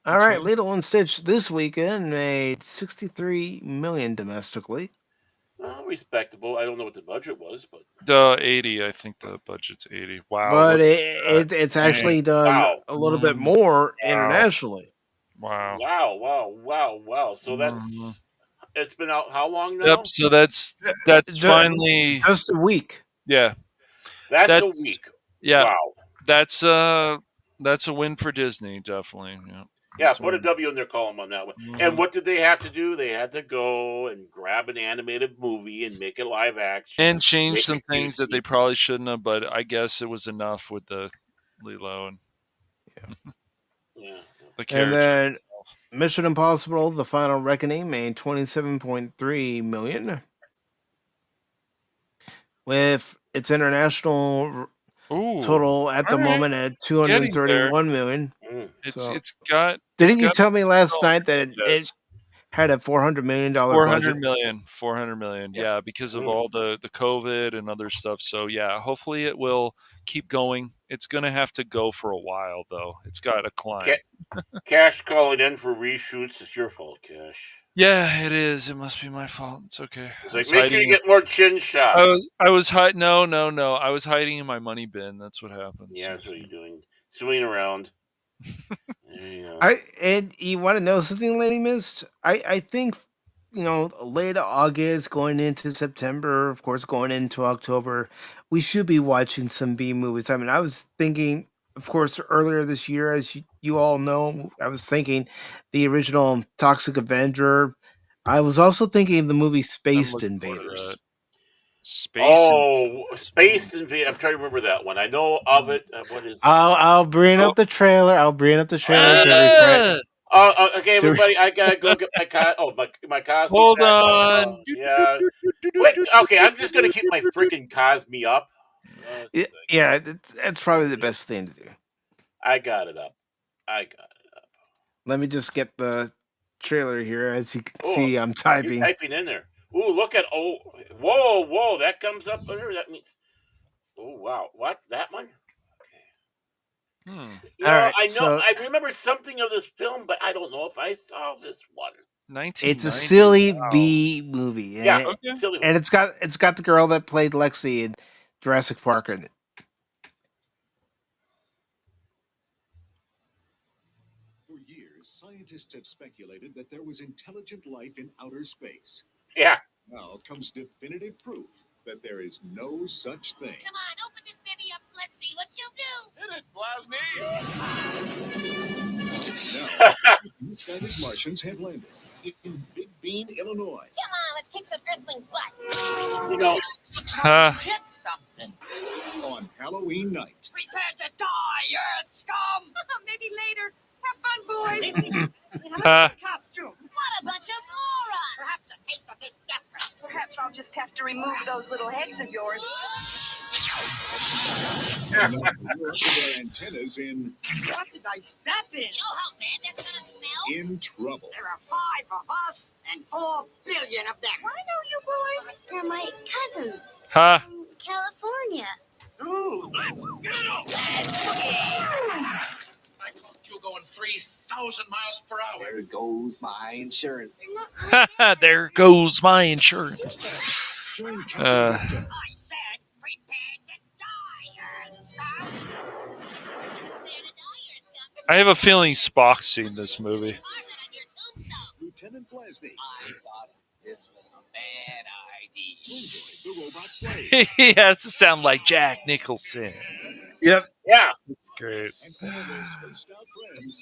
All right, Lilo and Stitch this weekend made $63 million domestically. Well, respectable. I don't know what the budget was, but 80. I think the budget's 80. Wow. But it's actually done a little bit more internationally. Wow. Wow. So that's it's been out how long now? Yep. So that's finally just a week. Yeah. That's a week. Yeah. Wow. That's a win for Disney, definitely. Yeah. Yeah, That's put a one. W in their column on that one. Mhm. And what did they have to do? They had to go and grab an animated movie and make it live action. And change make some it things that they juicy. probably shouldn't have, but I guess it was enough with the Lilo and Yeah. the And carriage. then Mission Impossible: The Final Reckoning made $27.3 million, with its international Ooh, total at the all right. moment at It's getting there. $231 million. Mm. It's So, it's got. didn't It's you got tell me last night that it yes. had a $400 million 400 budget? million, 400 million. Yeah. Yeah, because of Mm. all the COVID and other stuff. So yeah, hopefully it will keep going. It's gonna have to go for a while though. It's got to climb. Cash calling in for reshoots. It's your fault, Cash. Yeah, it is. It must be my fault. It's okay. It's I like, was make sure you hiding. get more chin shots. I was hiding. No. I was hiding in my money bin. That's what happens. Yeah, that's what you're doing. Swinging around. There you go. And you want to know something, Lady Mist? I think, late August, going into September, of course, going into October, we should be watching some B movies. I mean, I was thinking, of course, earlier this year, as you all know, I was thinking the original Toxic Avenger. I was also thinking the movie I'm Spaced looking forward to Invaders. that. Oh, Space Invader. I'm trying to remember that one. I know of it. What is it? I'll bring Oh. up the trailer. I'll bring up the trailer to refresh. Okay, everybody. I gotta go get my my Cosby. Hold pack. on. Yeah. Wait. Okay, I'm just gonna keep my freaking Cosby up. Yeah, that's probably the best thing to do. I got it up. Let me just get the trailer here. As you can Oh, see, I'm typing. You're typing in there. Ooh, look at whoa! That comes up under. That means. Oh wow! What that one? You know, Alright, I know. so- I remember something of this film, but I don't know if I saw this one. It's a silly B movie. And Yeah, silly one. And it's got the girl that played Lexi in Jurassic Park in it. For years, scientists have speculated that there was intelligent life in outer space. Yeah. Now comes definitive proof that there is no such thing. Come on, open this baby up. Let's see what she'll do. Now, misguided Martians have landed in Big Bean, Illinois. Come on, let's kick some earthling butt. You know, Hit something. On Halloween night. Prepare to die, Earth scum! Maybe later. Have fun, boys. We have a costume. What a bunch of morons! Perhaps a taste of this death ray. Perhaps I'll just have to remove those little heads of yours. And now their antennas in What did I step in? No help, man. That's gonna smell. in trouble. There are 5 of us and 4 billion of them. I know you boys. They're my cousins Ha. from California. Dude, let's go! I thought you were going 3,000 miles per hour. There goes my insurance. There goes my insurance. Join Uh, I said, prepare to die, Earth scum. Prepare to die, Earth scum. I have a feeling Spock's seen this movie. Lieutenant Blasny. I thought this was a bad idea. Boy, the robot slave. He has to sound like Jack Nicholson. Yep. Yeah. That's great. And all their spaced out friends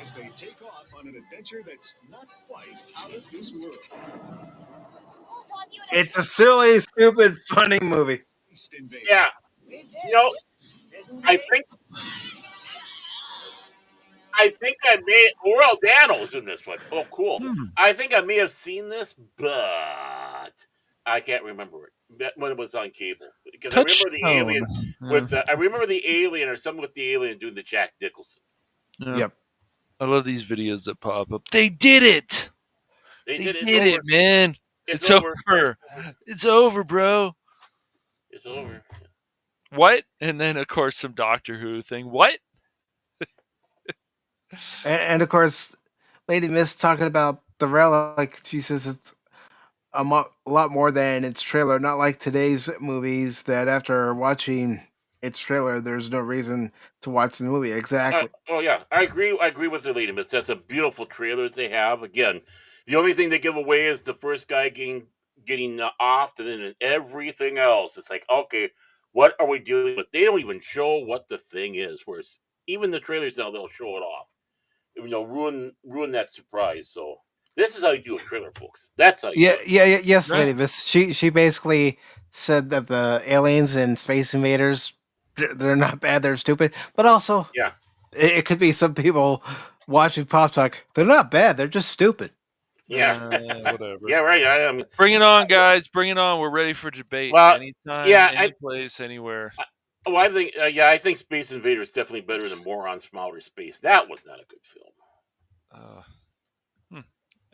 as they take off on an adventure that's not quite out of this world. It's a silly, stupid, funny movie. Yeah. You know, I think I may. Oral Dano's in this one. Oh, cool. I think I may have seen this, but I can't remember it when it was on cable because I remember the alien with I remember the alien or something with the alien doing the Jack Nicholson. Yeah. Yep. I love these videos that pop up. They did it. They did It's it, over. man. It's It's over. It's over, bro. It's over. What? And then, of course, some Doctor Who thing. What? And of course, Lady Miss talking about the relic. She says it's a lot more than its trailer. Not like today's movies that after watching its trailer, there's no reason to watch the movie. Exactly. Oh yeah, I agree. I agree with the Lady Miss. That's a beautiful trailer that they have. Again, the only thing they give away is the first guy getting off, and then everything else. It's like, okay, what are we doing? But they don't even show what the thing is. Whereas even the trailers now they'll show it off. Ruin that surprise. So this is how you do a trailer, folks. That's how you do it. Yes, Right. Lady Miss. She basically said that the aliens and Space Invaders, they're not bad, they're stupid. But also, Yeah. it could be some people watching Pop Talk. They're not bad, they're just stupid. Yeah. Whatever. Yeah, right. I mean, Bring it on, guys. Bring it on. We're ready for debate. Well, Anytime, yeah, any place, anywhere. I think I think Space Invader is definitely better than Morons from Outer Space. That was not a good film.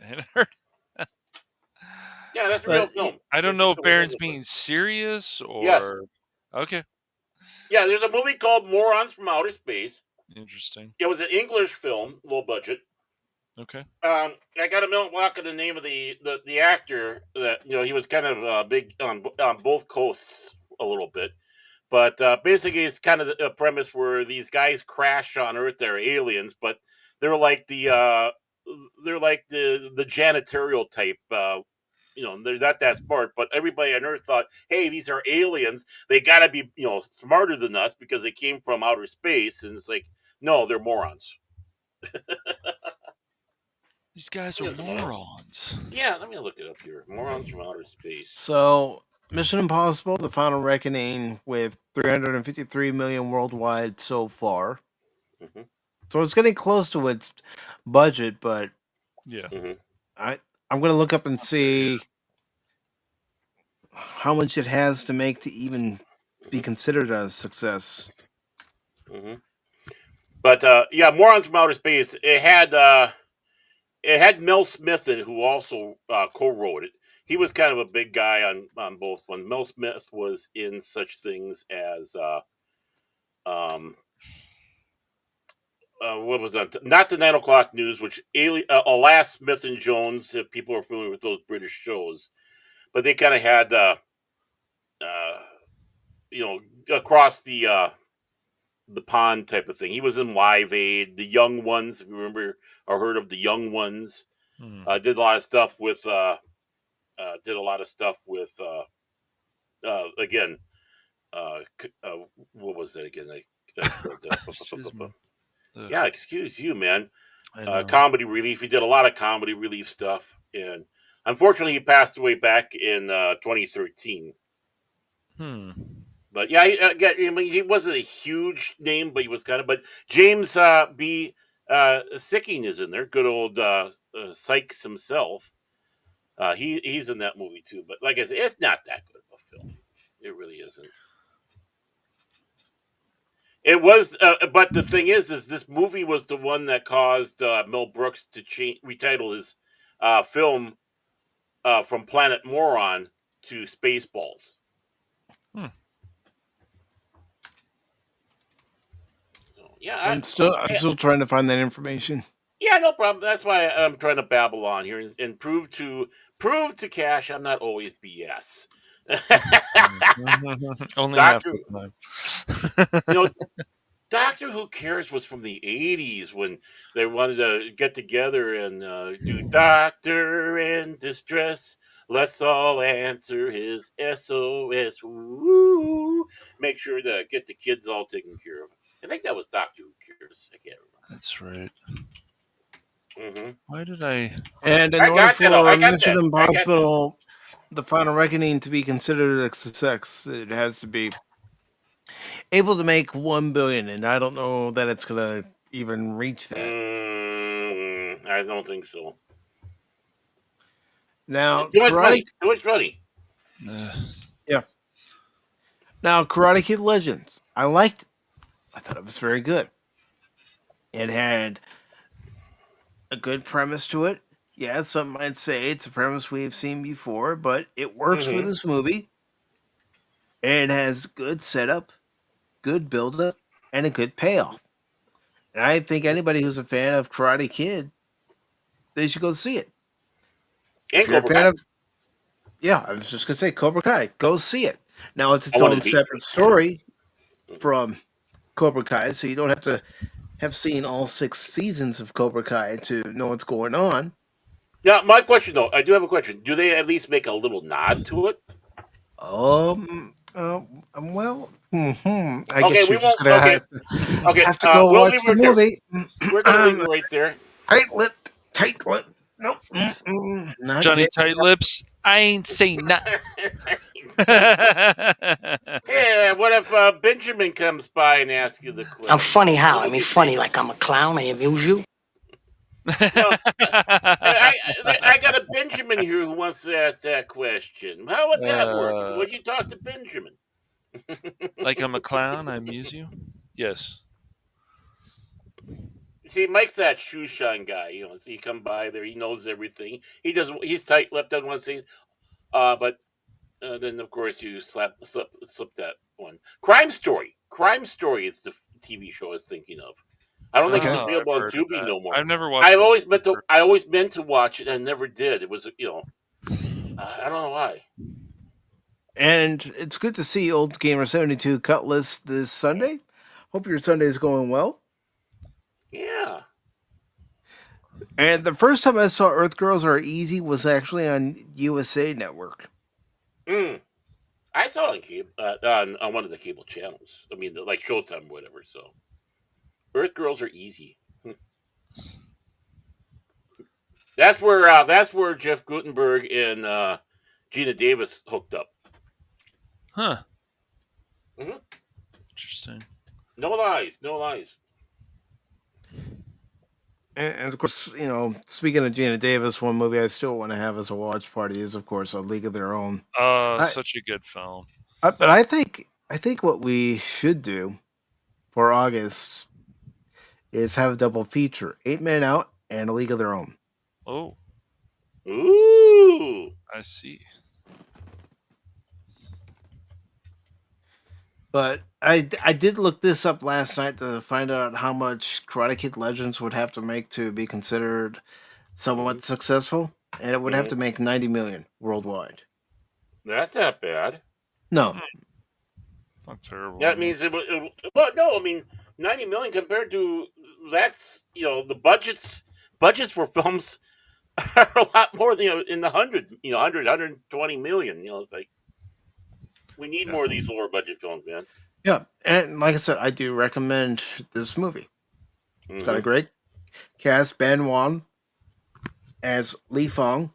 I hadn't heard. Yeah, that's a real But film. I don't know if It's a Baron's real being serious or Yes. okay. Yeah, there's a movie called Morons from Outer Space. Interesting. It was an English film, low budget. Okay. I got a minute walk of the name of the actor that he was kind of big on both coasts a little bit, but basically it's kind of a premise where these guys crash on Earth. They're aliens, but they're like the janitorial type. They're not that smart, but everybody on Earth thought, hey, these are aliens. They got to be smarter than us because they came from outer space, and it's like, no, they're morons. These guys are morons. Yeah, let me look it up here. Morons from Outer Space. So, Mission Impossible: The Final Reckoning, with 353 million worldwide so far. Mm-hmm. So it's getting close to its budget, but yeah, I'm going to look up and see how much it has to make to even be considered a success. Mm-hmm. But Morons from Outer Space. It had Mel Smith in it, who also co-wrote it. He was kind of a big guy on both. When Mel Smith was in such things as what was that? Not the 9 o'clock news, which Alas, Smith and Jones. If people are familiar with those British shows, but they kind of had across the pond type of thing. He was in Live Aid, The Young Ones, if you remember or heard of The Young Ones. Did a lot of stuff with again. What was that again? I said, yeah, excuse you, man. Comedy relief. He did a lot of comedy relief stuff, and unfortunately, he passed away back in 2013. But yeah, he wasn't a huge name, but he was kind of. But James B. Sicking is in there. Good old Sykes himself. He's in that movie too. But like I said, it's not that good of a film. It really isn't. It was, but the thing is this movie was the one that caused Mel Brooks to retitle his film from Planet Moron to Spaceballs. Yeah, I'm still trying to find that information. Yeah, no problem. That's why I'm trying to babble on here and prove to Cash I'm not always BS. Only half the time. Doctor Who Cares was from the 80s when they wanted to get together and do Doctor in Distress. Let's all answer his SOS. Woo! Make sure to get the kids all taken care of. I think that was Doctor Who Cares. I can't remember. That's right. Mm-hmm. Why did I? And in order for Mission Impossible: The Final Reckoning to be considered a success, it has to be able to make $1 billion, and I don't know that it's gonna even reach that. I don't think so. Now, too much money. Yeah. Now, Karate Kid Legends, I liked it. I thought it was very good. It had a good premise to it. Yeah, some might say it's a premise we've seen before, but it works for this movie. It has good setup, good build-up, and a good payoff. And I think anybody who's a fan of Karate Kid, they should go see it. And if you're a fan of, I was just gonna say Cobra Kai. Go see it. Now it's its own separate story from Cobra Kai, so you don't have to have seen all 6 seasons of Cobra Kai to know what's going on. Now, my question though, I do have a question. Do they at least make a little nod to it? Well, I Okay, guess we you're just won't. gonna Okay, okay. have to go We'll watch leave the it there. movie. We're gonna leave it right there. Tight-lipped, tight-lipped. Nope, not Johnny getting. Tight Lips. I ain't saying nothing. Yeah, what if Benjamin comes by and asks you the question? I'm funny how? What I would mean, you funny say? like I'm a clown. I amuse you. Well, I got a Benjamin here who wants to ask that question. How would that work? Would you talk to Benjamin? Like I'm a clown, I amuse you. Yes. See, Mike's that shoe shine guy. You know, so he come by there, he knows everything. He doesn't. He's tight lipped. Doesn't want to say. But then of course you slip that one. Crime Story. Crime Story is the TV show I was thinking of. I don't think it's Okay. I've available on heard of Tubi that. no more. I've never watched it. I always meant to watch it and never did. It was I don't know why. And it's good to see Old Gamer 72 Cutlass this Sunday. Hope your Sunday is going well. Yeah. And the first time I saw Earth Girls Are Easy was actually on USA Network. I saw it on cable on one of the cable channels. I mean, like Showtime or whatever. So, Earth Girls Are Easy. That's where Jeff Gutenberg and Gina Davis hooked up. Huh. Mm-hmm. Interesting. No lies. No lies. And of course, speaking of Gina Davis, one movie I still want to have as a watch party is, of course, A League of Their Own. Such a good film. But I think what we should do for August is have a double feature: 8 Men Out and A League of Their Own. Oh. Ooh. I see. But I did look this up last night to find out how much Karate Kid Legends would have to make to be considered somewhat successful, and it would have to make 90 million worldwide. That's not bad. No. Not terrible. That means it well, no, I mean 90 million compared to that's the budgets for films are a lot more than in the 120 million. It's like we need more of these lower budget films, man. Yeah, and like I said, I do recommend this movie. It's got a great cast. Ben Wan as Li Fong.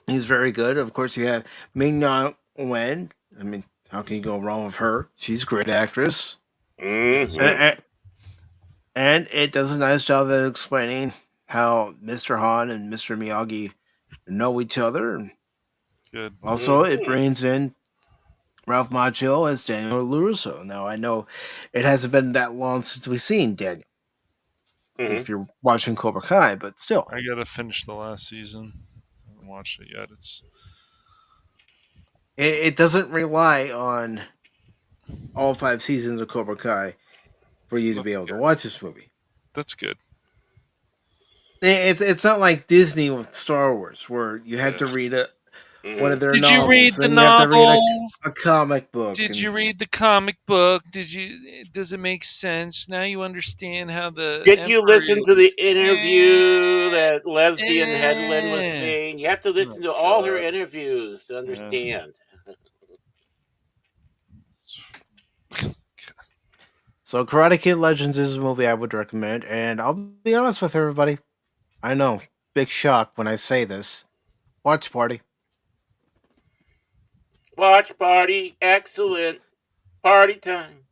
He's very good. Of course, you have Ming Na Wen. I mean, how can you go wrong with her? She's a great actress. And it does a nice job at explaining how Mr. Han and Mr. Miyagi know each other. Good. Also, it brings in Ralph Macchio as Daniel LaRusso. Now, I know it hasn't been that long since we've seen Daniel. If you're watching Cobra Kai, but still. I gotta finish the last season. I haven't watched it yet. It doesn't rely on all 5 seasons of Cobra Kai for you to be able to watch this movie. That's good. It's not like Disney with Star Wars, where you have to read one of their novels. Did you read the then novel? You have to read a comic book. Did you read the comic book? Does it make sense? Now you understand how the. Did you listen to the interview that Lesbian Headland was saying? You have to listen to all her interviews to understand. So, Karate Kid Legends is a movie I would recommend, and I'll be honest with everybody. I know, big shock when I say this. Watch party. Watch party, excellent party time.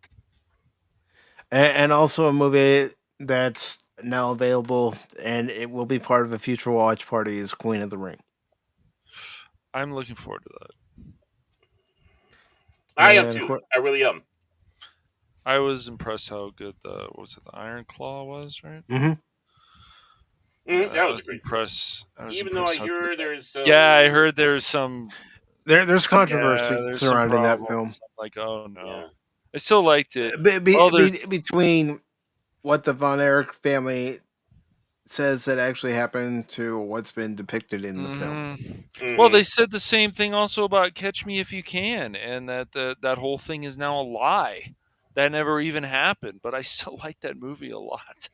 And also a movie that's now available, and it will be part of a future watch party, is Queen of the Ring. I'm looking forward to that. I am too. I really am. I was impressed how good the Iron Claw was, right? Mm-hmm. That was great. Even though I hear there's I heard there's some there's controversy surrounding that film. I'm like, oh no, yeah. I still liked it. Between what the Von Erich family says that actually happened to what's been depicted in the film. Well, they said the same thing also about Catch Me If You Can, and that whole thing is now a lie. that never even happened, but I still like that movie a lot.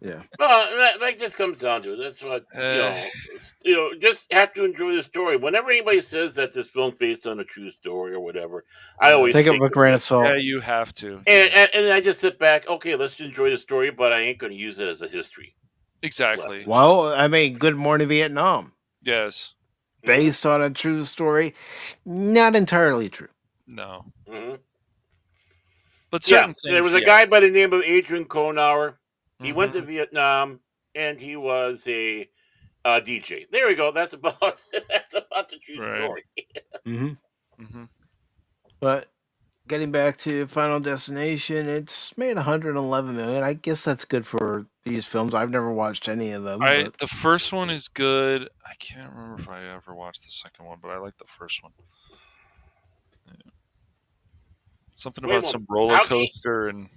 Yeah. Well, that just comes down to it. That's what just have to enjoy the story. Whenever anybody says that this film's based on a true story or whatever, I always Take it with a grain of salt. Yeah, you have to. And I just sit back. Okay, let's enjoy the story, but I ain't going to use it as a history. Exactly. Well, I mean, Good Morning Vietnam, Yes. based on a true story, not entirely true. No. Mm-hmm. But certain things. There was a guy by the name of Adrian Konauer. He went to Vietnam, and he was a DJ. There we go. That's about the true story. But getting back to Final Destination, it's made 111 million. I guess that's good for these films. I've never watched any of them. But The first one is good. I can't remember if I ever watched the second one, but I like the first one. Yeah. Something about some roller coaster and.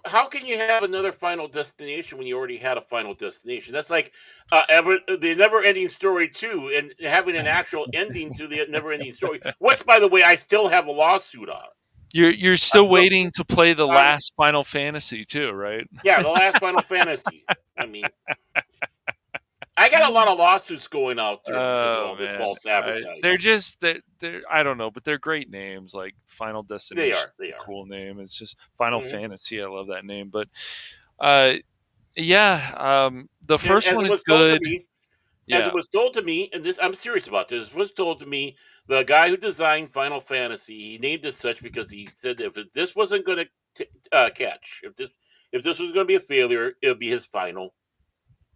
How can you have another Final Destination when you already had a Final Destination? That's like the Never-Ending Story 2 and having an actual ending to the Never-Ending Story, which, by the way, I still have a lawsuit on. You're still waiting to play the last Final Fantasy too, right? Yeah, the last Final Fantasy. I mean, I got a lot of lawsuits going out there because of all this false advertising. They're I don't know, but they're great names. Like Final Destination, they are. Cool name. It's just Final Fantasy. I love that name. But the first one is good. As it was told to me, and this I'm serious about this. It was told to me, the guy who designed Final Fantasy, he named it such because he said if this wasn't going to catch, if this was going to be a failure, it would be his final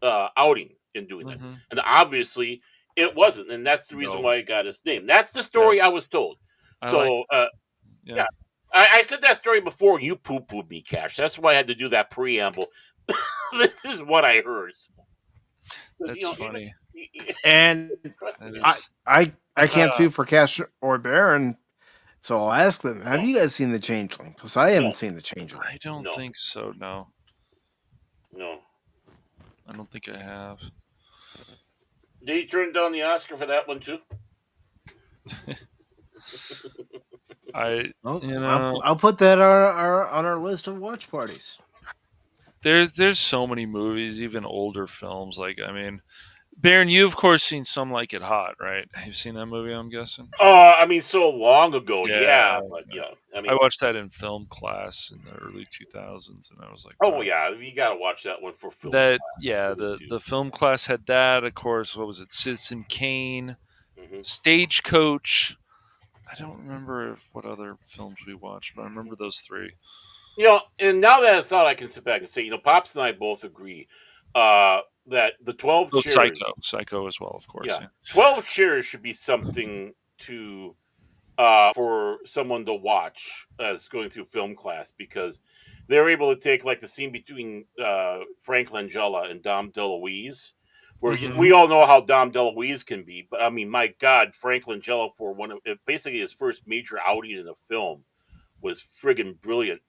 outing in doing that. And obviously it wasn't, and that's the reason why it got its name. That's the story I was told. So I said that story before, and you poo-pooed me, Cash. That's why I had to do that preamble. This is what I heard. That's funny. And I can't speak for Cash or Baron, so I'll ask them, have you guys seen The Changeling? Because I haven't seen The Changeling. I don't think so, no. No. I don't think I have. Did he turn down the Oscar for that one too? I'll put that on our list of watch parties. There's so many movies, even older films. Like, I mean, Baron, you of course seen Some Like It Hot, right? You've seen that movie, I'm guessing. Oh, I mean, so long ago, but I mean, I watched that in film class in the early 2000s, and I was like, oh yeah, you got to watch that one for film class. The film class had that. Of course, what was it? Citizen Kane, Stagecoach. I don't remember what other films we watched, but I remember those three. And now that it's out, I can sit back and say, Pops and I both agree that the 12 chairs... Psycho as well, of course. Yeah. 12 chairs should be something to for someone to watch as going through film class, because they're able to take like the scene between Frank Langella and Dom DeLuise, where we all know how Dom DeLuise can be, but I mean, my God, Frank Langella, for basically his first major outing in a film, was friggin' brilliant.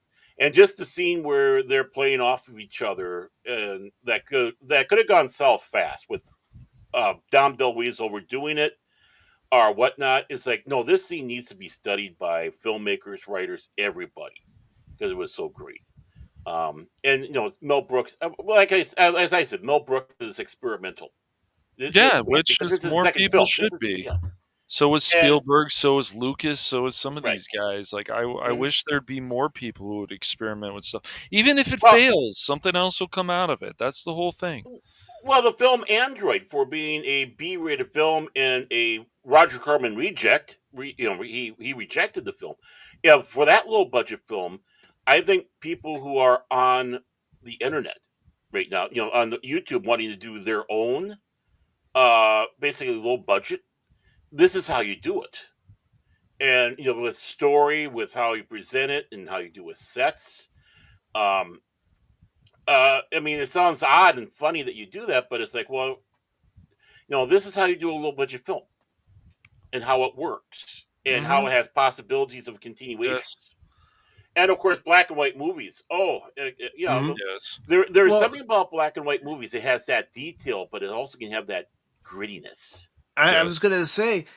And just the scene where they're playing off of each other, and that could have gone south fast with Dom DeLuise overdoing it or whatnot. It's like, no, this scene needs to be studied by filmmakers, writers, everybody, because it was so great. And Mel Brooks, as I said, Mel Brooks is experimental. Which is more people should be. So was Spielberg, so was Lucas, so was some of these guys. Like, I wish there'd be more people who would experiment with stuff. Even if it fails, something else will come out of it. That's the whole thing. Well, the film Android, for being a B-rated film and a Roger Corman reject, he rejected the film. Yeah, for that low budget film, I think people who are on the internet right now, on the YouTube, wanting to do their own, basically low budget, this is how you do it. And, with story, with how you present it, and how you do with sets. I mean, it sounds odd and funny that you do that, but it's like, well, this is how you do a low budget film, and how it works, and how it has possibilities of continuation. Yes. And of course, black and white movies. There's something about black and white movies. It has that detail, but it also can have that grittiness. I was going to say,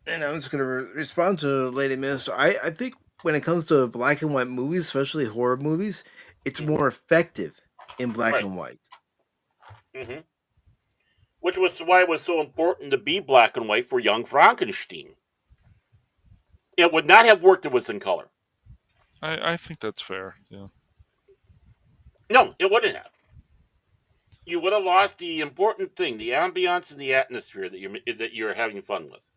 and I was going to respond to Lady Miss. I think when it comes to black and white movies, especially horror movies, it's more effective in black Right. and white. hmm Which was why it was so important to be black and white for Young Frankenstein. It would not have worked if it was in color. I think that's fair. Yeah. No, it wouldn't have. You would have lost the important thing, the ambiance and the atmosphere that you're having fun with.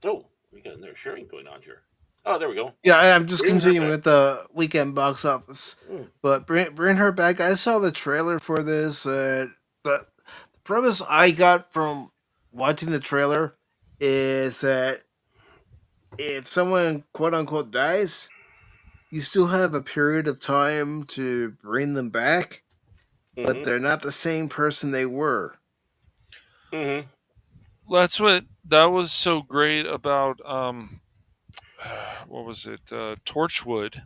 Oh, we got another sharing going on here. Oh, there we go. Yeah, I'm just Bring her continuing back. with the weekend box office. Mm. But bring her back. I saw the trailer for this. The premise I got from watching the trailer is that if someone quote unquote dies, you still have a period of time to bring them back, but Mhm. they're not the same person they were. Mhm. That was so great about what was it? Torchwood.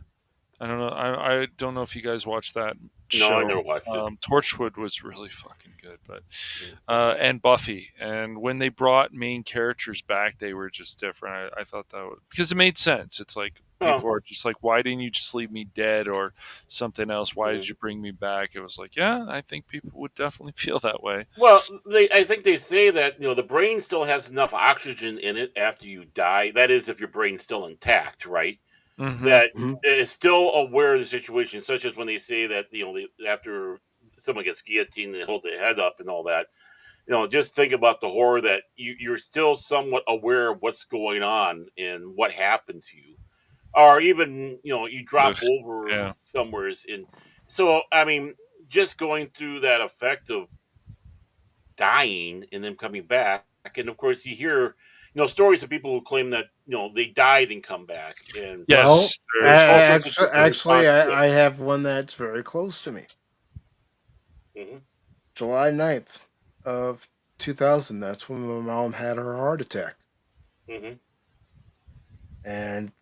I don't know. I don't know if you guys watched that No, I show. never watched it. Torchwood was really fucking good, but and Buffy. And when they brought main characters back, they were just different. I thought that because it made sense. It's like people are just like, why didn't you just leave me dead or something else? Why did you bring me back? It was like, yeah, I think people would definitely feel that way. Well, I think they say that the brain still has enough oxygen in it after you die. That is, if your brain's still intact, right? That is still aware of the situation, such as when they say that after someone gets guillotined, they hold their head up and all that. Just think about the horror that you're still somewhat aware of what's going on and what happened to you, or even you drop over somewhere. So I mean, just going through that effect of dying and then coming back, and of course you hear stories of people who claim that they died and come back, and Yes, there's all sorts of different Actually, responses to it. I have one that's very close to me. Mhm. July 9th of 2000. That's when my mom had her heart attack. Mhm. And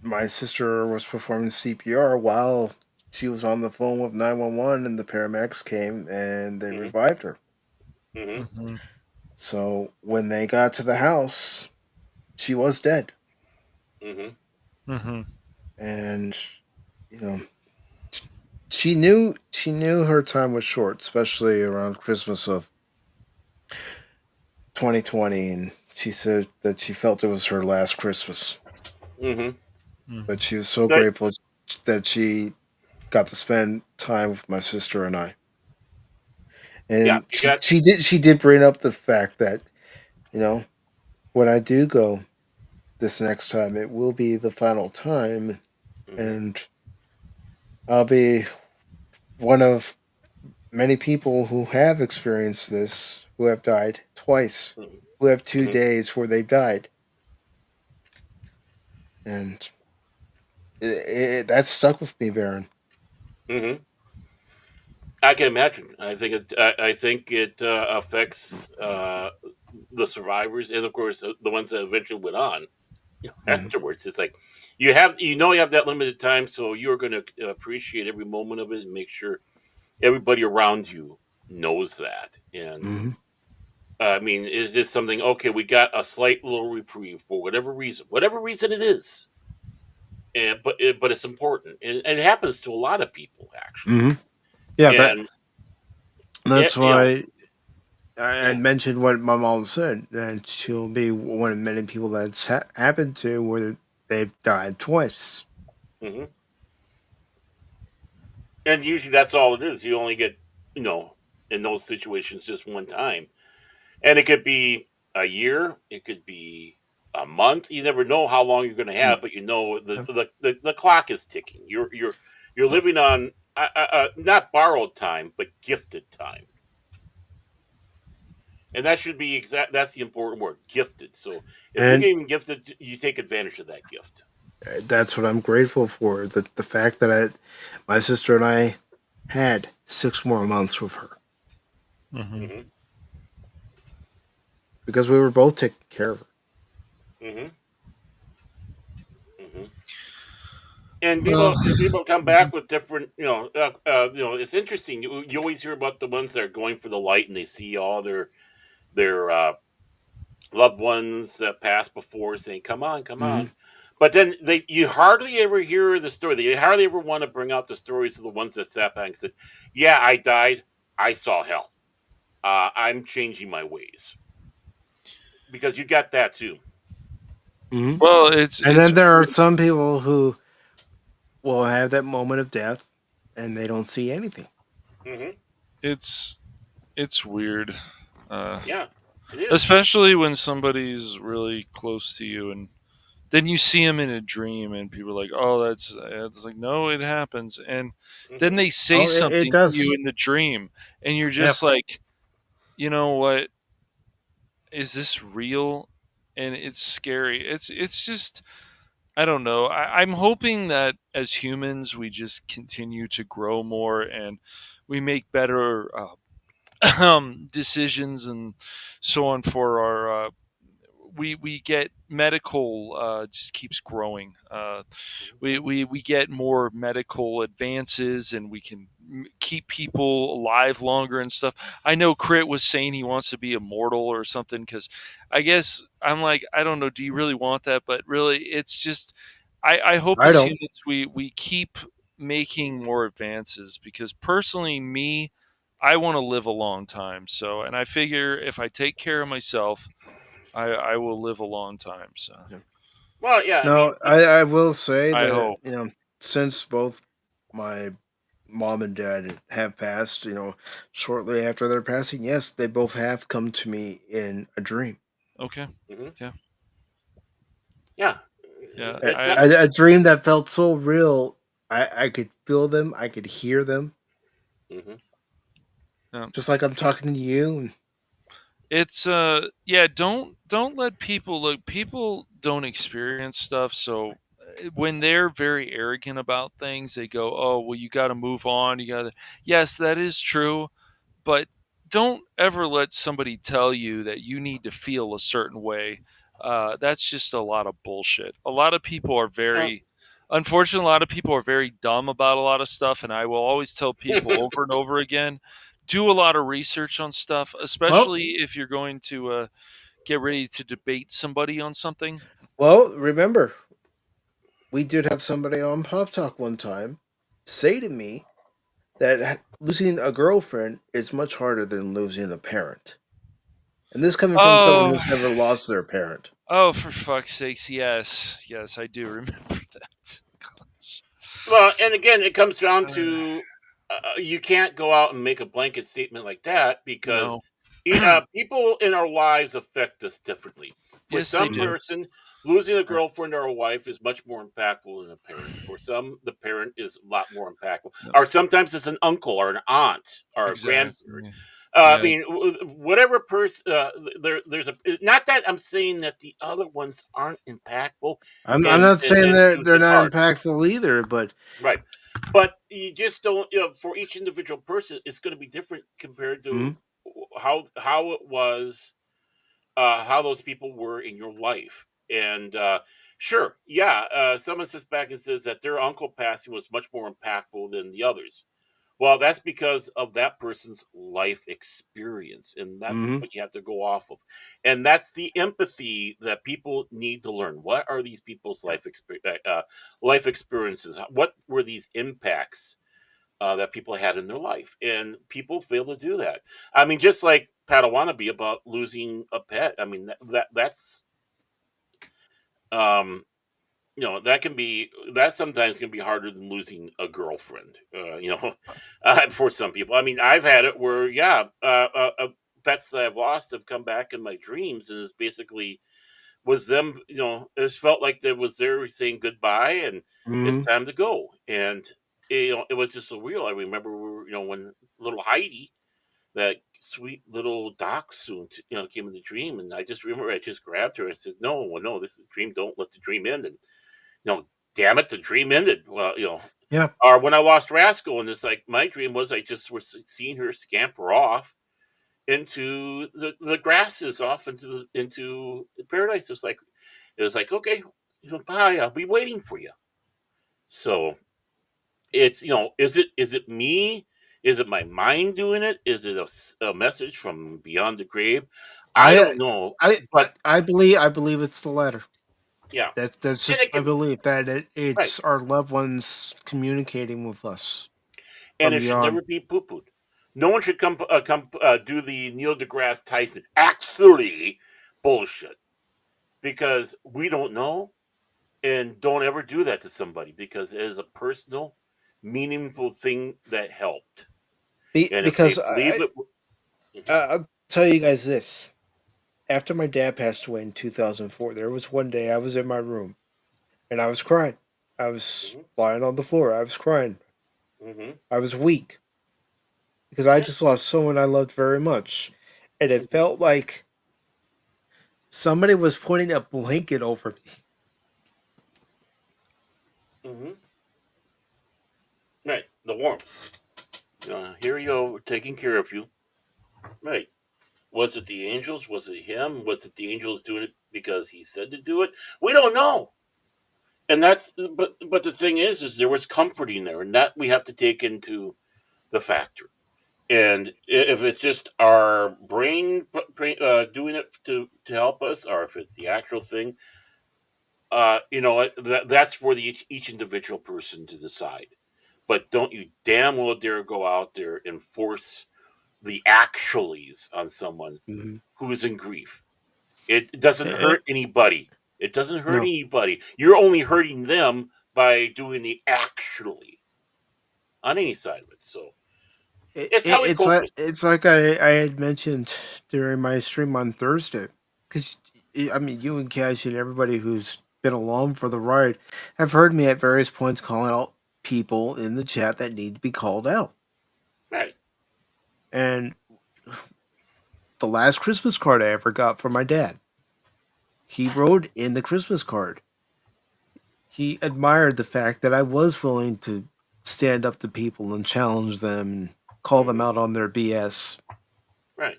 my sister was performing CPR while she was on the phone with 911, and the paramedics came and they revived her. Mhm. So when they got to the house, she was dead. Mhm. And you know, she knew her time was short, especially around Christmas of 2020, and she said that she felt it was her last Christmas. Mhm. But she was so But grateful that she got to spend time with my sister and I. yeah, And you got. she did bring up the fact that, you know, when I do go this next time, it will be the final time, Mhm. and I'll be one of many people who have experienced this, who have died twice, who have 2 days where they died, and that stuck with me, Baron. Mhm. I can imagine. I think it affects the survivors, and of course the ones that eventually went on afterwards. It's like you have that limited time, so you're going to appreciate every moment of it and make sure everybody around you knows that. And I mean, is this something? Okay, we got a slight little reprieve for whatever reason it is, and but it's important, and it happens to a lot of people actually, Yeah, and that's you know, why I yeah. mentioned what my mom said, that she'll be one of many people that's happened to where they've died twice. hmm And usually that's all it is. You only get, you know, in those situations just one time. And it could be a year, it could be a month. You never know how long you're going to have, but the clock is ticking. You're living on not borrowed time, but gifted time. And that should be exact. That's the important word, gifted. So if you're And getting gifted, you take advantage of that gift. that's what I'm grateful for. The fact that my sister and I had 6 more months with her hmm because we were both taking care of her. hmm hmm And Well, people come back with different, it's interesting. You always hear about the ones that are going for the light and they see all their loved ones that passed before saying, "Come on, come Mhm. on." But then you hardly ever hear the story. You hardly ever want to bring out the stories of the ones that sat back and said, "Yeah, I died. I saw hell. I'm changing my ways." Because you got that too. Mhm. Well, And it's then there are some people who will have that moment of death, and they don't see anything. Hmm. it's it's weird. Yeah, it is. Especially when somebody's really close to you, and then you see them in a dream, and people are like, "Oh, that's." It's like, no, it happens, and then Hmm. they say Oh, it something to you does. in the dream, and you're Yeah. just like, you know what? Is this real? And it's scary. It's just, I don't know. I'm hoping that as humans we just continue to grow more and we make better decisions and so on for our we get medical just keeps growing. We get more medical advances and we can keep people alive longer and stuff. I know Crit was saying he wants to be immortal or something because I guess I'm like, I don't know, do you really want that? But really, it's just I hope I as don't. humans we keep making more advances because personally, me, I want to live a long time. So, and I figure if I take care of myself, I will live a long time. So, Well, yeah. I mean, No, I will say I that, hope. since both my mom and dad have passed, shortly after their passing, yes, they both have come to me in a dream. Okay. mhm. Yeah. Yeah. Yeah. A, That, a dream that felt so real. I could feel them, I could hear them, mhm. Yeah. just like I'm talking to you. It's yeah, don't let people look, people don't experience stuff, so when they're very arrogant about things, they go, "Oh, well you got to move on. You got to." Yes, that is true, but don't ever let somebody tell you that you need to feel a certain way. That's just a lot of bullshit. A lot of people are Uh, very, unfortunately, a lot of people are very dumb about a lot of stuff. And I will always tell people over and over again, do a lot of research on stuff, Well, especially if you're going to get ready to debate somebody on something. remember, we did have somebody on Pop Talk one time say to me that losing a girlfriend is much harder than losing a parent. And this coming from someone Oh, who's never lost their parent. oh, for fuck's sakes. Yes. Yes, I do remember that. Gosh. well, and again, it comes down to you can't go out and make a blanket statement like that because No. people in our lives affect us differently. For Yes, they some do. Mhm. person, losing a Right. girlfriend or a wife is much more impactful than a parent. For some, the parent is a lot more impactful. Yep. Or sometimes it's an uncle or an aunt or a grandparent. Exactly. I Yeah. mean, whatever person. There's a. Not that I'm saying that the other ones aren't impactful I'm and not saying and they're hit not hard. impactful either, but Right. But you just don't, for each individual person, it's going to be different compared to mhm. how it was, how those people were in your life. And sure, yeah, someone sits back and says that their uncle passing was much more impactful than the others. Well, that's because of that person's life experience, and that's Mhm. what you have to go off of. And that's the empathy that people need to learn. What are these people's life experiences? What were these impacts that people had in their life? And people fail to do that. I mean, just like Padawannabe about losing a pet. I mean, that's um, that sometimes can be harder than losing a girlfriend. For some people. I mean, I've had it where, yeah, pets that I've lost have come back in my dreams, and it's basically was them. It felt like there was there saying goodbye, and it's Mhm. time to go. And it was just so real. I remember when little Heidi, that sweet little dachshund, came in the dream, and I just remember I just grabbed her and said, "No, well, no, this is a dream. Don't let the dream end." And damn it, the dream ended. Well, Yeah. or when I lost Rascal, and it's like my dream was I just was seeing her scamper off into the grasses, off into paradise. It was like okay, bye. I'll be waiting for you. So it's is it me Is it my mind doing it? Is it a message from beyond the grave? I don't know, but I believe it's the latter. yeah, That's and just it my can belief that right, it's our loved ones communicating with us and from it should beyond. never be poo pooed. No one should come do the Neil deGrasse Tyson actually bullshit because we don't know, and don't ever do that to somebody because it is a personal, meaningful thing that helped, and if they Because believe it, I'll tell you guys this. After my dad passed away in 2004, there was one day I was in my room and I was crying. I was hmm lying on the floor. I was crying. hmm I was weak because I yeah, just lost someone I loved very much. And it hmm felt like somebody was putting a blanket over me. hmm right, the warmth. Here you go, taking care of you. Right. Was it the angels? Was it him? Was it the angels doing it because he said to do it? We don't know. And but the thing is there was comforting there, and that we have to take into the factor. And if it's just our doing it to help us, or if it's the actual thing, that's for each individual person to decide. But don't you damn well dare go out there and force the actuallys on someone Hmm. who is in grief. It doesn't Eh, hurt anybody. It doesn't hurt no, anybody. You're only hurting them by doing the actually on any side of it. So it's how we cope with it. it's like I had mentioned during my stream on Thursday. Because I mean, you and Cash and everybody who's been along for the ride have heard me at various points calling out people in the chat that need to be called out. Right. And the last Christmas card I ever got from my dad, he wrote in the Christmas card, he admired the fact that I was willing to stand up to people and challenge them and call them hmm out on their BS. Right.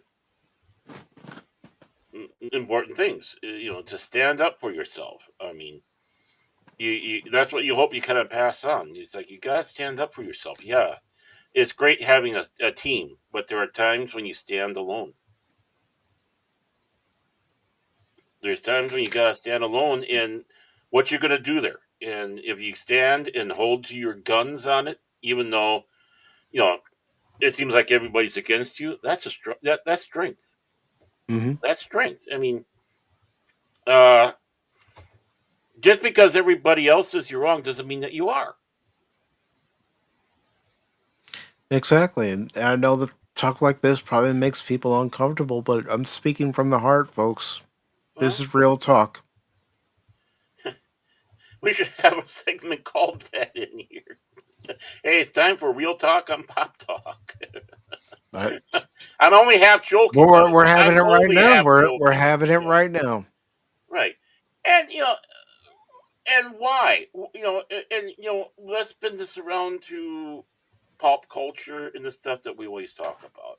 Important things, to stand up for yourself. I mean, that's what you hope you kind of pass on. It's like you gotta stand up for yourself. Yeah, it's great having a team, but there are times when you stand alone. There's times when you gotta stand alone in what you're gonna do there. And if you stand and hold to your guns on it, even though you know it seems like everybody's against you, that's strength. Hmm. That's strength. I mean, uh, just because everybody else says you're wrong doesn't mean that you are. Exactly. And I know that talk like this probably makes people uncomfortable, but I'm speaking from the heart, folks. This Well, is real talk. we should have a segment called that in here. Hey, it's time for real talk on Pop Talk. I, I'm only half joking, guys. we're having I'm it right only now. half We're joking. having it right now. Right. And and why? Let's spin this around to pop culture and the stuff that we always talk about.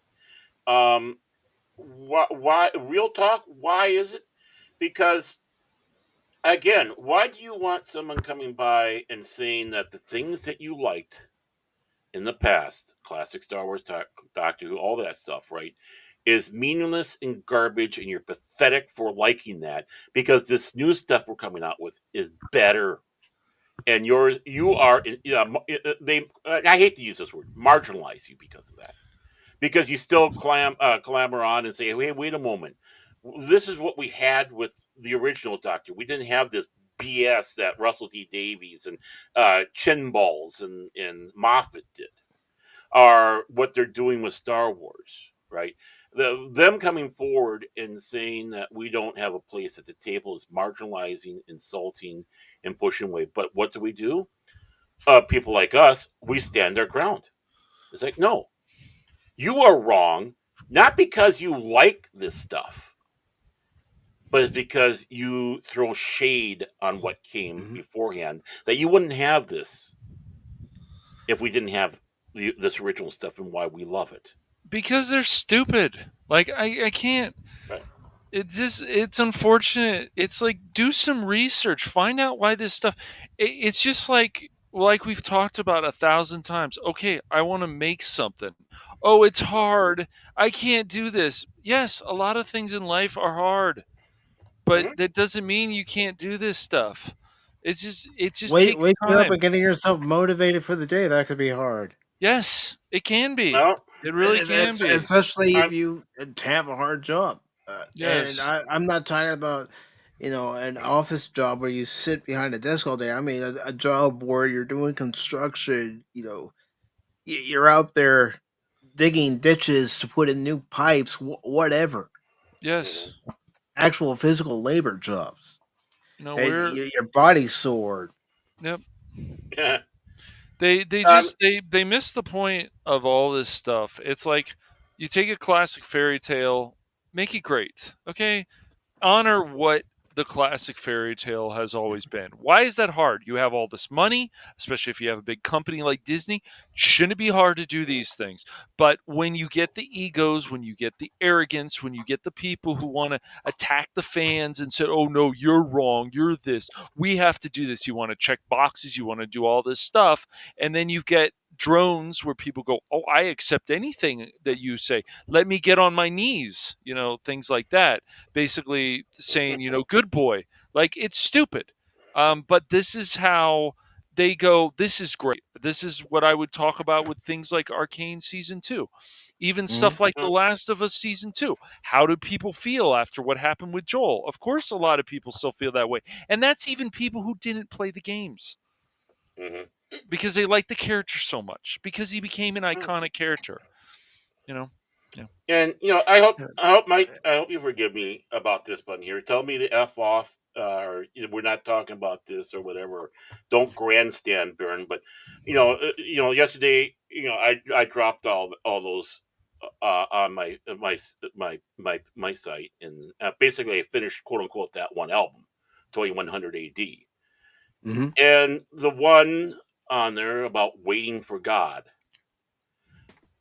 Why real talk? Why is it? Because again, why do you want someone coming by and saying that the things that you liked in the past, classic Star Wars, Doctor Who, all that stuff, right, is meaningless and garbage, and you're pathetic for liking that because this new stuff we're coming out with is better, and you are, they. I hate to use this word, marginalize you because of that, because you still clamor on and say, hey, wait a moment, this is what we had with the original Doctor. We didn't have this BS that Russell T Davies and Chin Balls and Moffat did, are what they're doing with Star Wars, right? Them coming forward and saying that we don't have a place at the table is marginalizing, insulting, and pushing away. But what do? People like us, we stand our ground. It's like, no, you are wrong, not because you like this stuff, but it's because you throw shade on what came Hmm. beforehand. That you wouldn't have this if we didn't have this original stuff and why we love it. Because they're stupid. Like I can't. Right. It's unfortunate. It's like do some research, find out why this stuff. It's just like like we've talked about 1,000 times. Okay, I want to make something. Oh, it's hard. I can't do this. Yes, a lot of things in life are hard, but Mhm. that doesn't mean you can't do this stuff. It just Wait, takes waking up time. and getting yourself motivated for the day, that could be hard. Yes, it can be. Well, It really can be. Especially if I'm. you have a hard job. And Yes. I'm not talking about, an office job where you sit behind a desk all day. I mean, a job where you're doing construction. You're out there digging ditches to put in new pipes, whatever. Yes. Actual physical labor jobs. No, And we're your body's sore. yep. Yeah. They um. just they miss the point of all this stuff. It's like you take a classic fairy tale, make it great. Okay? Honor what the classic fairy tale has always been. Why is that hard? You have all this money, especially if you have a big company like Disney. Shouldn't it be hard to do these things? But when you get the egos, when you get the arrogance, when you get the people who want to attack the fans and say, oh no, you're wrong, you're this, we have to do this. You want to check boxes, you want to do all this stuff. And then you get drones where people go, oh, I accept anything that you say. Let me get on my knees, things like that, basically saying, good boy. Like, it's stupid. But this is how they go, this is great. This is what I would talk about with things like Arcane Season 2. Even stuff like The Last of Us Season 2. How do people feel after what happened with Joel? Of course, a lot of people still feel that way. And that's even people who didn't play the games Mhm. because they like the character so much, because he became an iconic character. Yeah. And I hope Mike, I hope you forgive me about this one here. Tell me to f off, or we're not talking about this or whatever. Don't grandstand, Baron. But yesterday, I dropped all those on my site, and basically I finished quote unquote that one album, 2100 AD, Mm-hmm. and the one on there about waiting for God.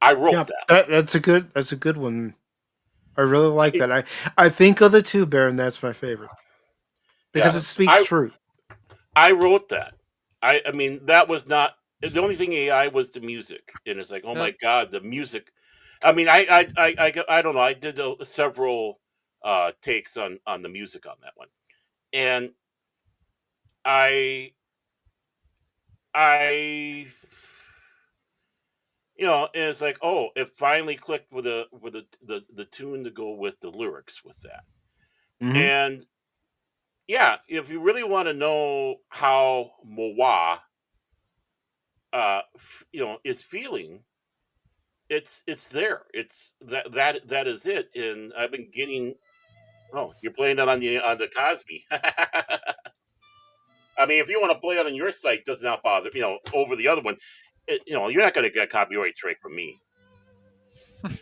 I wrote Yeah, that. that's a good one. I really like that. I think of the two, Baron. That's my favorite because Yeah, it speaks I truth. I wrote that. I mean, that was not the only thing AI was the music, and it's like, oh my Yep. god, the music. I mean, I don't know. I did several takes on the music on that one, and I I and it's like, oh, it finally clicked with the tune to go with the lyrics with that, Mm-hmm. and yeah, if you really want to know how Moa is feeling, it's there. It's that is it. And I've been getting. Oh, you're playing it on the Cosby. I mean, if you want to play it on your site, does not bother. Over the other one, you're not going to get copyright strike from me.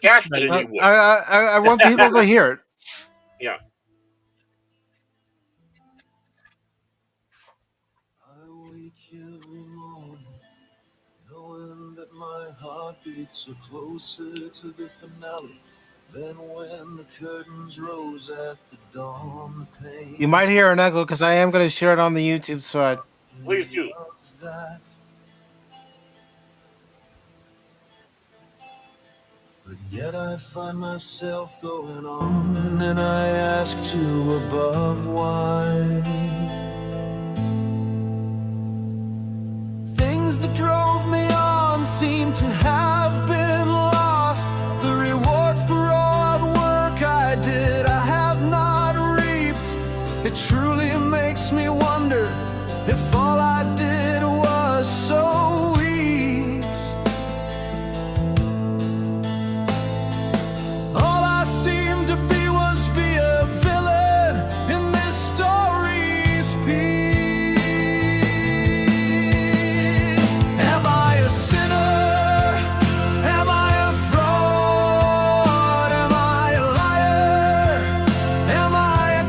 Ashton, I, you would. I want people to hear it. Yeah. I wake every morning knowing that my heart beats so closer to the finale than when the curtains rose at the dawn. The pain You might hear an echo because I am going to share it on the YouTube side. Please do. of that. But yet I find myself going on, and I ask to above why. Things that drove me on seem to have been lost. The reward for all the work I did, I have not reaped. It truly makes me wonder if all I did was so sweet. All I seemed to be was be a villain in this story's piece. Am I a sinner? Am I a fraud? Am I a liar? Am I a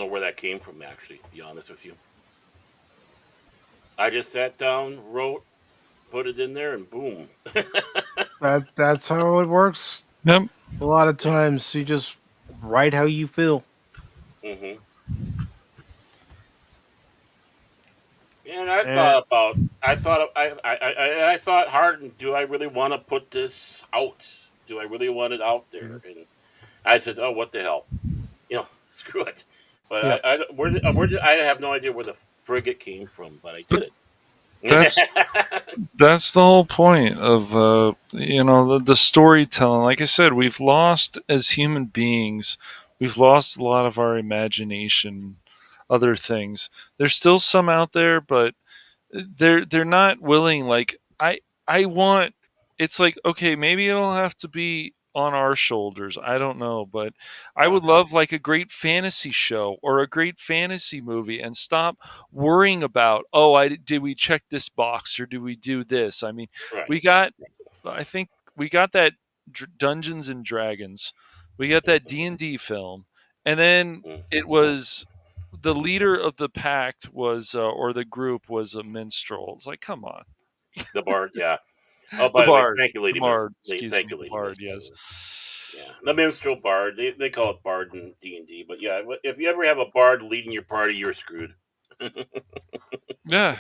know where that came from. Actually, to be honest with you, I just sat down, wrote, put it in there, and boom. That's how it works. Yep. A lot of times you just write how you feel. hmm And I And thought about, I thought hard. And do I really want to put this out? Do I really want it out there? Mhm. And I said, oh, what the hell? Screw it. Yeah. But I have no idea where the frig it came from, but I But did that's it. that's the whole point of the storytelling. Like I said, we've lost as human beings. We've lost a lot of our imagination, other things. There's still some out there, but they're not willing. Like I want. It's like, okay, maybe it'll have to be on our shoulders. I don't know, but I Yeah. would love like a great fantasy show or a great fantasy movie, and stop worrying about, oh, I did we check this box or do we do this? I mean, Right. we got I think we got that Dungeons and Dragons. We got that D&D film, and then Mhm. it was the leader of the pact was or the group was a minstrel. It's like, come on. The bard, yeah. Oh, The by the way, bard. thank you, The Lady Miss. bard, excuse Thank me, you, the Lady Miss. bard, By the yes. way. Yeah, the minstrel bard. They call it bard in D&D, but yeah, if you ever have a bard leading your party, you're screwed. Yeah.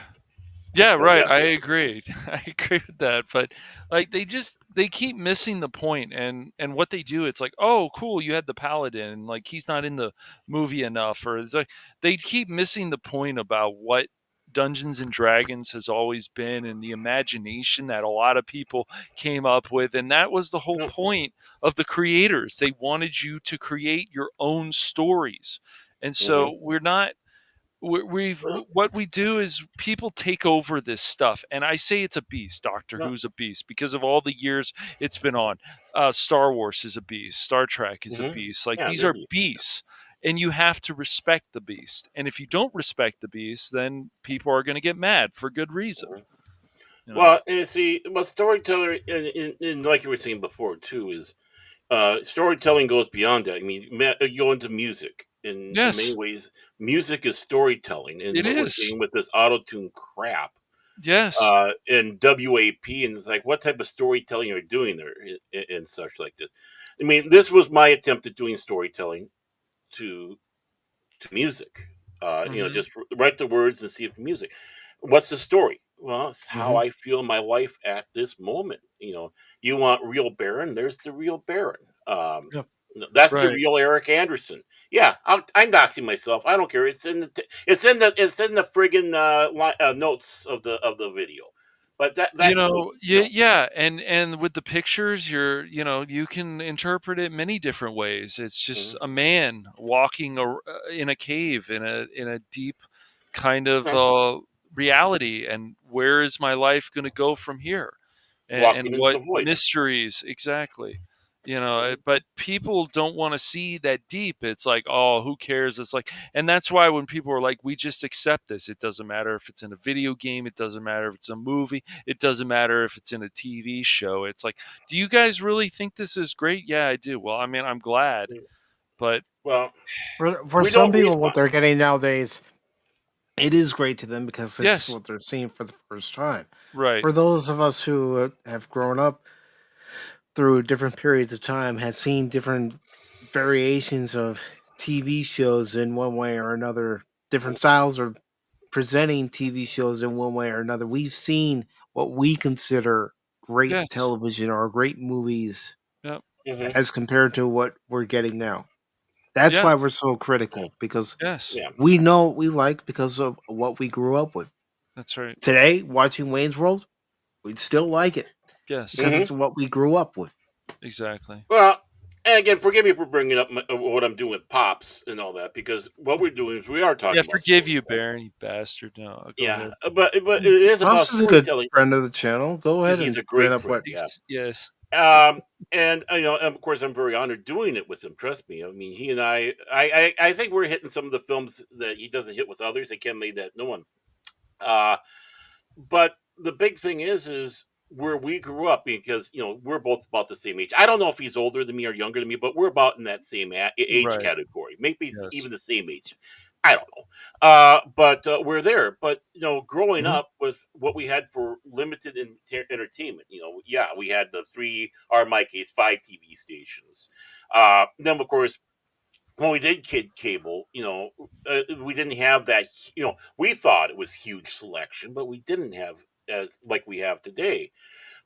Yeah, But right. yeah, I agree. I agree with that. But like they keep missing the point, and what they do, it's like, oh, cool, you had the paladin, and like he's not in the movie enough, or it's like they keep missing the point about what Dungeons and Dragons has always been, and the imagination that a lot of people came up with, and that was the whole no, point of the creators. They wanted you to create your own stories. And hmm so we're not we've what we do is people take over this stuff, and I say it's a beast. Doctor no, Who's a beast because of all the years it's been on. Star Wars is a beast. Star Trek is a beast. Like, yeah, these they're are beast. beasts, and you have to respect the beast. And if you don't respect the beast, then people are going to get mad for good reason. Mhm. You know? Well, and you see, well, storyteller, and like you were saying before too, is storytelling goes beyond that. I mean, you go into music. In many Yes, ways, music is storytelling, and it what we're is. seeing with this auto tune crap, Yes. and WAP, and it's like, what type of storytelling are you doing there, and such like this. I mean, this was my attempt at doing storytelling to music. Hmm. Just write the words and see if the music. What's the story? Well, it's how Mhm. I feel in my life at this moment. You want real Baron? There's the real Baron. Yep. That's the Right. real Eric Anderson. Yeah, I'm doxing myself. I don't care. It's in the friggin' notes of the video. But that's me. Yeah, yeah, and with the pictures, you can interpret it many different ways. It's just Mhm. a man walking in a cave in a deep kind of Right. reality, and where is my life going to go from here? And Walking into what the void. mysteries exactly? Mhm. But people don't want to see that deep. It's like, oh, who cares? It's like, and that's why when people are like, we just accept this. It doesn't matter if it's in a video game. It doesn't matter if it's a movie. It doesn't matter if it's in a TV show. It's like, do you guys really think this is great? Yeah, I do. Well, I mean, I'm glad, but Well, For we some don't people, what respond. they're getting nowadays, it is great to them because it's yes, what they're seeing for the first time. right, For those of us who have grown up through different periods of time, has seen different variations of TV shows in one way or another, different styles of presenting TV shows in one way or another. We've seen what we consider great yes, television or great movies yep, hmm as compared to what we're getting now. That's yes, why we're so critical because yes, Yeah. we know what we like because of what we grew up with. that's right. Today, watching Wayne's World, we'd still like it Yes, because hmm it's what we grew up with. exactly. Well, and again, forgive me for bringing up what I'm doing with pops and all that, because what we're doing is we are Yeah, talking about forgive you, storytelling. Baron, you bastard. No, go Yeah, ahead. but it is about Mouse is a good storytelling. friend of the channel. Go ahead He's and a bring great up what. friend. Yeah. Yes. And of course, I'm very honored doing it with him. Trust me. I mean, he and I think we're hitting some of the films that he doesn't hit with others. They can't make that no one. Uh, but the big thing is where we grew up, because we're both about the same age. I don't know if he's older than me or younger than me, but we're about in that same age Right. category. Maybe Yes. even the same age. I don't know. But we're there. But growing Mhm. up with what we had for limited entertainment, we had the three, or in my case, 5 TV stations. Then of course, when we did kid cable, we didn't have that. We thought it was huge selection, but we didn't have as like we have today.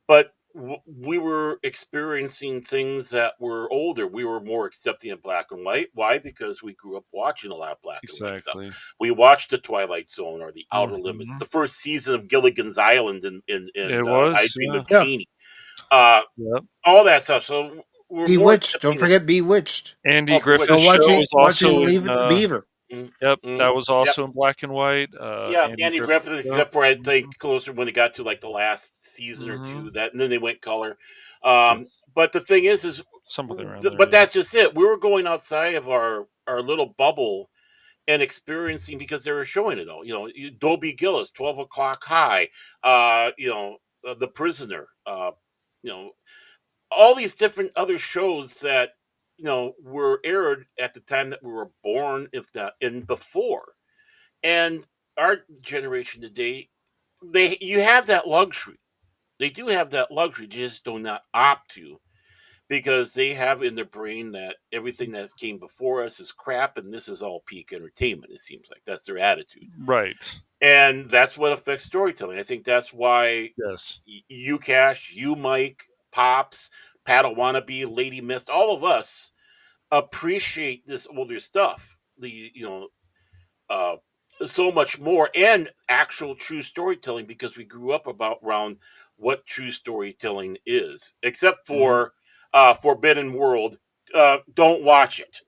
But we were experiencing things that were older. We were more accepting of black and white. Why? Because we grew up watching a lot of black and white stuff. Exactly. We watched The Twilight Zone or The Outer Limits, Mhm. the first season of Gilligan's Island, and It I was, Dream yeah. of Yeah. Jeannie, uh, Yep. all that stuff. So we're more Bewitched. Don't accepting of. forget Bewitched. Andy Oh, Griffith's So Bewitched. show watching was watching also Leave in. It to Beaver. Yep, that Mm, was yep. also in black and white. Yeah, Andy Andy Griffith Griffith, show. except for I think closer when they got to like the last season or two, Mhm. that and then they went color. Yes. But the thing is Somewhere around there. but Yeah. that's just it. We were going outside of our little bubble and experiencing, because they were showing it all. Dobie Gillis, 12 O'Clock High, The Prisoner, you know, all these different other shows that were aired at the time that we were born, if not in before. And our generation today, you have that luxury. They do have that luxury, just do not opt to, because they have in their brain that everything that came before us is crap and this is all peak entertainment. It seems like that's their attitude. Right. And that's what affects storytelling. I think that's why Yes. you, Cash, you, Mike, Pops, Padawannabe, Lady Mist, all of us appreciate this older stuff. Uh, so much more, and actual true storytelling, because we grew up around what true storytelling is. Except Mhm. for Forbidden World, don't watch it.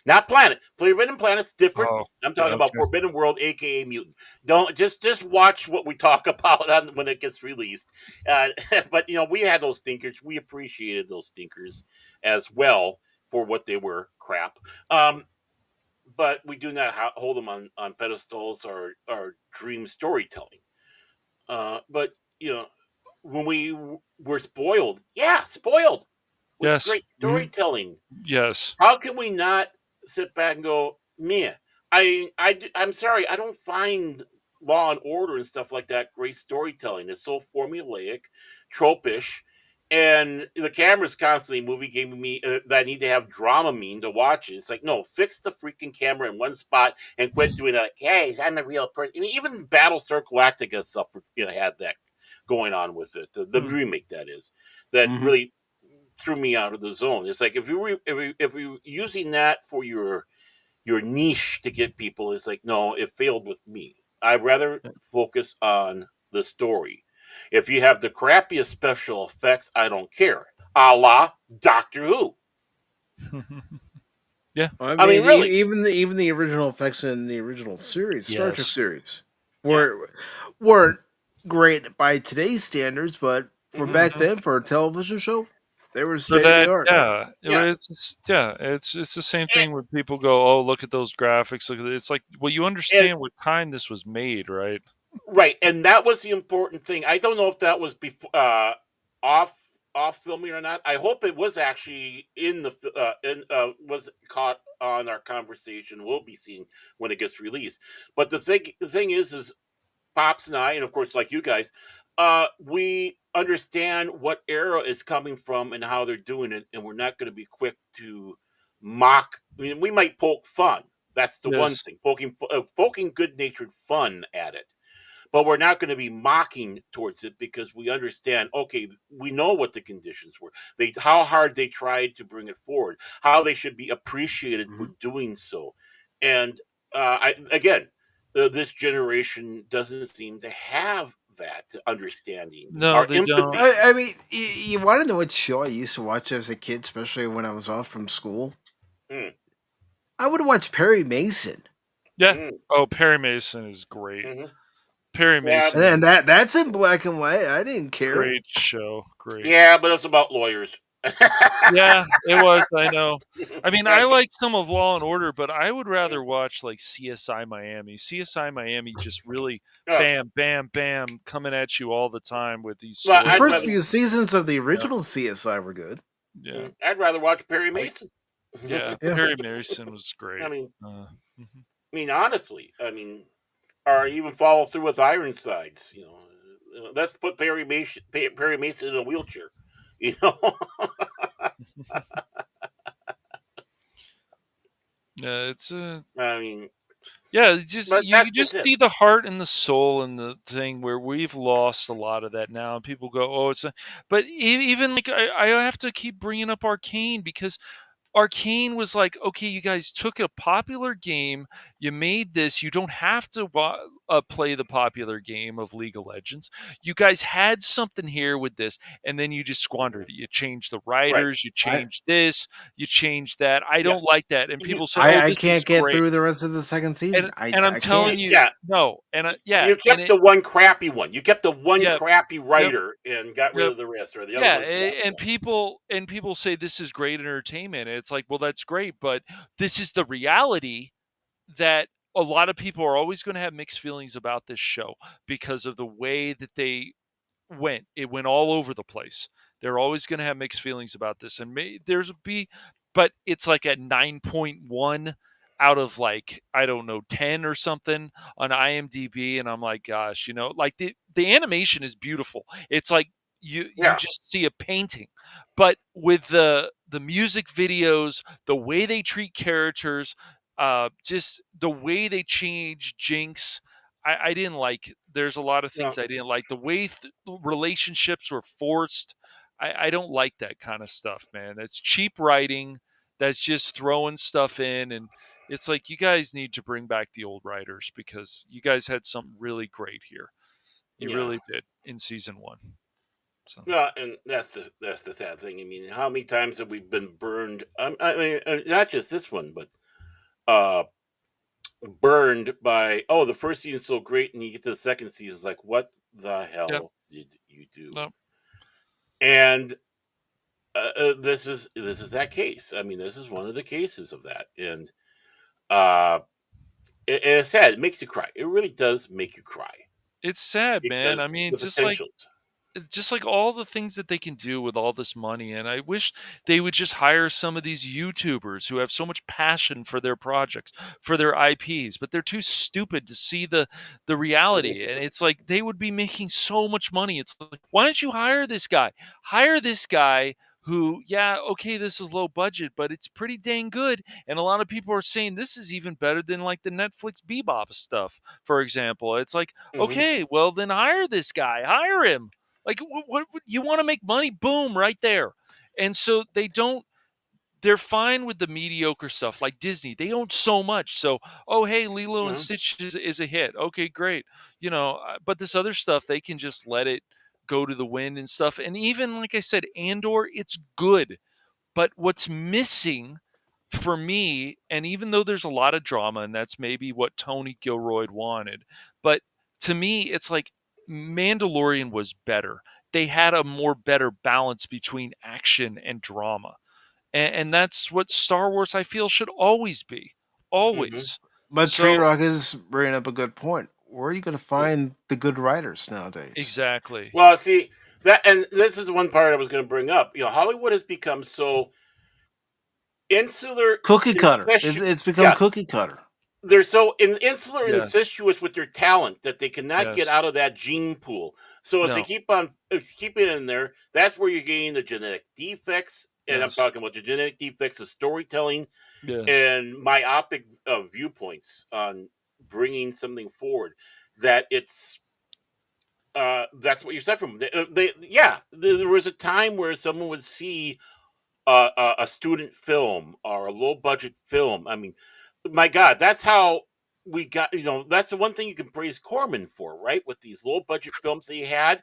Not Planet. Forbidden Planet's different. Oh, I'm yeah, talking about okay. Forbidden World, aka Mutant. Don't just watch what we talk about when it gets released. But we had those stinkers. We appreciated those stinkers as well for what they were. Crap. But we do not hold them on pedestals or dream storytelling. But when we were spoiled, spoiled with Yes. great storytelling. Yes. How can we not sit back and go, man? I'm sorry, I don't find Law and Order and stuff like that great storytelling. It's so formulaic, tropish, and the camera's constantly moving, giving me that I need to have Dramamine to watch it. It's like, no, fix the freaking camera in one spot and quit doing that. Hey, I'm a real person. I mean, even Battlestar Galactica stuff, had that going on with it. The remake, that is, that Mhm. really threw me out of the zone. It's like if you using that for your niche to get people, it's like, no, it failed with me. I'd rather focus on the story. If you have the crappiest special effects, I don't care. A la Doctor Who. Yeah. I I mean, mean, really. even the original effects in the original series, Star Trek Yes. series, Yeah. weren't great by today's standards, but for back Mhm. then, for a television show, they were For state of the that, art. yeah. Yeah. It's the same thing when people go, "Oh, look at those graphics." Look at it. It's like, well, you And understand what time this was made, right? right, and that was the important thing. I don't know if that was before off off filming or not. I hope it was actually in was caught on our conversation. We'll be seeing when it gets released. But the thing is Pops and I, and of course, like you guys, we understand what era is coming from and how they're doing it, and we're not going to be quick to mock. I mean, we might poke fun. That's the one Yes. thing, poking good natured fun at it, but we're not going to be mocking towards it, because we understand, okay, we know what the conditions were, how hard they tried to bring it forward, how they should be appreciated for Mhm. doing so. And this generation doesn't seem to have that understanding No, or they don't. empathy. I mean, you want to know what show I used to watch as a kid, especially when I was off from school? Mm, I would watch Perry Mason, Yeah. mm, Oh, Perry Mason is great. mhm. Perry Yeah, Mason, and that's in black and white. I didn't care. great show. Great. yeah, but it's about lawyers. Yeah, it was. I know. I mean, I Okay. like some of Law and Order, but I would rather watch like CSI Miami. CSI Miami just really Oh, bam, bam, bam, coming at you all the time with these well, The story I'd first rather lines. few seasons of the Yeah, original CSI were good. yeah. I'd rather watch Perry Like, Mason. yeah, Yeah. Perry Mason was I great. mean, Mhm. honestly, or even follow through with Ironsides. Let's put Perry Mason in a wheelchair. You know, Yeah, it's I mean, yeah, it's just but you that's just just it. see the heart and the soul and the thing where we've lost a lot of that now, and people go, "Oh, it's," but even like I have to keep bringing up Arcane because Arcane was like, okay, you guys took a popular game, you made this. You don't have to play the popular game of League of Legends. You guys had something here with this, and then you just squandered it. You changed the Right. writers, you I changed this, you changed that. I Yeah. don't like that. And You, people say, oh, I this is can't get great. through the rest of the second season. And I'm I telling can't. you, yeah. no. And yeah, You and kept the one crappy one. You kept the one yep, crappy yep, writer and got rid yep. of the rest, or the other Yeah, one's left. and people say this is great entertainment. And it's like, well, that's great, but this is the reality that a lot of people are always going to have mixed feelings about this show because of the way that they went. It went all over the place. They're always going to have mixed feelings about this, and but it's like at 9.1 out of like I don't know 10 or something on IMDb, and I'm like, gosh, like the animation is beautiful. It's like you Yeah. just see a painting, but with the music videos, the way they treat characters, just the way they change Jinx. I didn't like. There's a lot of No. things I didn't like. The way relationships were forced. I don't like that kind of stuff, man. That's cheap writing. That's just throwing stuff in, and it's like you guys need to bring back the old writers because you guys had something really great here. You Yeah. really did in season 1. So Well, and that's the sad thing. How many times have we been burned? Not just this one, but uh, burned by the first season's so great, and you get to the second season, it's like, what the yeah, hell did you do? no, And this is that case. This is one of the cases of that, and uh, and it's sad. It makes you cry. It really does make you cry it's sad, man. because I mean, the potentials. just like all the things that they can do with all this money, and I wish they would just hire some of these YouTubers who have so much passion for their projects, for their IPs, but they're too stupid to see the reality. And it's like they would be making so much money. It's like, why don't you hire this guy? Hire this guy who, yeah, okay, this is low budget, but it's pretty dang good. And a lot of people are saying this is even better than like the Netflix Bebop stuff, for example. It's like, Hmm. okay, well then hire this guy, hire him. Like, what you want to make money? Boom, right there. And so they don't. They're fine with the mediocre stuff, like Disney. They own so much. So, oh hey, Lilo and Hmm. Stitch is a hit. Okay, great. But this other stuff, they can just let it go to the wind and stuff. And even like I said, Andor, it's good. But what's missing for me, and even though there's a lot of drama, and that's maybe what Tony Gilroy wanted, but to me, it's like Mandalorian was better. They had a more better balance between action and drama. And that's what Star Wars, I feel, should always be. Hmm. Always. But Tree So, Rock is bringing up a good point. Where are you going to find the good writers nowadays? exactly. Well, see that, and this is the one part I was going to bring up. Hollywood has become so insular, Cookie cutter. incestuous. It's become Yeah, cookie cutter. they're so insular and Yes. incestuous with their talent that they cannot get Yes. out of that gene pool. So as they No. keep it in there, that's where you're getting the genetic defects. And I'm Yes. talking about the genetic defects of storytelling Yes. and myopic viewpoints on bringing something forward. That it's that's what you're suffering from. There was a time where someone would see a student film or a low budget film. My God, that's how we got. That's the one thing you can praise Corman for, right? With these low budget films that he had,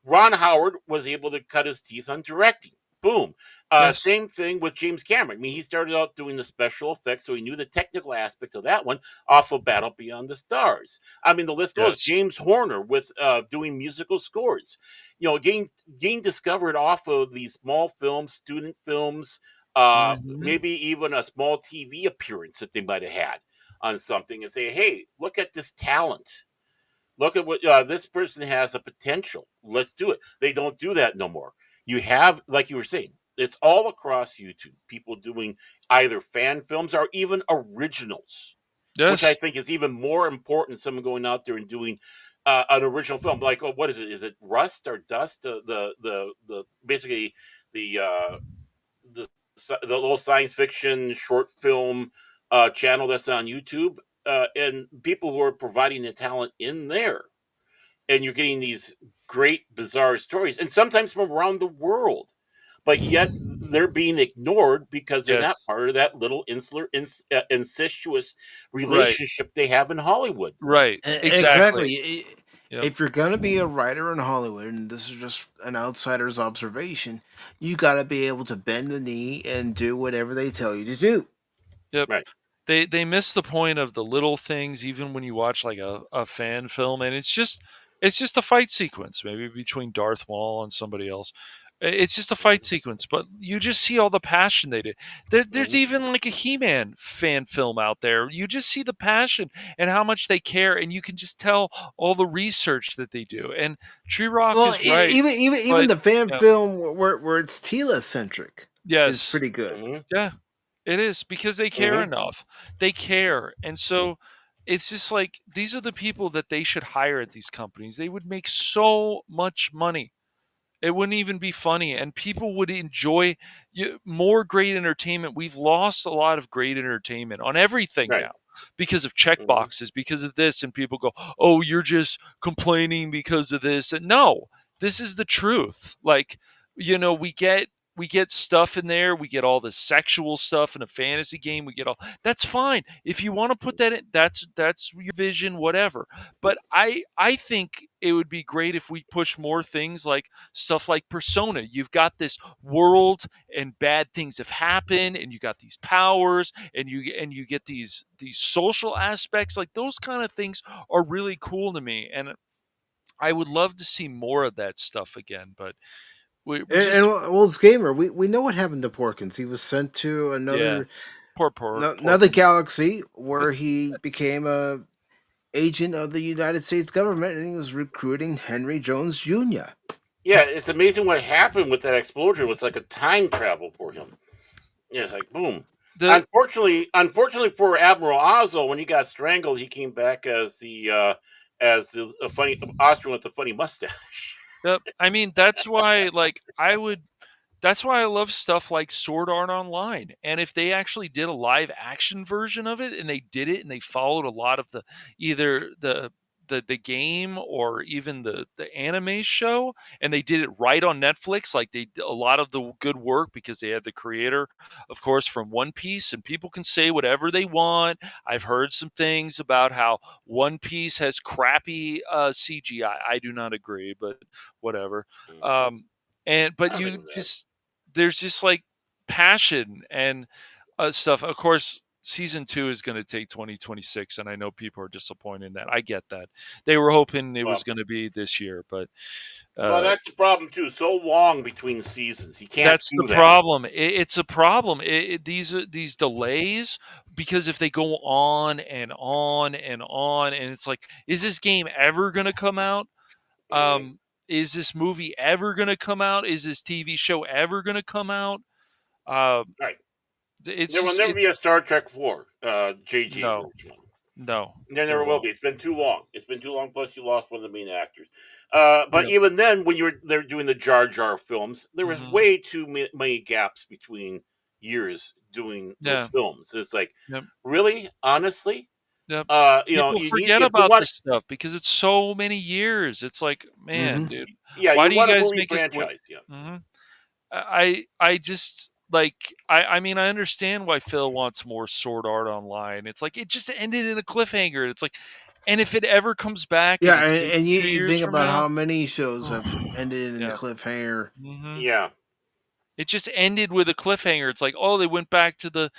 Ron Howard was able to cut his teeth on directing. Boom. Yes. Same thing with James Cameron. I mean, he started out doing the special effects, so he knew the technical aspects of that one off of Battle Beyond the Stars. I mean, the list goes. Yes. James Horner with doing musical scores. You know, getting discovered off of these small films, student films, maybe even a small TV appearance that they might have had on something, and say, "Hey, look at this talent. Look at what this person has a potential. Let's do it." They don't do that no more. You have, like you were saying, it's all across YouTube. People doing either fan films or even originals, which I Yes. think is even more important. Someone going out there and doing an original film, like, oh, what is it? Is it Rust or Dust? The basically the the little science fiction short film channel that's on YouTube, and people who are providing the talent in there, and you're getting these great bizarre stories, and sometimes from around the world, but yet they're being ignored because they're Yes. not part of that little insular, incestuous Right. relationship they have in Hollywood. Right. Exactly. Exactly. Yep. If you're gonna be a writer in Hollywood, and this is just an outsider's observation, you got to be able to bend the knee and do whatever they tell you to do. Yep. Right. They miss the point of the little things, even when you watch like a fan film, and it's just a fight sequence, maybe between Darth Maul and somebody else. It's just a fight sequence, but you just see all the passion they did. There's even like a He-Man fan film out there. You just see the passion and how much they care, and you can just tell all the research that they do. And Tree Rock Well, is right. even but, the fan yeah. film where it's Tila centric is Yes. pretty good. Yeah, it is, because they care enough. They care. And so it's just like, these are the people that they should hire at these companies. They would make so much money. It wouldn't even be funny, and people would enjoy more great entertainment. We've lost a lot of great entertainment on everything Right. now because of check boxes, because of this, and people go, "Oh, you're just complaining because of this." And no, this is the truth. Like, we get stuff in there. We get all the sexual stuff in a fantasy game. We get all that's fine. If you want to put that in, that's your vision, whatever. But I think it would be great if we push more things like stuff like Persona. You've got this world, and bad things have happened, and you got these powers, and you get these social aspects. Like, those kind of things are really cool to me, and I would love to see more of that stuff again. But we And just well, it's Gamer. We know what happened to Porkins. He was sent to another poor another galaxy where he became a agent of the United States government, and he was recruiting Henry Jones Jr. Yeah, it's amazing what happened with that explosion. It was like a time travel for him. Yeah, it's like boom. Unfortunately for Admiral Ozzo, when he got strangled, he came back as the funny Austrian with the funny mustache. Yep. I mean, that's why, that's why I love stuff like Sword Art Online. And if they actually did a live action version of it, and they did it, and they followed a lot of either the game or even the anime show, and they did it right on Netflix, like they did a lot of the good work, because they had the creator, of course, from One Piece, and people can say whatever they want. I've heard some things about how One Piece has crappy CGI. I do not agree, but whatever. But there's just like passion and stuff. Of course, season 2 is going to take 2026, and I know people are disappointed in that. I get that. They were hoping it was going to be this year, but well, that's the problem too. So long between seasons, you can't. That's the problem. It's a problem. These delays, because if they go on and on and on, and it's like, is this game ever going to come out? Is this movie ever going to come out? Is this TV show ever going to come out? Right. There will never be a Star Trek 4 JG version. No. There never will be. It's been too long. It's been too long. Plus, you lost one of the main actors. But even then, when they're doing the Jar Jar films, there was way too many gaps between years doing those films. It's like, really, honestly. Yep. People forget about this stuff because it's so many years. It's like, man, dude. Yeah, why you do want you a guys movie make franchise? I just like I mean, I understand why Phil wants more Sword Art Online. It's like, it just ended in a cliffhanger. It's like, and if it ever comes back, and you 2 years think from about now, how many shows have ended in the cliffhanger. Yeah. It just ended with a cliffhanger. It's like, oh, they went back to the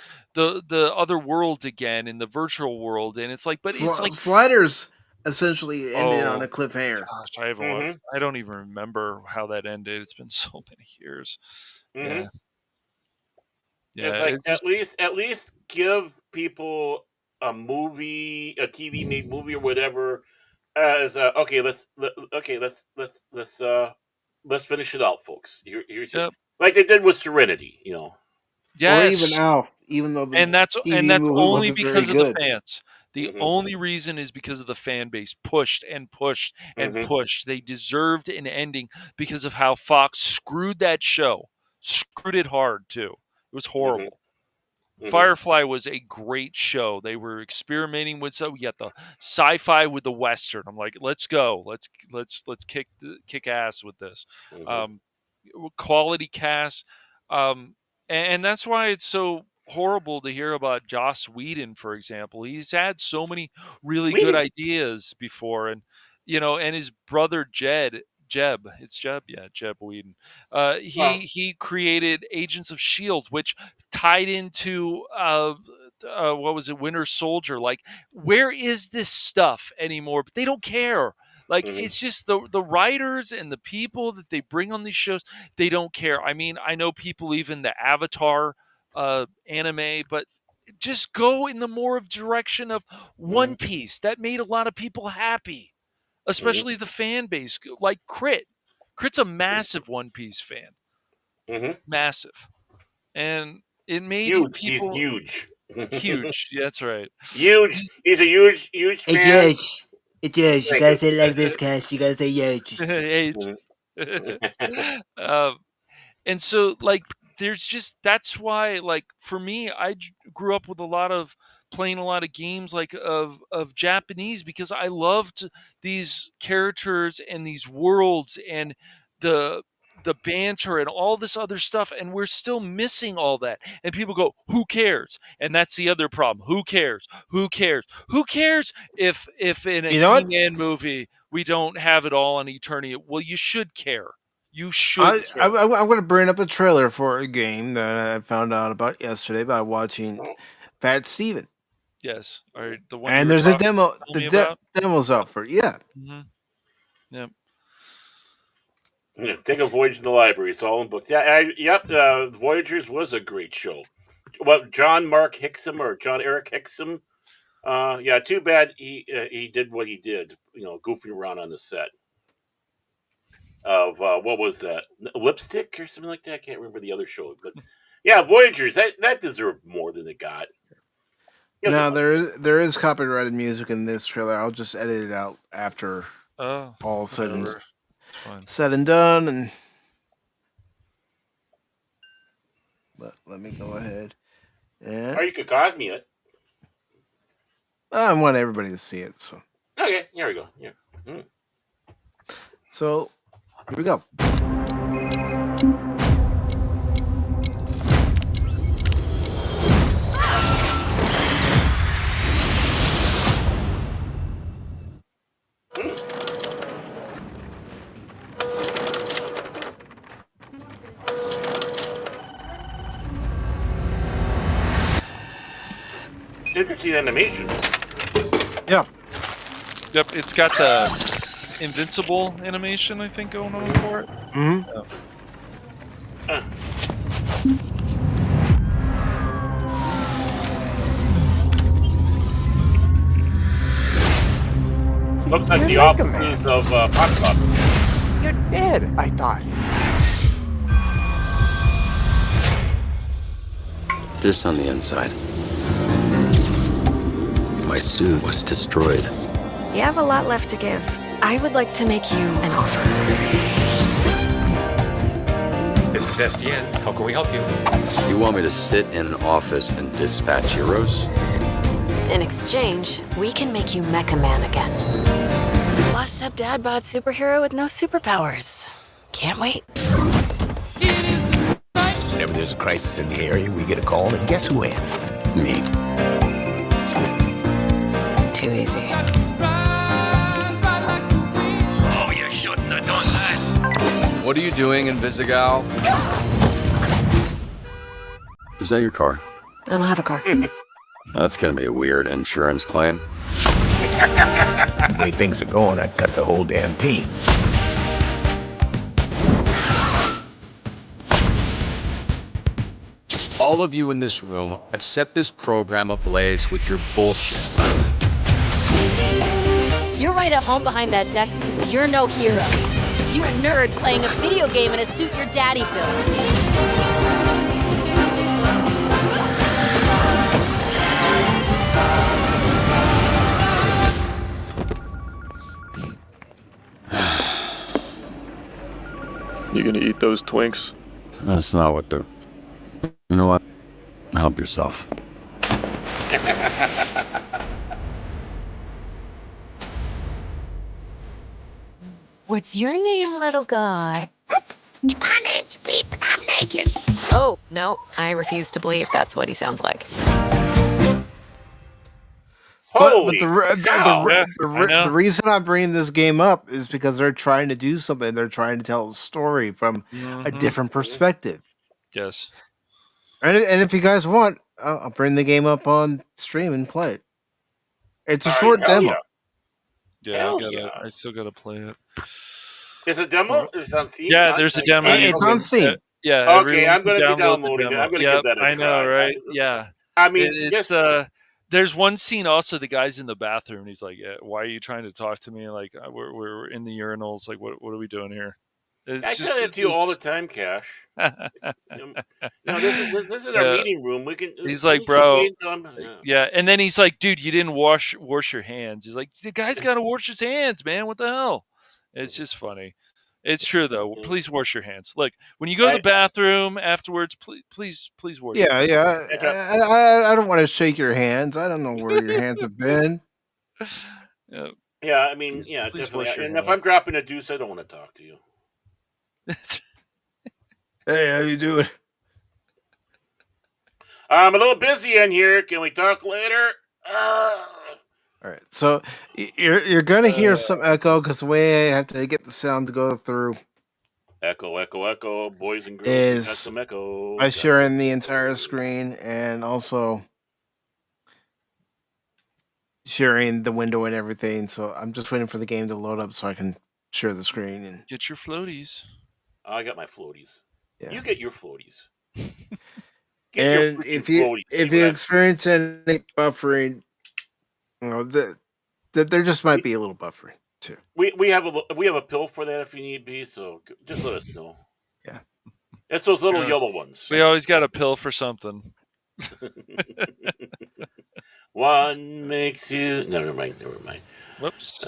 other world again in the virtual world, and it's like, but it's like Sliders essentially ended on a oh cliffhanger. gosh, I haven't watched. I don't even remember how that ended. It's been so many years. Yeah. Yeah, It's like it's just, at least give people a movie, a TV made movie or whatever. As okay, let's finish it out, folks. Here's your, Yep. like they did with Serenity, Or even yes. Alf, even though the And that's TV movie only wasn't very because of the good. fans. The only reason is because of the fan base pushed and pushed and pushed. They deserved an ending because of how Fox screwed that show. Screwed it hard too. It was horrible. Firefly was a great show. They were experimenting with we got the sci-fi with the western. I'm like, let's go. Let's kick ass with this. Quality cast. And that's why it's so horrible to hear about Joss Whedon, for example. He's had so many really good ideas before, and and his brother Jeb Whedon. He created Agents of S.H.I.E.L.D., which tied into what was it, Winter Soldier. Like, where is this stuff anymore? But they don't care. Like, it's just the writers and the people that they bring on these shows, they don't care. I mean, I know people even the Avatar anime, but just go in the more of direction of One Piece. That made a lot of people happy, especially the fan base. Like Crit. Crit's a massive One Piece fan. Massive. And it made people... He's huge. Huge. That's right. Huge. He's a huge fan. It's huge. You gotta say it like this, Cash. You gotta say huge. And so, like, there's just, that's why, like, for me, I grew up with playing a lot of games like of Japanese, because I loved these characters and these worlds and the banter and all this other stuff, and we're still missing all that. And people go, who cares? And that's the other problem. Who cares if in a He-Man movie we don't have it all on Eternity? Well, you should care. You should care. I'm going to bring up a trailer for a game that I found out about yesterday by watching Fat Steven. Yes. All right, the one. And there's a demo. The demo's up for it. Yeah. Yep. Take a voyage in the library. It's all in books. Yeah. Voyagers was a great show. Well, John Eric Hicksom. Yeah. Too bad he did what he did. Goofing around on the set of what was that? Lipstick or something like that. I can't remember the other show, but yeah, Voyagers. That deserved more than it got. Now there is copyrighted music in this trailer. I'll just edit it out after all said and done. And let me go ahead. Or you could cause me it. I want everybody to see it. So okay, here we go. Yeah. So here we go. Interesting animation. Yeah. Yep, it's got the Invincible animation, I think, going on for it. Looks like the offices of Pop Talk. You're dead, I thought. This on the inside. My suit was destroyed. You have a lot left to give. I would like to make you an offer. This is SDN. How can we help you? You want me to sit in an office and dispatch heroes? In exchange, we can make you Mecha Man again. Washed up dad bod superhero with no superpowers. Can't wait. Whenever there's a crisis in the area, we get a call, and guess who answers? Me. Too easy. Oh, you shouldn't have done that. What are you doing, Invisigal? Is that your car? I don't have a car. That's gonna be a weird insurance claim. The way things are going, I'd cut the whole damn team. All of you in this room have set this program ablaze with your bullshit. You're right at home behind that desk because you're no hero. You're a nerd playing a video game in a suit your daddy built. You gonna eat those Twinks? That's not what they're... You know what? Help yourself. What's your name, little guy? My name's Beep and I'm naked. Oh, no, I refuse to believe that's what he sounds like. But Holy cow! the reason I'm bringing this game up is because they're trying to do something. They're trying to tell a story from a different perspective. Yes. And if you guys want, I'll bring the game up on stream and play it. It's a short demo. Yeah, I still gotta play it. Is it a demo? Is it on Steam? Yeah, there's a demo. It's on Steam. Yeah. Okay, I'm going to be downloading it. I'm going to give that a try. I know, right? Yeah. I mean, it's there's one scene also. The guy's in the bathroom. And he's like, "Why are you trying to talk to me? Like, we're in the urinals. Like, what are we doing here?" I tell it to you all the time, Cash. This is our meeting room. We can. He's like, bro. Yeah, and then he's like, dude, you didn't wash your hands. He's like, the guy's got to wash his hands, man. What the hell? It's just funny. It's true though. Please wash your hands. Look, when you go to the bathroom afterwards, please wash. Yeah, your hands. I don't want to shake your hands. I don't know where your hands have been. Yeah, I mean, definitely. And if I'm dropping a deuce, I don't want to talk to you. Hey, how you doing? I'm a little busy in here. Can we talk later? All right, so you're gonna hear some echo because the way I have to get the sound to go through Echo, boys and girls. is Got some echo. by sharing the entire screen and also sharing the window and everything. So I'm just waiting for the game to load up so I can share the screen and get your floaties. I got my floaties. Yeah. You get your floaties. And if you experience any buffering, there just might be a little buffering too. We have a pill for that if you need be. So just let us know. Yeah, it's those little yellow ones. We always got a pill for something. One makes you. Never mind. Whoops.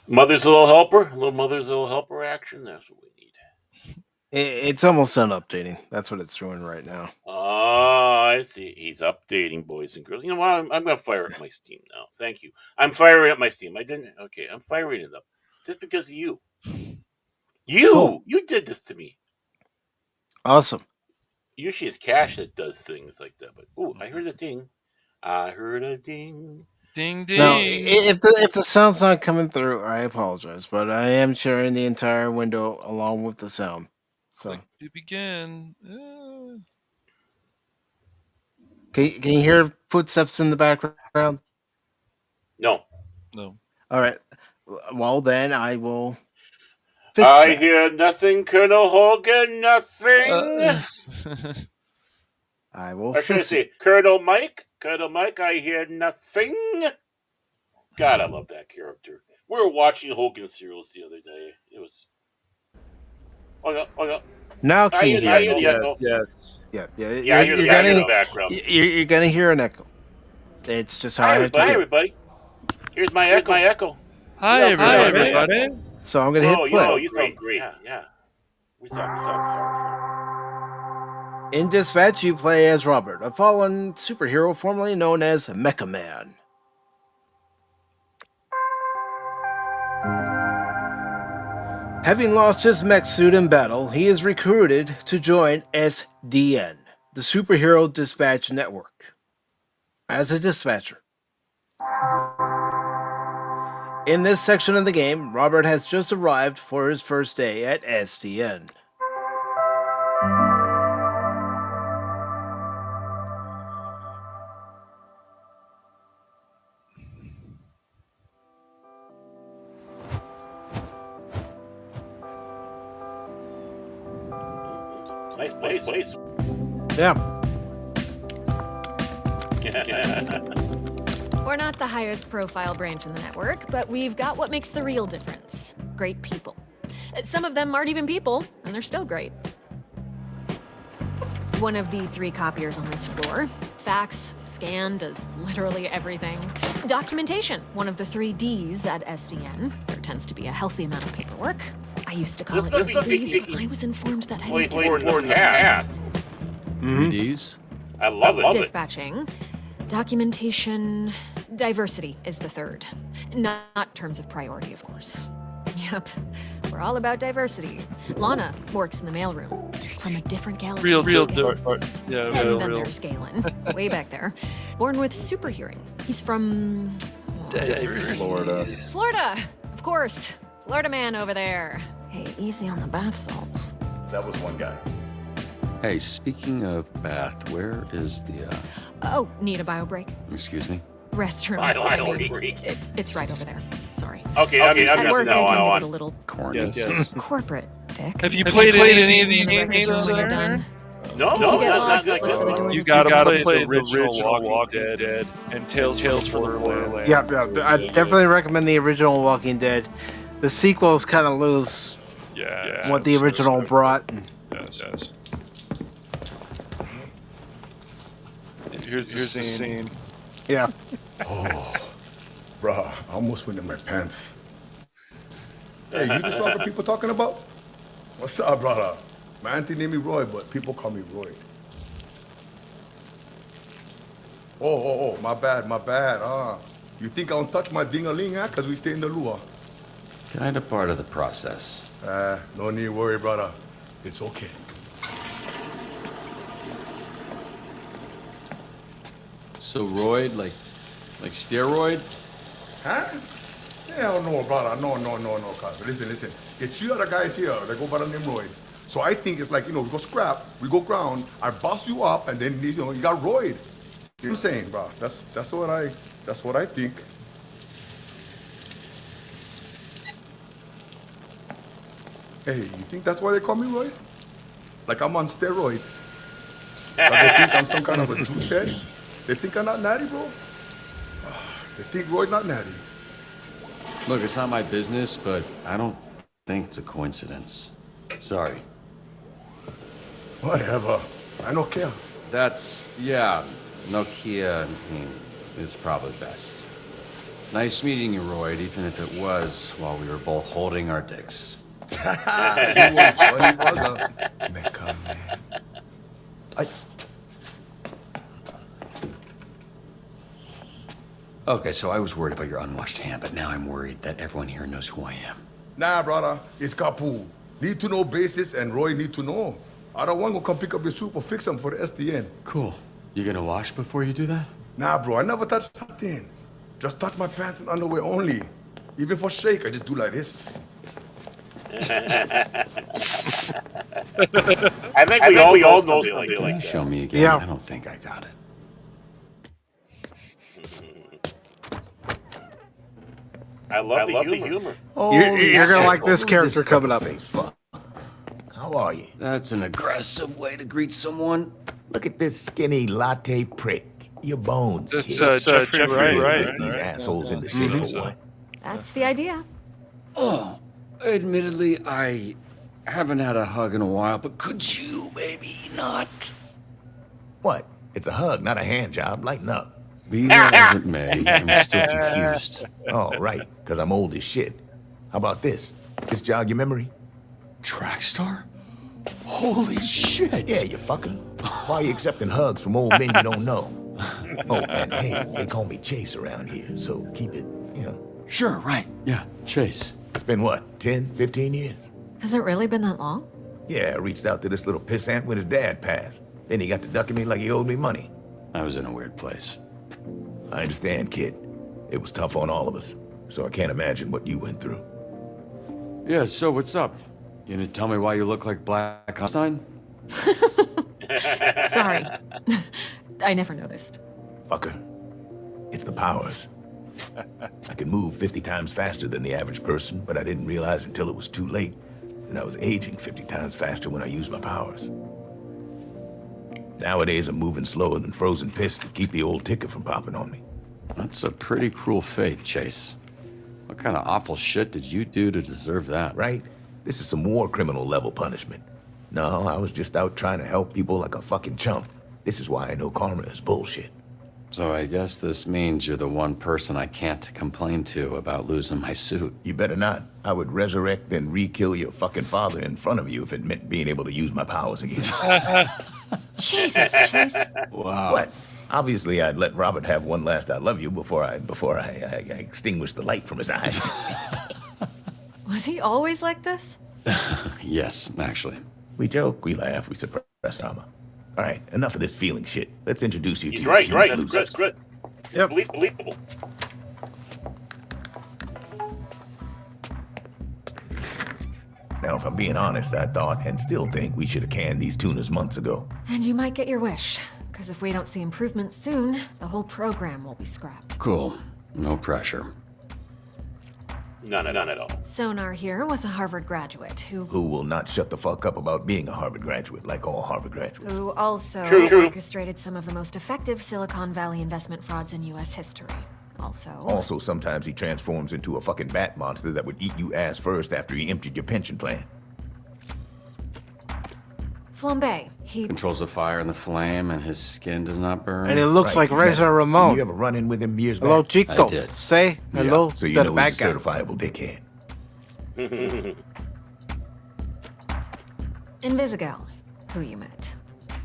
Mother's little helper action. That's what we need. It's almost done updating. That's what it's doing right now. Oh, I see. He's updating, boys and girls. You know what? I'm going to fire up my Steam now. Thank you. I'm firing up my Steam. Okay, I'm firing it up. Just because of you. You did this to me. Awesome. Usually it's Cash that does things like that. But, I heard a ding. Ding, ding. Now, if the sound's not coming through, I apologize. But I am sharing the entire window along with the sound. So to begin. Can you hear footsteps in the background? No. All right. Well, then I will. I hear nothing, Colonel Hogan. Nothing. I will. Or should I say, Colonel Mike? Colonel Mike, I hear nothing. God, I love that character. We were watching Hogan serials the other day. It was. Oh no. Now can you hear the echo? Yes. Yeah. I hear the guy in the background. You're gonna hear an echo. It's just how I have to do it. Hi, everybody. Here's my echo. Hi, everybody. So I'm gonna hit play. You sound great. Yeah. We sound. In Dispatch, you play as Robert, a fallen superhero formerly known as Mecha Man. Having lost his mech suit in battle, he is recruited to join SDN, the Superhero Dispatch Network, as a dispatcher. In this section of the game, Robert has just arrived for his first day at SDN. Nice place. Yeah. We're not the highest profile branch in the network, but we've got what makes the real difference. Great people. Some of them aren't even people, and they're still great. One of the 3 copiers on this floor. Fax, scan, does literally everything. Documentation, one of the 3 Ds at SDN. There tends to be a healthy amount of paperwork. I used to call it lazy. I was informed that I Wait, more than half. 3 Ds? I love it. Dispatching, documentation, diversity is the 3rd. Not terms of priority, of course. Yep, we're all about diversity. Lana works in the mailroom from a different galaxy. Real. Yeah, and then there's Galen, way back there, born with super hearing. He's from Florida, of course. Florida man over there. Hey, easy on the bath salts. That was one guy. Hey, speaking of bath, where is the, Oh, need a bio break? Excuse me? Restroom. Bio break. It's right over there. Sorry. Okay, I'm At work, now I tend to on. get a little Corny. Yes. corporate, Dick. Have you played any of these Records games when you're there? done. No, If you get lost, not look for the door You that's gotta play the original Walking Dead and Tales from the Borderlands. Yeah, I definitely recommend the original Walking Dead. The sequels kind of lose what the original brought. Yes. Here's the scene. Yeah. Oh, bruh, I almost went in my pants. Hey, you the song that people talking about? What's up, brother? My auntie named me Roy, but people call me Roy. Oh, my bad. You think I don't touch my ding-a-ling, huh? Because we stay in the lure. Kinda part of the process. No need to worry, brother. It's okay. So roid, like steroid? Huh? Hell no, brother. No, cuz. Listen. Get you other guys here. They go by the name Roy. So I think it's like, we go scrap, we go ground, I bust you up, and then, you got Royd. You know what I'm saying, bro? That's what I think. Hey, you think that's why they call me Roy? Like I'm on steroids. Like they think I'm some kind of a juice head? They think I'm not natty, bro? They think Roy's not natty. Look, it's not my business, but I don't think it's a coincidence. Sorry. Whatever. I don't care. Nokia is probably best. Nice meeting you, Royd, even if it was while we were both holding our dicks. Okay, so I was worried about your unwashed hand, but now I'm worried that everyone here knows who I am. Nah, brother. It's Kapu. Need to know basis, and Roy need to know. I don't want to come pick up your soup or fix them for the SDN. Cool. You gonna wash before you do that? Nah, bro. I never touch nothing. Just touch my pants and underwear only. Even for shake, I just do like this. I think we all know something like Can you that. show me again? Yeah. I don't think I got it. I love the humor. You're gonna like this character coming up. How are you? That's an aggressive way to greet someone. Look at this skinny latte prick. Your bones, That's kid. Jeffrey Wright. These assholes in the shape of what? That's the idea. Oh, admittedly, I haven't had a hug in a while, but could you maybe not? What? It's a hug, not a hand job. Lighten up. Be that as it may, I'm still confused. Oh, right, because I'm old as shit. How about this? This jog your memory? Track star? Holy shit! Yeah, you fucker. Why are you accepting hugs from old men you don't know? Oh, and hey, they call me Chase around here, so keep it, Sure, right. Yeah, Chase. It's been what, 10, 15 years? Has it really been that long? Yeah, I reached out to this little pissant when his dad passed. Then he got to ducking me like he owed me money. I was in a weird place. I understand, kid. It was tough on all of us, so I can't imagine what you went through. Yeah, so what's up? You gonna tell me why you look like Black Einstein? Sorry. I never noticed. Fucker. It's the powers. I can move 50 times faster than the average person, but I didn't realize until it was too late. And I was aging 50 times faster when I used my powers. Nowadays, I'm moving slower than frozen piss to keep the old ticket from popping on me. That's a pretty cruel fate, Chase. What kind of awful shit did you do to deserve that? Right? This is some war criminal level punishment. No, I was just out trying to help people like a fucking chump. This is why I know karma is bullshit. So I guess this means you're the one person I can't complain to about losing my suit. You better not. I would resurrect and re-kill your fucking father in front of you if it meant being able to use my powers again. Jesus, Chase. Wow. What? Obviously, I'd let Robert have one last I love you before I extinguished the light from his eyes. Was he always like this? Yes, actually. We joke, we laugh, we suppress trauma. All right, enough of this feeling shit. Let's introduce you to He's your right, team right. of That's losers. good. Yep. Believable. Now, if I'm being honest, I thought and still think we should have canned these tunas months ago. And you might get your wish, because if we don't see improvements soon, the whole program will be scrapped. Cool. No pressure. None at all. Sonar here was a Harvard graduate who Will not shut the fuck up about being a Harvard graduate, like all Harvard graduates. who also True. orchestrated some of the most effective Silicon Valley investment frauds in U.S. history. Also, sometimes he transforms into a fucking bat monster that would eat you ass first after he emptied your pension plan. Flambe. He Controls the fire and the flame, and his skin does not burn. And he looks like Razor Did Ramon. you ever run in with him years Hello, back? Chico. I did. Say hello So you to know the bad he's a guy. certifiable dickhead. Invisigal, who you met.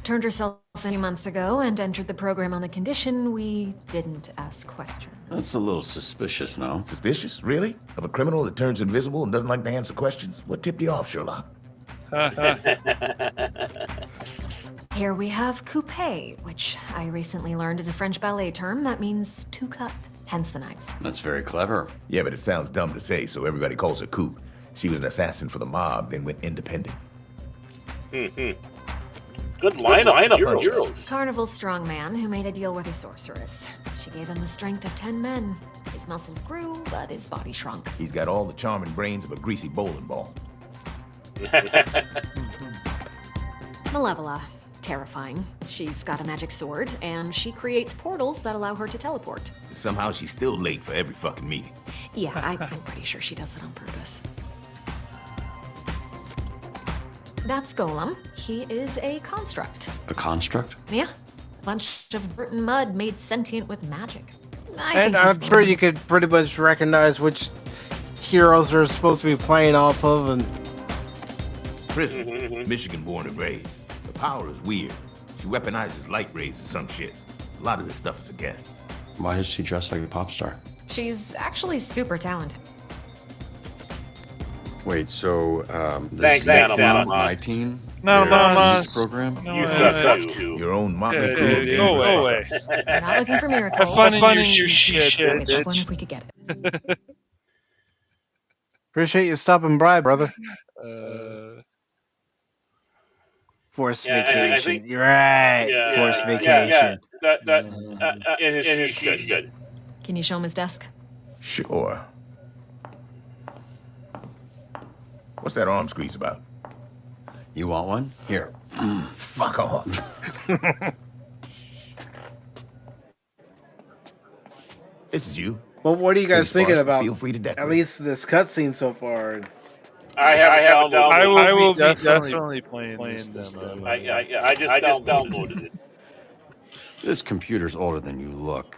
Turned herself in a few months ago and entered the program on the condition we didn't ask questions. That's a little suspicious, no? Suspicious? Really? Of a criminal that turns invisible and doesn't like to answer questions? What tipped you off, Sherlock? Here we have coupe, which I recently learned is a French ballet term that means to cut, hence the knives. That's very clever. Yeah, but it sounds dumb to say, so everybody calls her Coop. She was an assassin for the mob, then went independent. Good lineup of heroes. Carnival's strongman who made a deal with a sorceress. She gave him the strength of 10 men. His muscles grew, but his body shrunk. He's got all the charm and brains of a greasy bowling ball. Malevola. Terrifying. She's got a magic sword, and she creates portals that allow her to teleport. Somehow she's still late for every fucking meeting. Yeah, I'm pretty sure she does it on purpose. That's Golem. He is a construct. A construct? Yeah. A bunch of dirt and mud made sentient with magic. And I'm sure you could pretty much recognize which heroes are supposed to be playing off of. And Prison, Michigan born and raised. The power is weird. She weaponizes light rays or some shit. A lot of this stuff is a guess. Why does she dress like a pop star? She's actually super talented. Wait, so, Thanks, this is Anna. my team? No, Their Mama. music program? No, You wait, suck wait. too. Your own motley Hey, crew of hey, dangerous go away. fuckers. We're not looking for miracles. Have fun in your shit, Which one bitch. if we could get it. appreciate you stopping by, brother. Forced Yeah, I vacation. think- You're right. Yeah, Forced yeah, vacation. That in his good. Can you show him his desk? Sure. What's that arm squeeze about? You want one? Here. Fuck off. This is you. Well, what are you guys Please, thinking boss, about? feel free to decorate. At least this cutscene so far. I have downloaded. I will be definitely playing them. I just downloaded it. This computer's older than you look.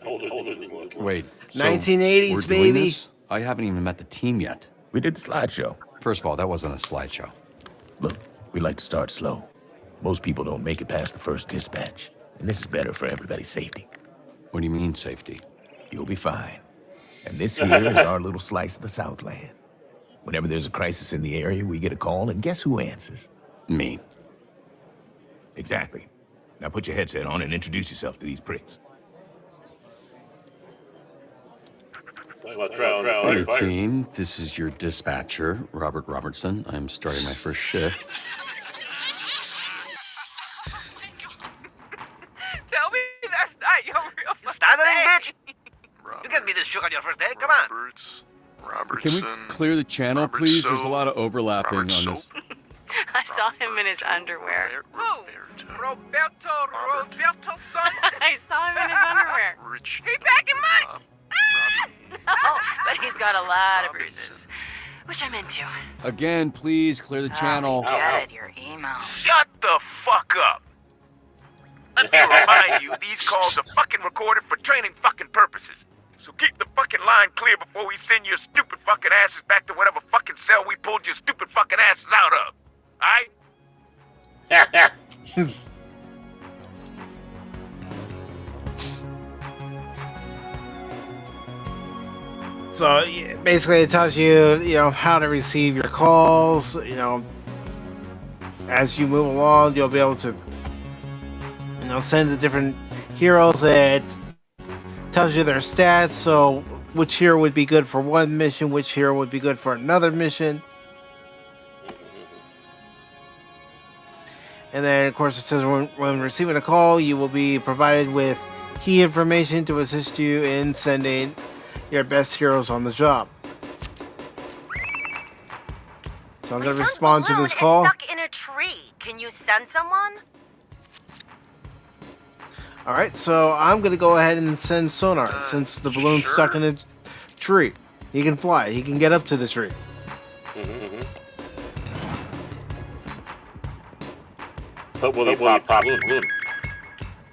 Older than you look. Wait. So 1980s, we're doing baby. this? I haven't even met the team yet. We did the slideshow. First of all, that wasn't a slideshow. Look, we like to start slow. Most people don't make it past the first dispatch. And this is better for everybody's safety. What do you mean, safety? You'll be fine. And this here is our little slice of the Southland. Whenever there's a crisis in the area, we get a call, and guess who answers? Me. Exactly. Now put your headset on and introduce yourself to these pricks. Hey, team. This is your dispatcher, Robert Robertson. I'm starting my first shift. Tell me that's not your real stuttering bitch. You can't be this shook on your first day. Come on. Can we clear the channel, please? There's a lot of overlapping on this. I saw him in his underwear. Who? Roberto son? I saw him in his underwear. He back in mine? No, but he's got a lot of bruises, which I'm into. Again, please clear the channel. Get it, your email. Shut the fuck up. Let me remind you, these calls are fucking recorded for training fucking purposes. So keep the fucking line clear before we send your stupid fucking asses back to whatever fucking cell we pulled your stupid fucking asses out of. Alright? So basically, it tells you, how to receive your calls. As you move along, you'll be able to, send the different heroes. It tells you their stats. So which hero would be good for one mission, which hero would be good for another mission. And then, of course, it says when receiving a call, you will be provided with key information to assist you in sending your best heroes on the job. So I'm going to respond to this call. Stuck in a tree. Can you send someone? Alright, so I'm going to go ahead and send sonar since the balloon's stuck in a tree. He can fly. He can get up to the tree. But will he pop the balloon?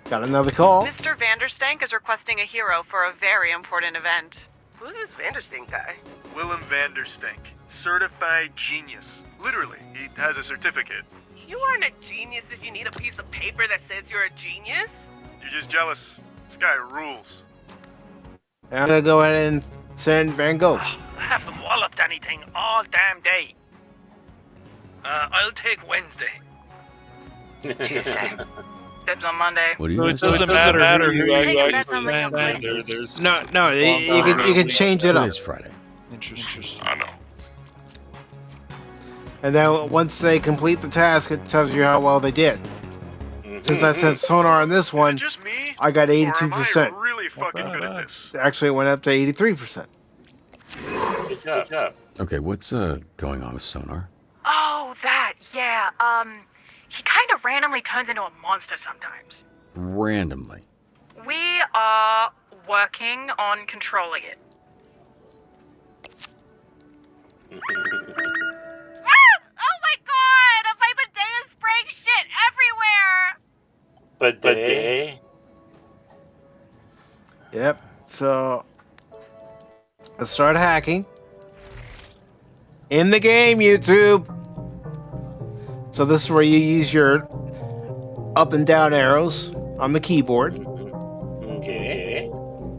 Got another call. Mr. Vanderstank is requesting a hero for a very important event. Who's this Vanderstink guy? Willem Vanderstink, certified genius. Literally, he has a certificate. You aren't a genius if you need a piece of paper that says you're a genius. You're just jealous. This guy rules. I'm going to go ahead and send Van Gogh. I haven't walloped anything all damn day. I'll take Wednesday. Tuesday. Dibs on Monday. What do you So it guys doesn't matter who you actually Take land. There's No, you can change it up. It's Friday. Interesting. I know. And then once they complete the task, it tells you how well they did. Since I sent sonar on this one, I got 82%. Really fucking good at this. Actually, it went up to 83%. Good job. Okay, what's going on with sonar? Oh, that, yeah. He kind of randomly turns into a monster sometimes. Randomly. We are working on controlling it. Oh my god! A bidet is spraying shit everywhere! Bidet? Yep. So let's start hacking. In the game, YouTube. So this is where you use your up and down arrows on the keyboard. Okay.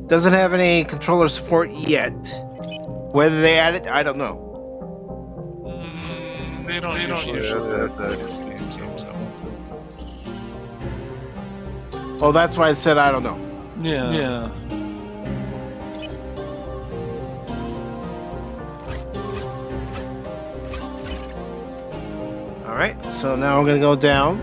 Doesn't have any controller support yet. Whether they add it, I don't know. They don't usually have that games have. Oh, that's why I said I don't know. Yeah. Alright, so now I'm going to go down.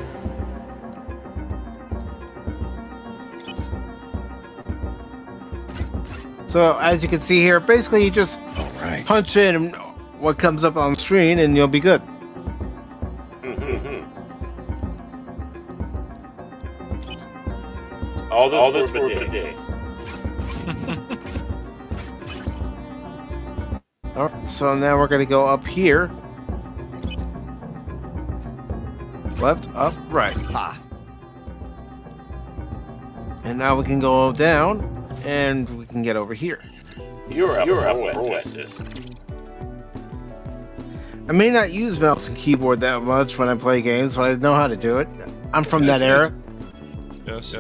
So as you can see here, basically you just punch in what comes up on screen and you'll be good. All this for a day. Alright, so now we're going to go up here. Left, up, right. And now we can go down, and we can get over here. You're a pro at this. I may not use mouse and keyboard that much when I play games, but I know how to do it. I'm from that era. Yes.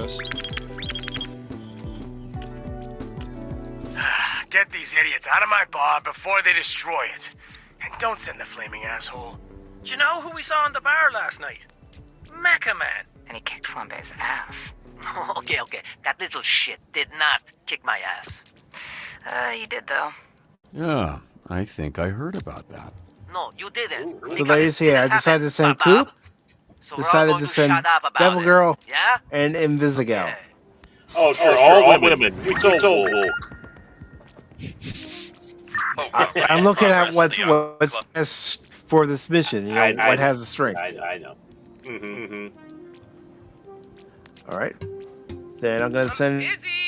Get these idiots out of my bar before they destroy it. And don't send the flaming asshole. Do you know who we saw in the bar last night? Mecha Man. And he kicked Flambe's ass. Okay. That little shit did not kick my ass. You did, though. Yeah, I think I heard about that. No, you didn't. So there you see, I decided to send Coop, decided to send Devil Girl, and Invisigal. Oh, sure, all women. You told I'm looking at what's best for this mission. You know, I what know. has the strength. I know. All right. Then I'm gonna send. Busy.